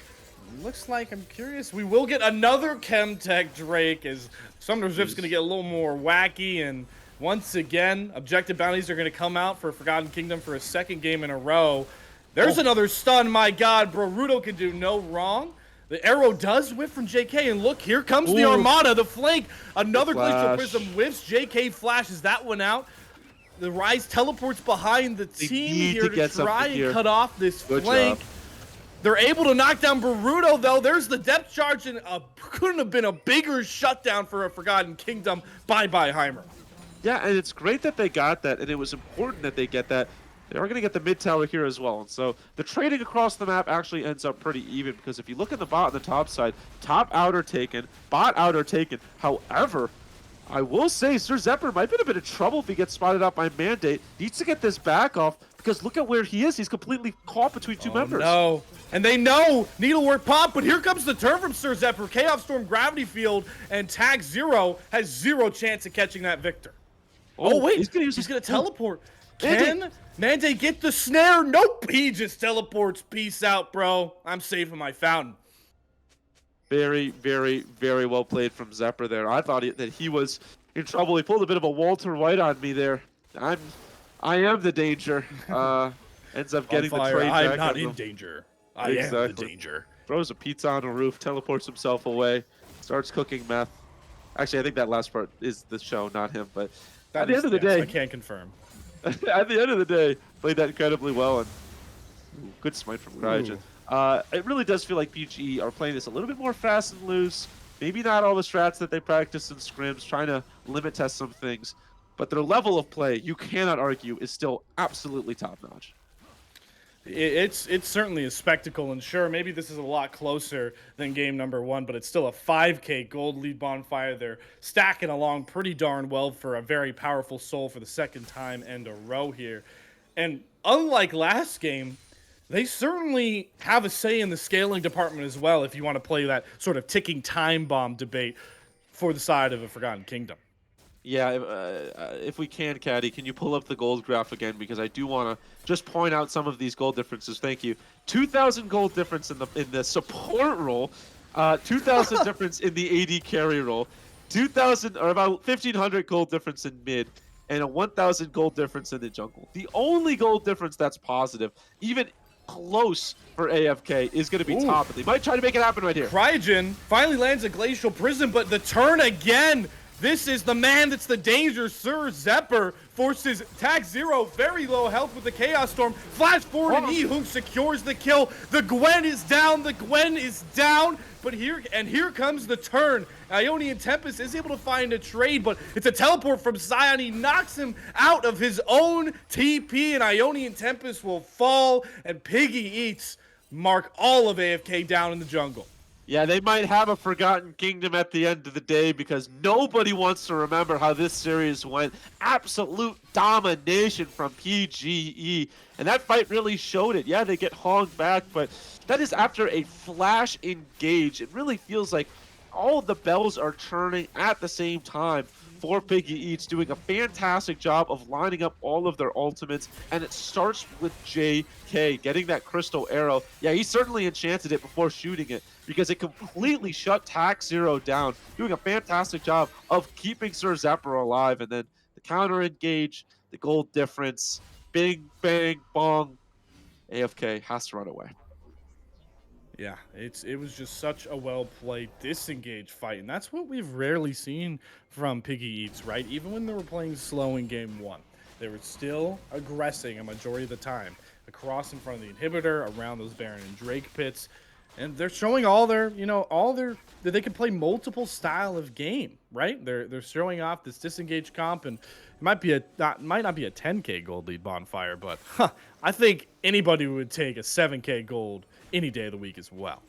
looks like, I'm curious, we will get another Chemtech Drake as Summoner's Rift's going to get a little more wacky. And once again, objective bounties are going to come out for Forgotten Kingdom for a second game in a row. There's another stun. My God, Boruto can do no wrong. The arrow does whiff from JK, and look, here comes the Ooh. Armada, the flank. Another Glacial Flash. Prism whiffs. JK flashes that one out. The Rise teleports behind the They team need here to to get try something and here. cut off this Good flank. job. They're able to knock down Boruto, though. There's the depth charge, and couldn't have been a bigger shutdown for a Forgotten Kingdom. Bye-bye, Heimer. Yeah, and it's great that they got that, and it was important that they get that. They are going to get the mid tower here as well. And so the trading across the map actually ends up pretty even because if you look at the bot on the top side, top outer taken, bot outer taken. However, I will say Sir Zephyr might be in a bit of trouble if he gets spotted out by Mandate. Needs to get this back off because look at where he is. He's completely caught between two members. No. And they know Needlework pop, but here comes the turn from Sir Zephyr. Chaos Storm Gravity Field and Tag Zero has zero chance of catching that Victor. Oh, wait, he's going to teleport. Mandate. Can Mandate get the snare? Nope, he just teleports. Peace out, bro. I'm safe in my fountain. Very, very, very well played from Zephyr there. I thought that he was in trouble. He pulled a bit of a Walter White on me there. I am the danger. Ends up getting the trade back. I'm not on in them. danger. I am the Exactly. danger. Throws a pizza on a roof, teleports himself away, starts cooking meth. Actually, I think that last part is the show, not him. But at the end of the day, I can't confirm. at the end of the day, played that incredibly well. And good smite from Cryogen. It really does feel like PGE are playing this a little bit more fast and loose. Maybe not all the strats that they practice in scrims, trying to limit test some things. But their level of play, you cannot argue, is still absolutely top-notch. It's certainly a spectacle, and sure, maybe this is a lot closer than game number one, but it's still a 5K gold lead bonfire. They're stacking along pretty darn well for a very powerful soul for the second time in a row here. And unlike last game, they certainly have a say in the scaling department as well if you want to play that sort of ticking time bomb debate for the side of a Forgotten Kingdom. Yeah, if we can, Caddy, can you pull up the gold graph again? Because I do want to just point out some of these gold differences. Thank you. 2,000 gold difference in the support role, 2,000 difference in the AD carry role, 2,000 or about 1,500 gold difference in mid, and a 1,000 gold difference in the jungle. The only gold difference that's positive, even close for AFK, is going to be top. They might try to make it happen right here. Cryogen finally lands a Glacial Prism, but the turn again. This is the man that's the danger. Sir Zephyr forces Tag Zero, very low health with the Chaos Storm. Flash forward and Ehung secures the kill. The Gwen is down. The Gwen is down. But here comes the turn. Ionian Tempest is able to find a trade, but it's a teleport from Sion. He knocks him out of his own TP, and Ionian Tempest will fall, and Piggy Eats mark all of AFK down in the jungle. Yeah, they might have a forgotten kingdom at the end of the day because nobody wants to remember how this series went. Absolute domination from PGE, and that fight really showed it. Yeah, they get hogged back, but that is after a flash engage. It really feels like all of the bells are turning at the same time for Piggy Eats, doing a fantastic job of lining up all of their ultimates, and it starts with JK getting that crystal arrow. Yeah, he certainly enchanted it before shooting it because it completely shut Tac Zero down, doing a fantastic job of keeping Sir Zephyr alive, and then the counter engage, the gold difference, bing, bang, bong, AFK has to run away. Yeah, it was just such a well played disengaged fight, and that's what we've rarely seen from Piggy Eats, right? Even when they were playing slow in game one, they were still aggressing a majority of the time across in front of the inhibitor, around those Baron and Drake pits, and they're showing all their, all their that they can play multiple style of game, right? They're showing off this disengaged comp, and it might not be a 10K gold lead bonfire, but I think anybody would take a 7K gold any day of the week as well.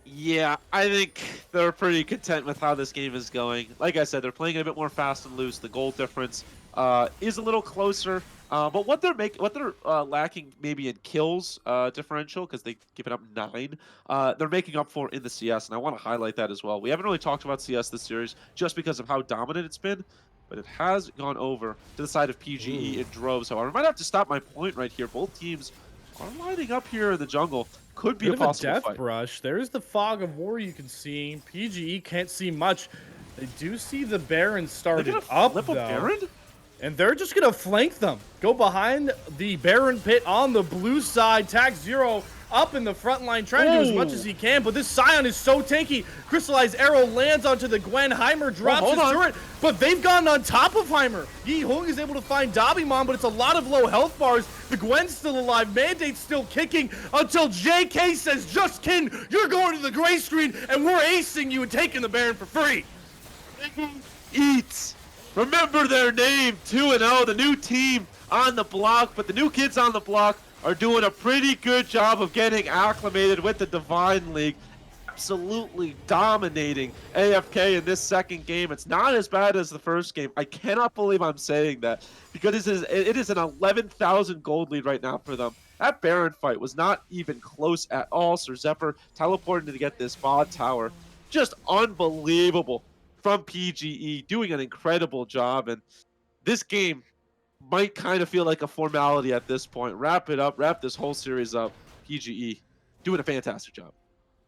Yeah, I think they're pretty content with how this game is going. Like I said, they're playing it a bit more fast and loose. The goal difference is a little closer, but what they're lacking maybe in kills differential because they give it up 9. They're making up for in the CS, and I want to highlight that as well. We haven't really talked about CS this series just because of how dominant it's been, but it has gone over to the side of PGE in droves. However, I might have to stop my point right here. Both teams are lining up here in the jungle. Could be Bit a of a possible death fight. brush. There's the fog of war you can see. PGE can't see much. They do see the Baron They're started gonna up, flip though. a Baron? And they're just going to flank them. Go behind the Baron pit on the blue side. Tac Zero up in the front line, trying to do as much as he can. But this Scion is so tanky. Crystallized Arrow lands onto the Gwen. Heimer drops his turret. But they've gone on top of Heimer. Yi Hung is able to find Dabimon, but it's a lot of low health bars. The Gwen's still alive. Mandate's still kicking until JK says, Justkin, you're going to the gray screen, and we're acing you and taking the Baron for free. Eats. Remember their name, 2-0, the new team on the block, but the new kids on the block are doing a pretty good job of getting acclimated with the Divine League. Absolutely dominating AFK in this second game. It's not as bad as the first game. I cannot believe I'm saying that because it is an 11,000 gold lead right now for them. That Baron fight was not even close at all. Sir Zephyr teleporting to get this bod tower. Just unbelievable from PGE, doing an incredible job. And this game might kind of feel like a formality at this point. Wrap it up, wrap this whole series up. PGE doing a fantastic job.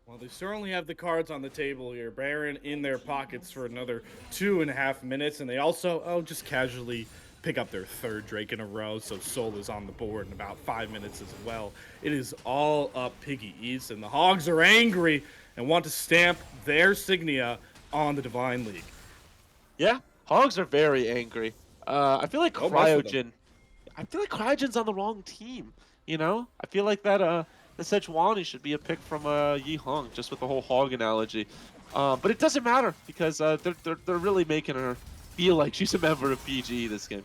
Well, they certainly have the cards on the table here. Baron in their pockets for another 2.5 minutes, and they also, just casually pick up their third Drake in a row, so Soul is on the board in about 5 minutes as well. It is all up Piggy Eats, and the Hogs are angry and want to stamp their signia on the Divine League. Yeah, Hogs are very angry. I feel like Don't mess with Cryogen. I feel like Cryogen's on the wrong team. You know, I feel like that the Sejuani should be a pick from Yi Hung, just with the whole hog analogy. But it doesn't matter because they're really making her feel like she's a member of PGE this game.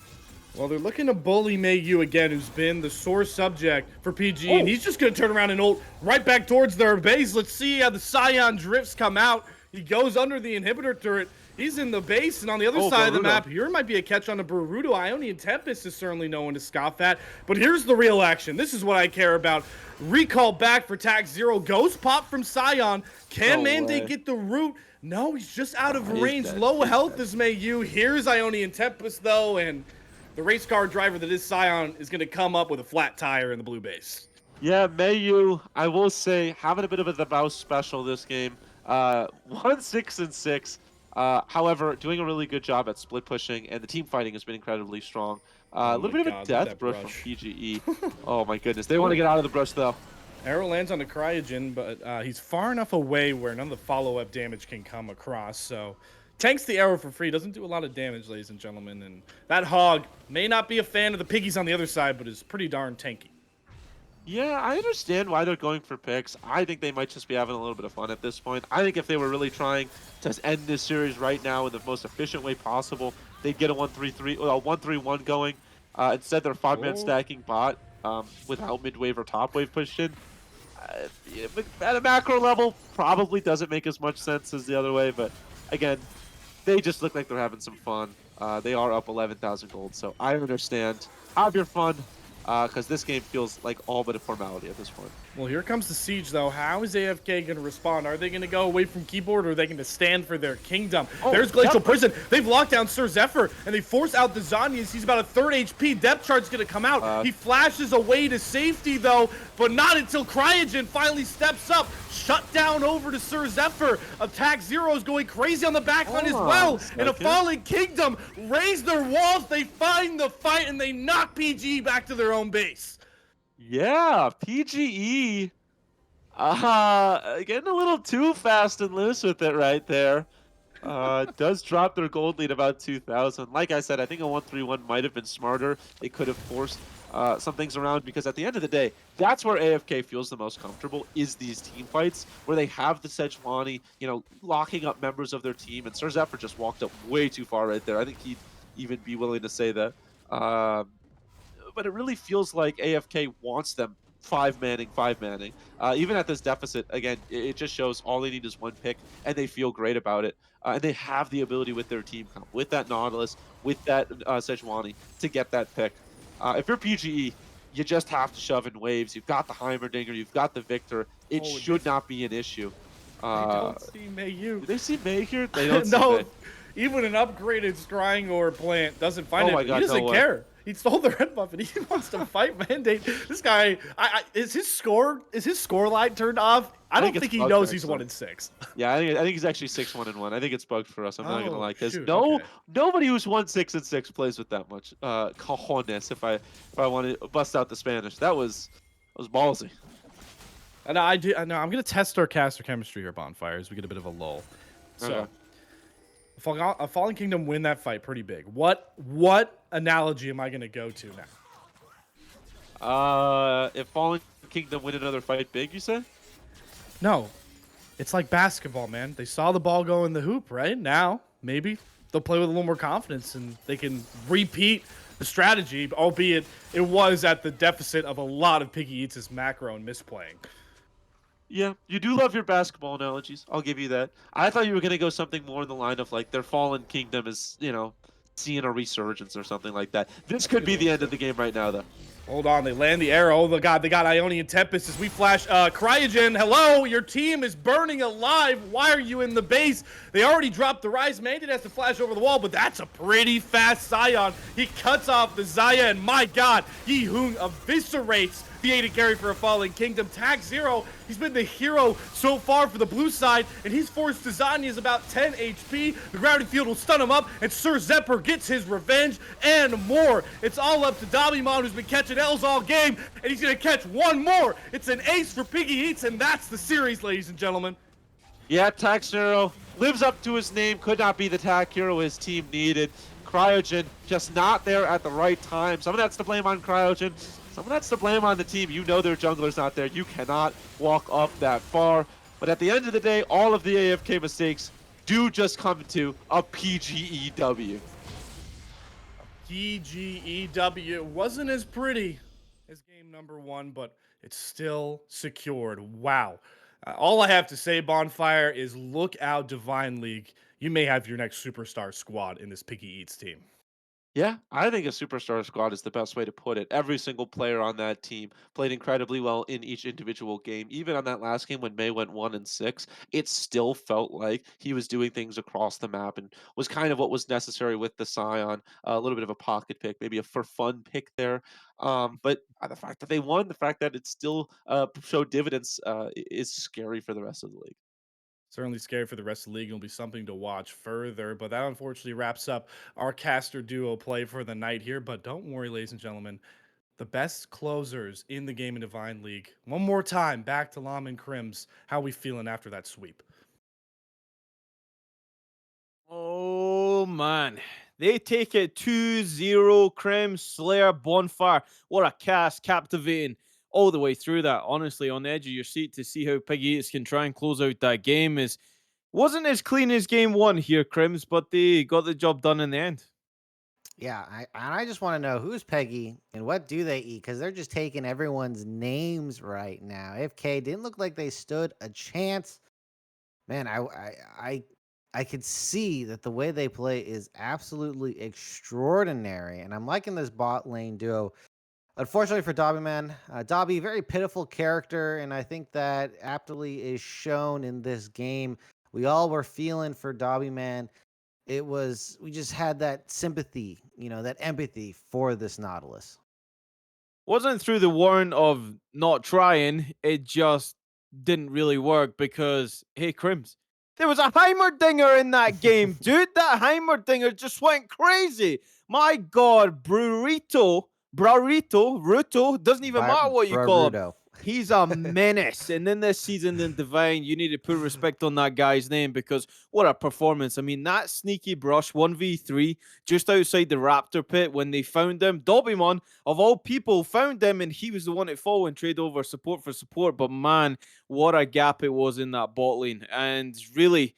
Well, they're looking to bully Mei Yu again, who's been the sore subject for PG, and he's just going to turn around and ult right back towards their base. Let's see how the Scion drifts come out. He goes under the inhibitor turret. He's in the base, and on the other side of the map, here might be a catch on the Boruto. Ionian Tempest is certainly no one to scoff at, but here's the real action. This is what I care about. Recall back for Tac Zero. Ghost pop from Scion. Can Mandate get the root? No, he's just out of range. Low health is Mei Yu. Here's Ionian Tempest, though, and the race car driver that is Scion is going to come up with a flat tire in the blue base. Yeah, Mei Yu, I will say, having a bit of a Devout special this game. 1-6-6. However, doing a really good job at split pushing, and the team fighting has been incredibly strong. A little bit of a death brush from PGE. Oh my goodness, they want to get out of the brush though. Arrow lands on the Cryogen, but he's far enough away where none of the follow-up damage can come across, so tanks the arrow for free. Doesn't do a lot of damage, ladies and gentlemen, and that Hog may not be a fan of the Piggies on the other side, but is pretty darn tanky. Yeah, I understand why they're going for picks. I think they might just be having a little bit of fun at this point. I think if they were really trying to end this series right now in the most efficient way possible, they'd get a 1-3-3, well, 1-3-1 going. Instead, they're 5-man stacking bot without mid wave or top wave pushed in. Yeah, but at a macro level, probably doesn't make as much sense as the other way. But again, they just look like they're having some fun. They are up 11,000 gold, so I understand. Have your fun, because this game feels like all but a formality at this point. Well, here comes the siege, though. How is AFK going to respond? Are they going to go away from keyboard, or are they going to stand for their kingdom? Oh, There's Glacial yep. Prison. They've locked down Sir Zephyr, and they force out the Zanyas. He's about a 3rd HP. Depth chart's going to come out. He flashes away to safety, though, but not until Cryogen finally steps up. Shut down over to Sir Zephyr. Attack Zero is going crazy on the backline as well. And a Fallen Kingdom raise their walls. They find the fight, and they knock PGE back to their own base. Yeah, PGE. Getting a little too fast and loose with it right there. Does drop their gold lead about 2,000. Like I said, I think a 1-3-1 might have been smarter. They could have forced some things around, because at the end of the day, that's where AFK feels the most comfortable, is these team fights where they have the Sejuani, locking up members of their team. And Sir Zephyr just walked up way too far right there. I think he'd even be willing to say that. But it really feels like AFK wants them five-manning. Even at this deficit, again, it just shows all they need is one pick, and they feel great about it. And they have the ability with their team comp, with that Nautilus, with that Sejuani, to get that pick. If you're PGE, you just have to shove in waves. You've got the Heimerdinger, you've got the Victor. It should not be an issue. They don't see Mayu. Do they see May here? They don't see No, May. even an upgraded scrying or plant doesn't find Oh it. my God, He doesn't no way. care. He stole the red buff and he wants to fight Mandate. This guy, is his score line turned off? I don't think think it's he bugged, knows he's actually. 1-6. Yeah, I think he's actually 6-1-1. I think it's bugged for us. I'm not gonna Oh, lie, because shoot, okay. nobody who's 1-6-6 plays with that much cojones. If I want to bust out the Spanish, that was ballsy. And I know I'm gonna test our caster chemistry here, Bonfires. We get a bit of a lull. So, Okay. a Fallen Kingdom win that fight pretty big. What analogy am I gonna go to now? If Fallen Kingdom win another fight big, you say? No, it's like basketball, man. They saw the ball go in the hoop, right? Now, maybe they'll play with a little more confidence and they can repeat the strategy, albeit it was at the deficit of a lot of Piggy Eats' macro and misplaying. Yeah, you do love your basketball analogies. I'll give you that. I thought you were gonna go something more in the line of like their Fallen Kingdom is, seeing a resurgence or something like that. This could be the end of the game right now, though. Hold on, they land the arrow. Oh, God, they got Ionian Tempest as we flash. Cryogen, hello, your team is burning alive. Why are you in the base? They already dropped the Rise. Mandate has to flash over the wall, but that's a pretty fast Scion. He cuts off the Zaya, and my God, Yi Hung eviscerates the AD carry for a Fallen Kingdom. Tag Zero, he's been the hero so far for the blue side, and he's forced to Zanya's about 10 HP. The gravity field will stun him up, and Sir Zephyr gets his revenge and more. It's all up to Dabimon, who's been catching L's all game, and he's going to catch one more. It's an ace for Piggy Eats, and that's the series, ladies and gentlemen. Yeah, Tax Hero lives up to his name. Could not be the Tac Hero his team needed. Cryogen just not there at the right time. Some of that's to blame on Cryogen. Some of that's to blame on the team. You know their jungler's not there. You cannot walk up that far. But at the end of the day, all of the AFK mistakes do just come to a PGEW. PGEW wasn't as pretty as game number 1, but it's still secured. Wow. All I have to say, Bonfire, is look out, Divine League. You may have your next superstar squad in this Piggy Eats team. Yeah, I think a superstar squad is the best way to put it. Every single player on that team played incredibly well in each individual game. Even on that last game when May went 1-6, it still felt like he was doing things across the map and was kind of what was necessary with the Scion. A little bit of a pocket pick, maybe a for fun pick there. But the fact that they won, the fact that it still showed dividends is scary for the rest of the league. Certainly scary for the rest of the league. It'll be something to watch further. But that unfortunately wraps up our caster duo play for the night here. But don't worry, ladies and gentlemen. The best closers in the game in Divine League. One more time, back to Lam and Crims. How we feeling after that sweep? Oh, man. They take it 2-0. Creme, Slayer, Bonfire. What a cast. Captivating all the way through that. Honestly, on the edge of your seat to see how Piggy Eats can try and close out that game wasn't as clean as game 1 here, Crims, but they got the job done in the end. Yeah, I just want to know who's Peggy and what do they eat because they're just taking everyone's names right now. FK didn't look like they stood a chance. Man, I I could see that the way they play is absolutely extraordinary, and I'm liking this bot lane duo. Unfortunately for Dobby Man, Dobby, very pitiful character, and I think that aptly is shown in this game. We all were feeling for Dobby Man. We just had that sympathy, that empathy for this Nautilus. Wasn't through the warrant of not trying, it just didn't really work because, hey, Crims, there was a Heimerdinger in that game, dude. That Heimerdinger just went crazy. My God, Ruto, doesn't even matter what you call him. Brarudo. He's a menace. And then this season in Divine, you need to put respect on that guy's name because what a performance. I mean, that sneaky brush 1v3 just outside the Raptor pit when they found him. Dobbymon, of all people, found him and he was the one to fall and trade over support for support. But man, what a gap it was in that bot lane. And really,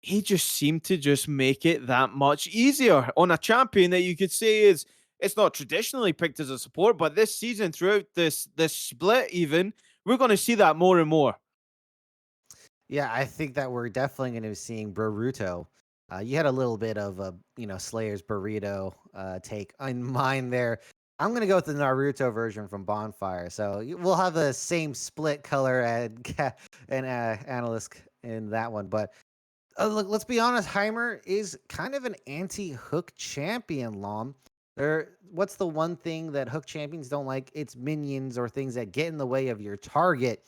he just seemed to just make it that much easier on a champion that you could say is it's not traditionally picked as a support, but this season throughout this split even, we're going to see that more and more. Yeah, I think that we're definitely going to be seeing Boruto. You had a little bit of a, Slayer's burrito take on mine there. I'm going to go with the Naruto version from Bonfire. So we'll have the same split color and analyst in that one. But look, let's be honest. Heimer is kind of an anti-hook champion, Lom. What's the one thing that hook champions don't like? It's minions or things that get in the way of your target.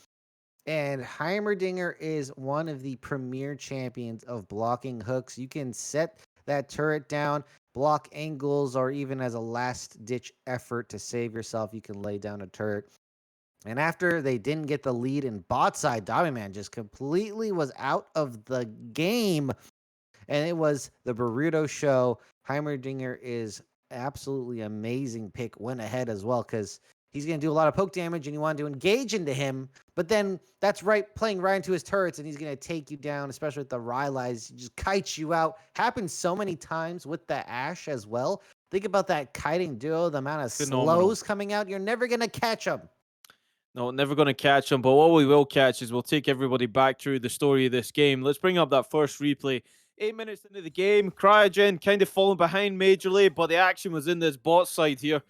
And Heimerdinger is one of the premier champions of blocking hooks. You can set that turret down, block angles, or even as a last ditch effort to save yourself, you can lay down a turret. And after they didn't get the lead in bot side, Dobby Man just completely was out of the game. And it was the Burrito show. Heimerdinger is absolutely amazing pick. Went ahead as well because he's going to do a lot of poke damage and you want to engage into him. But then that's right, playing right into his turrets and he's going to take you down, especially with the Rylai's. He just kites you out. Happens so many times with the Ashe as well. Think about that kiting duo, the amount of Phenomenal. slows coming out. You're never going to catch them. No, never going to catch him. But what we will catch is we'll take everybody back through the story of this game. Let's bring up that first replay. 8 minutes into the game, Cryogen kind of falling behind majorly, but the action was in this bot side here.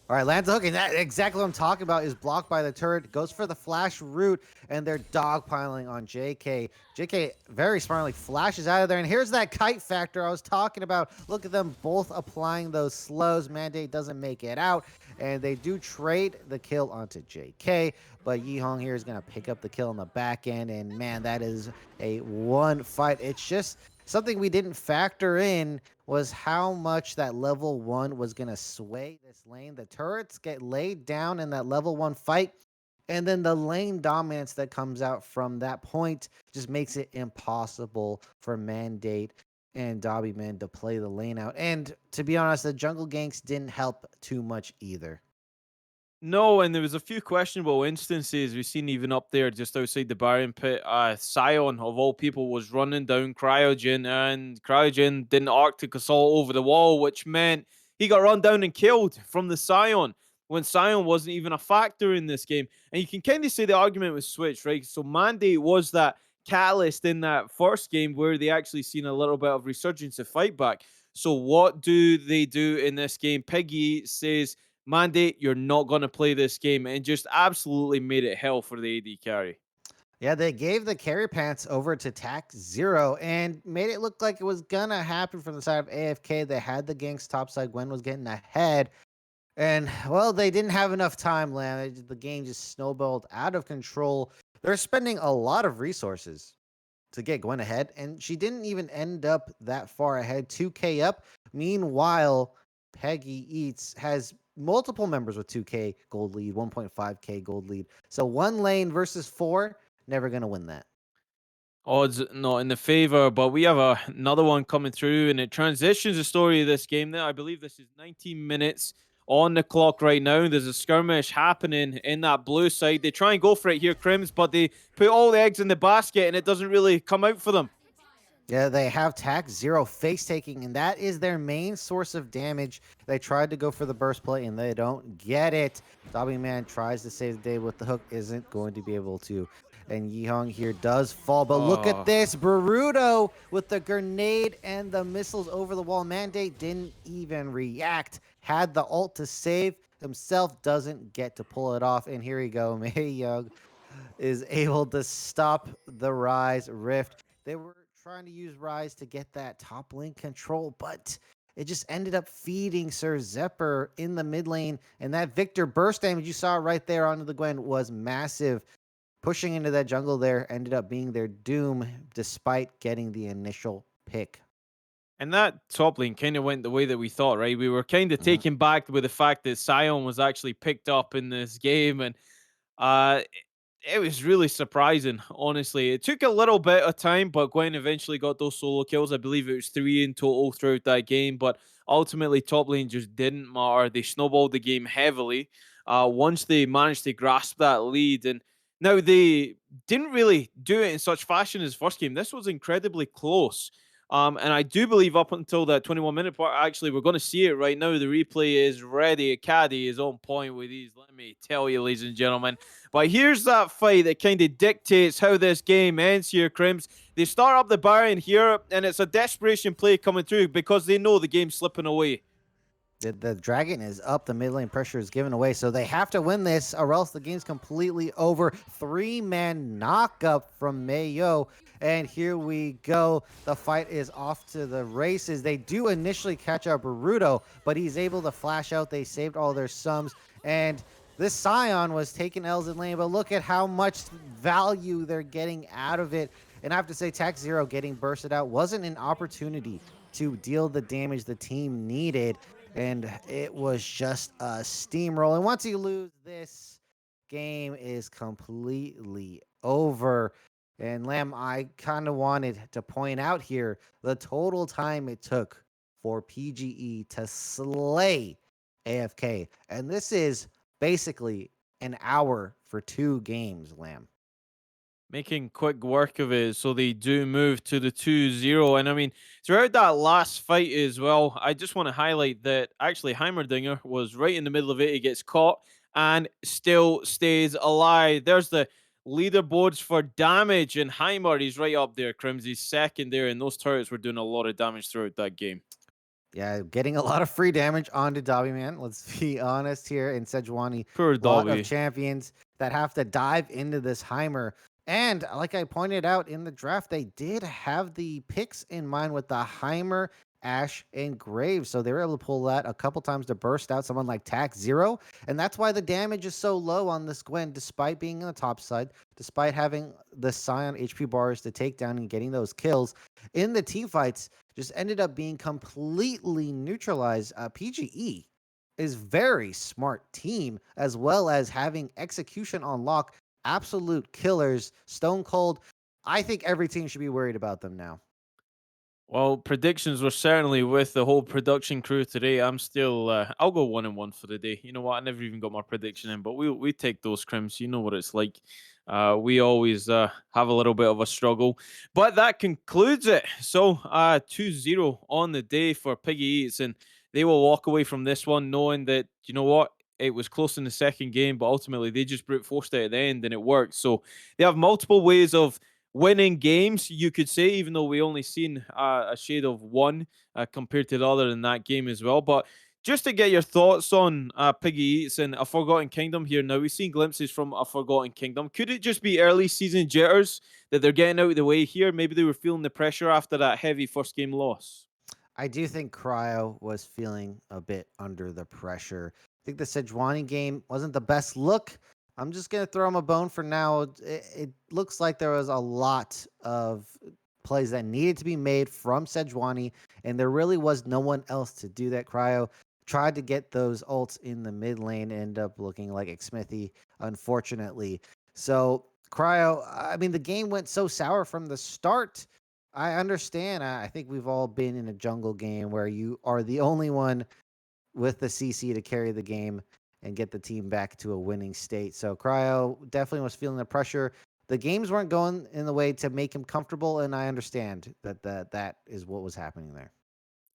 All right, lands a hook, and that exactly what I'm talking about is blocked by the turret. Goes for the flash route, and they're dogpiling on JK. JK very smartly flashes out of there, and here's that kite factor I was talking about. Look at them both applying those slows. Mandate doesn't make it out, and they do trade the kill onto JK, but Yihong here is going to pick up the kill on the back end, and man, that is a one fight. It's just something we didn't factor in was how much that level 1 was going to sway this lane. The turrets get laid down in that level 1 fight, and then the lane dominance that comes out from that point just makes it impossible for Mandate and Dobby Man to play the lane out. And to be honest, the jungle ganks didn't help too much either. No, and there was a few questionable instances we've seen even up there just outside the Baron pit. Sion, of all people, was running down Cryogen, and Cryogen didn't Arctic Assault over the wall, which meant he got run down and killed from the Sion when Sion wasn't even a factor in this game. And you can kind of say the argument was switched, right? So Mandate was that catalyst in that first game where they actually seen a little bit of resurgence of fight back. So what do they do in this game? Piggy says, Mandate, you're not going to play this game, and just absolutely made it hell for the AD carry. Yeah, they gave the carry pants over to Tac Zero and made it look like it was gonna happen from the side of AFK. They had the ganks topside. Gwen was getting ahead. And, well, they didn't have enough time, Lamb. The game just snowballed out of control. They're spending a lot of resources to get Gwen ahead, and she didn't even end up that far ahead, 2K up. Meanwhile, Peggy Eats has multiple members with 2K gold lead, 1.5K gold lead. So one lane versus four, never going to win that. Odds not in the favor, but we have another one coming through, and it transitions the story of this game. Now, I believe this is 19 minutes on the clock right now. There's a skirmish happening in that blue side. They try and go for it here, Crims, but they put all the eggs in the basket, and it doesn't really come out for them. Yeah, they have tax zero face taking, and that is their main source of damage. They tried to go for the burst play, and they don't get it. Dobby Man tries to save the day with the hook, isn't going to be able to. And Yihong here does fall, but look at Oh, this. Baruto with the grenade and the missiles over the wall. Mandate didn't even react. Had the ult to save himself, doesn't get to pull it off. And here we go. Mei Young is able to stop the Rise Rift. They were trying to use Rise to get that top lane control, but it just ended up feeding Sir Zephyr in the mid lane. And that Victor burst damage you saw right there onto the Gwen was massive. Pushing into that jungle there ended up being their doom despite getting the initial pick. and that top lane kind of went the way that we thought, right? We were kind of Mhm. taken back with the fact that Sion was actually picked up in this game, and uh, it was really surprising, honestly. It took a little bit of time, but Gwen eventually got those solo kills. I believe it was 3 in total throughout that game, but ultimately, top lane just didn't matter. They snowballed the game heavily once they managed to grasp that lead. And now they didn't really do it in such fashion as first game. This was incredibly close. And I do believe up until that 21-minute part, actually, we're going to see it right now. The replay is ready. Caddy is on point with these. Let me tell you, ladies and gentlemen. But here's that fight that kind of dictates how this game ends here, Crims. They start up the Baron here, and it's a desperation play coming through because they know the game's slipping away. The dragon is up. The mid lane pressure is given away. So they have to win this or else the game's completely over. 3-man knockup from Mayo. And here we go. The fight is off to the races. They do initially catch up Baruto, but he's able to flash out. They saved all their sums. And this Scion was taking L's in lane, but look at how much value they're getting out of it. And I have to say, Tax Zero getting bursted out wasn't an opportunity to deal the damage the team needed, and it was just a steamroll. And once you lose, this game is completely over. And Lamb, I kind of wanted to point out here the total time it took for PGE to slay AFK. And this is basically an hour for 2 games, Lamb. Making quick work of it, so they do move to the 2-0. And I mean, throughout that last fight as well, I just want to highlight that actually Heimerdinger was right in the middle of it. He gets caught and still stays alive. There's the leaderboards for damage, and Heimer, he's right up there. Crimsy's second there, and those turrets were doing a lot of damage throughout that game. Yeah, getting a lot of free damage onto Dobby Man. Let's be honest here in Sejuani. Poor Lot of Dobby. champions that have to dive into this Heimer. And like I pointed out in the draft, they did have the picks in mind with the Heimer, Ash, and Graves. So they were able to pull that a couple times to burst out someone like Tax Zero. And that's why the damage is so low on this Gwen, despite being on the top side, despite having the Scion HP bars to take down and getting those kills. In the team fights, just ended up being completely neutralized. PGE is very smart team, as well as having execution on lock, absolute killers, stone cold. I think every team should be worried about them now. Well, predictions were certainly with the whole production crew today. I'm still, I'll go 1-1 for the day. You know what? I never even got my prediction in, but we take those Crims. You know what it's like. We always have a little bit of a struggle, but that concludes it. So 2-0 on the day for Piggy Eats, and they will walk away from this one knowing that, you know what? It was close in the second game, but ultimately they just brute forced it at the end and it worked. So they have multiple ways of winning games, you could say, even though we only seen a shade of one compared to the other in that game as well. But just to get your thoughts on Piggy Eats and A Forgotten Kingdom here. Now, we've seen glimpses from A Forgotten Kingdom. Could it just be early season jitters that they're getting out of the way here? Maybe they were feeling the pressure after that heavy first game loss. I do think Cryo was feeling a bit under the pressure. I think the Sejuani game wasn't the best look. I'm just going to throw him a bone for now. It looks like there was a lot of plays that needed to be made from Sejuani, and there really was no one else to do that. Cryo tried to get those ults in the mid lane, end up looking like Xmithy, unfortunately. So, Cryo, I mean, the game went so sour from the start. I understand. I think we've all been in a jungle game where you are the only one with the CC to carry the game and get the team back to a winning state. So Cryo definitely was feeling the pressure. the games weren't going in the way to make him comfortable, and I understand that is what was happening there.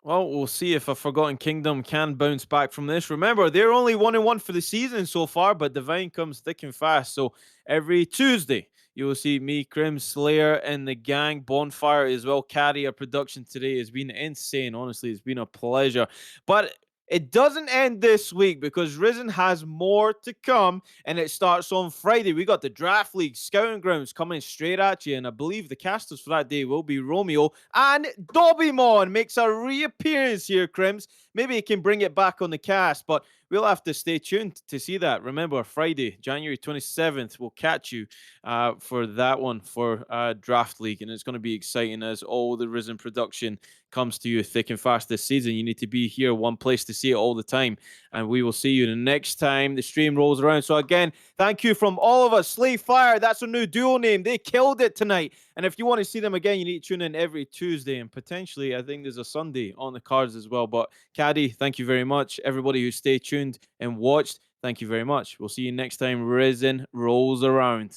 Well, we'll see if a Forgotten Kingdom can bounce back from this. Remember, they're only 1-1 for the season so far, but Divine comes thick and fast. So every Tuesday, you will see me, Crim, Slayer, and the gang Bonfire as well carry our production today. It's been insane. Honestly, it's been a pleasure. But it doesn't end this week because Risen has more to come, and it starts on Friday. We got the Draft League Scouting Grounds coming straight at you, and I believe the casters for that day will be Romeo and Dobbymon makes a reappearance here, Crims. Maybe he can bring it back on the cast, but we'll have to stay tuned to see that. Remember, Friday, January 27th, we'll catch you for that one for Draft League, and it's going to be exciting as all the Risen production comes to you thick and fast this season. You need to be here, one place to see it all the time, and we will see you the next time the stream rolls around. So again, thank you from all of us. Slay Fire, that's a new duo name. They killed it tonight. And if you want to see them again, you need to tune in every Tuesday, and potentially I think there's a Sunday on the cards as well. But Caddy, thank you very much. Everybody who stayed tuned and watched, thank you very much. We'll see you next time Risen rolls around.